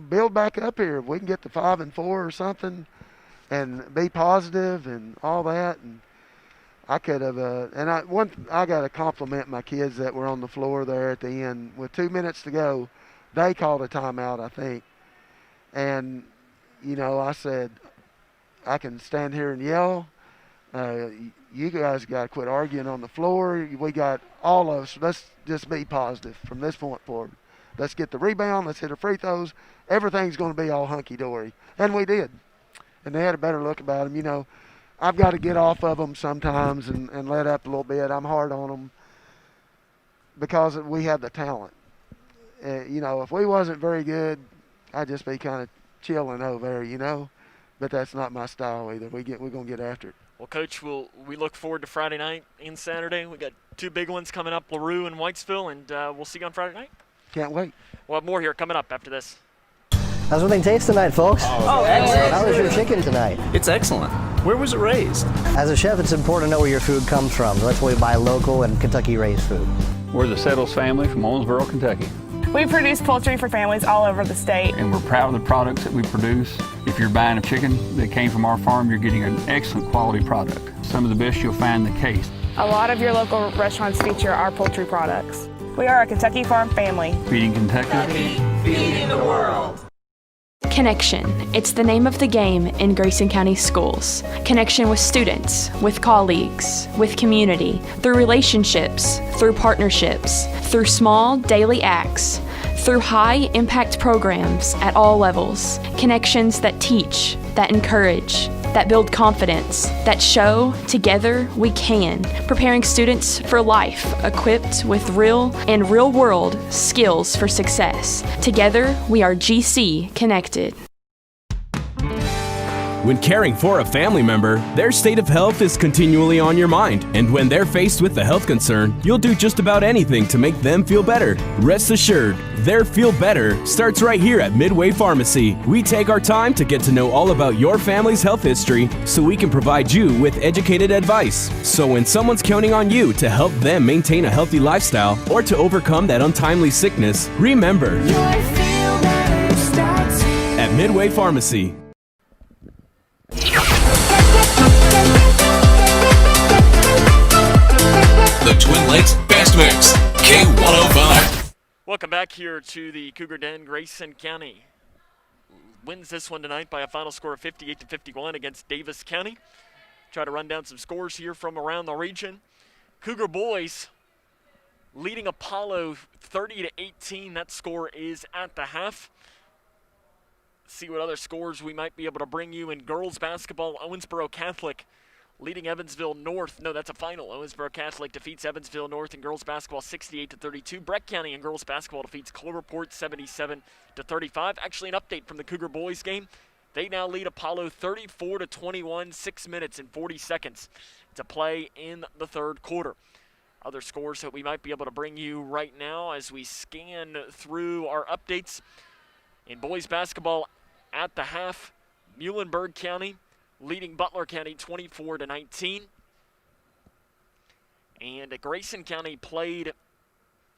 build back up here. If we can get to 5-4 or something and be positive and all that. And I could have, I got to compliment my kids that were on the floor there at the end. With 2 minutes to go, they called a timeout, I think. And, you know, I said, I can stand here and yell. You guys got to quit arguing on the floor. We got all of us. Let's just be positive from this point forward. Let's get the rebound. Let's hit our free throws. Everything's going to be all hunky-dory. And we did. And they had a better look about them. You know, I've got to get off of them sometimes and let up a little bit. I'm hard on them because we have the talent. You know, if we wasn't very good, I'd just be kind of chilling over there, you know. But that's not my style either. We're going to get after it. Well, Coach, we look forward to Friday night and Saturday. We got 2 big ones coming up, LaRue and Whitesville, and we'll see you on Friday night. Can't wait. We'll have more here coming up after this. How's everything taste tonight, folks? Oh, excellent. How was your chicken tonight? It's excellent. Where was it raised? As a chef, it's important to know where your food comes from. That's why we buy local and Kentucky-raised food. We're the Settles family from Owensboro, Kentucky. We produce poultry for families all over the state. And we're proud of the products that we produce. If you're buying a chicken that came from our farm, you're getting an excellent quality product. Some of the best you'll find in the case. A lot of your local restaurants feature our poultry products. We are a Kentucky farm family. Feeding Kentucky. Feeding the world. Connection. It's the name of the game in Grayson County Schools. Connection with students, with colleagues, with community, through relationships, through partnerships, through small daily acts, through high-impact programs at all levels. Connections that teach, that encourage, that build confidence, that show together we can, preparing students for life, equipped with real and real-world skills for success. Together, we are GC Connected. When caring for a family member, their state of health is continually on your mind, and when they're faced with a health concern, you'll do just about anything to make them feel better. Rest assured, their feel better starts right here at Midway Pharmacy. We take our time to get to know all about your family's health history so we can provide you with educated advice. So when someone's counting on you to help them maintain a healthy lifestyle or to overcome that untimely sickness, remember, your feel better starts here at Midway Pharmacy. The Twin Lakes Best Mix, K105. Welcome back here to the Cougar Den. Grayson County wins this one tonight by a final score of 58-51 against Daviess County. Try to run down some scores here from around the region. Cougar boys leading Apollo 30-18. That score is at the half. See what other scores we might be able to bring you in girls basketball. Owensboro Catholic leading Evansville North. No, that's a final. Owensboro Catholic defeats Evansville North in girls basketball 68-32. Breck County in girls basketball defeats Cloverport 77-35. Actually, an update from the Cougar boys game. They now lead Apollo 34-21, 6 minutes and 40 seconds to play in the third quarter. Other scores that we might be able to bring you right now as we scan through our updates. In boys basketball at the half, Muhlenberg County leading Butler County 24-19. And Grayson County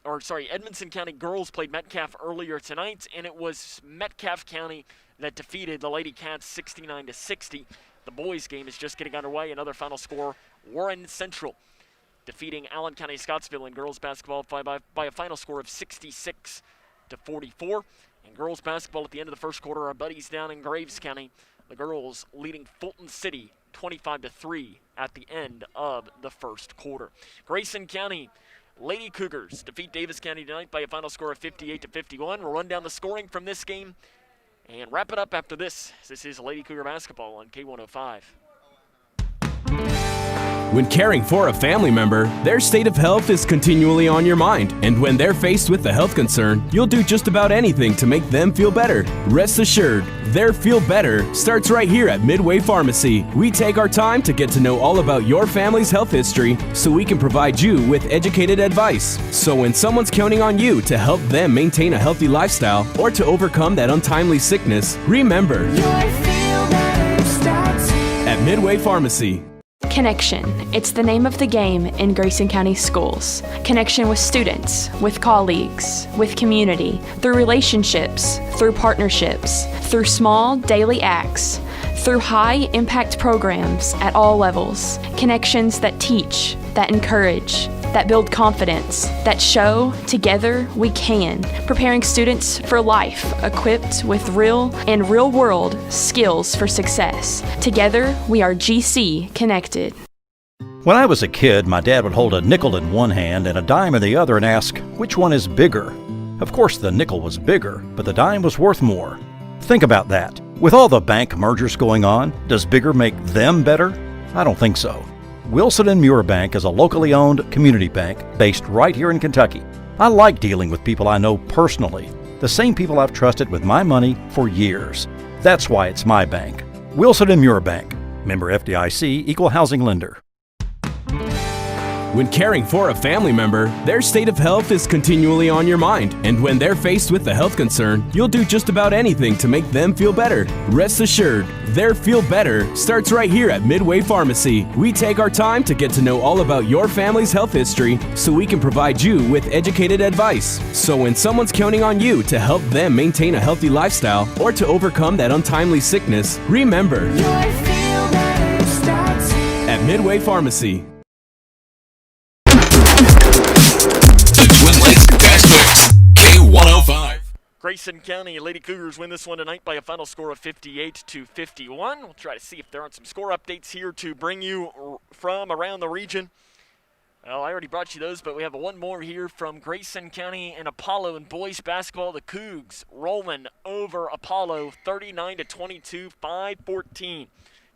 Edmonson County girls played Metcalf earlier tonight, and it was Metcalf County that defeated the Lady Cats 69-60. The boys game is just getting underway. Another final score, Warren Central defeating Allen County Scottsville in girls basketball by a final score of 66-44. In girls basketball at the end of the first quarter, our buddies down in Graves County, the girls leading Fulton City 25-3 at the end of the first quarter. Grayson County Lady Cougars defeat Daviess County tonight by a final score of 58-51. We'll run down the scoring from this game and wrap it up after this. This is Lady Cougar basketball on K105. When caring for a family member, their state of health is continually on your mind, and when they're faced with a health concern, you'll do just about anything to make them feel better. Rest assured, their feel better starts right here at Midway Pharmacy. We take our time to get to know all about your family's health history so we can provide you with educated advice. So when someone's counting on you to help them maintain a healthy lifestyle or to overcome that untimely sickness, remember, your feel better starts here at Midway Pharmacy. Connection. It's the name of the game in Grayson County schools. Connection with students, with colleagues, with community, through relationships, through partnerships, through small daily acts, through high-impact programs at all levels. Connections that teach, that encourage, that build confidence, that show together we can, preparing students for life, equipped with real and real-world skills for success. Together, we are GC Connected. When I was a kid, my dad would hold a nickel in one hand and a dime in the other and ask, which one is bigger? Of course, the nickel was bigger, but the dime was worth more. Think about that. With all the bank mergers going on, does bigger make them better? I don't think so. Wilson & Muir Bank is a locally owned community bank based right here in Kentucky. I like dealing with people I know personally, the same people I've trusted with my money for years. That's why it's my bank. Wilson & Muir Bank, member FDIC, equal housing lender. When caring for a family member, their state of health is continually on your mind, and when they're faced with a health concern, you'll do just about anything to make them feel better. Rest assured, their feel better starts right here at Midway Pharmacy. We take our time to get to know all about your family's health history so we can provide you with educated advice. So when someone's counting on you to help them maintain a healthy lifestyle or to overcome that untimely sickness, remember, your feel better starts here at Midway Pharmacy. Twin Lakes Best Mix, K105. Grayson County Lady Cougars win this one tonight by a final score of 58-51. We'll try to see if there aren't some score updates here to bring you from around the region. Well, I already brought you those, but we have one more here from Grayson County and Apollo in boys basketball. The Cougs rolling over Apollo 39-22, 5:14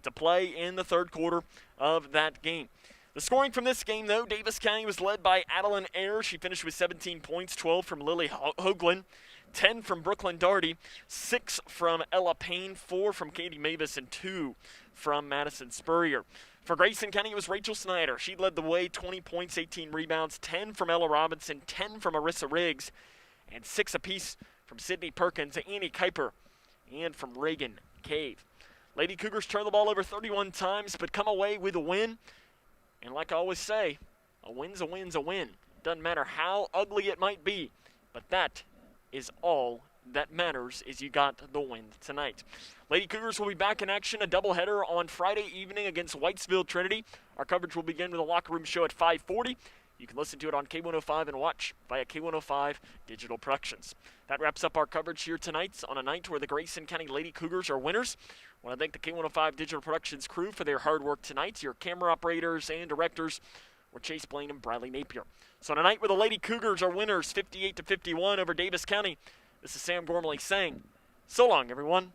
to play in the third quarter of that game. The scoring from this game, though, Daviess County was led by Adeline Ayre. She finished with 17 points, 12 from Lily Hoagland, 10 from Brooklyn Darty, 6 from Ella Payne, 4 from Katie Mavis, and 2 from Madison Spurrier. For Grayson County, it was Rachel Snyder. She led the way, 20 points, 18 rebounds, 10 from Ella Robinson, 10 from Marissa Riggs, and 6 apiece from Sydney Perkins, Annie Kuiper, and from Reagan Cave. Lady Cougars turned the ball over 31 times, but come away with a win. And like I always say, a win's a win's a win. Doesn't matter how ugly it might be, but that is all that matters is you got the win tonight. Lady Cougars will be back in action, a doubleheader on Friday evening against Whitesville Trinity. Our coverage will begin with a locker room show at 5:40. You can listen to it on K105 and watch via K105 Digital Productions. That wraps up our coverage here tonight on a night where the Grayson County Lady Cougars are winners. I want to thank the K105 Digital Productions crew for their hard work tonight. Your camera operators and directors were Chase Blaine and Bradley Napier. So tonight where the Lady Cougars are winners 58-51 over Daviess County, this is Sam Gormley saying, so long, everyone.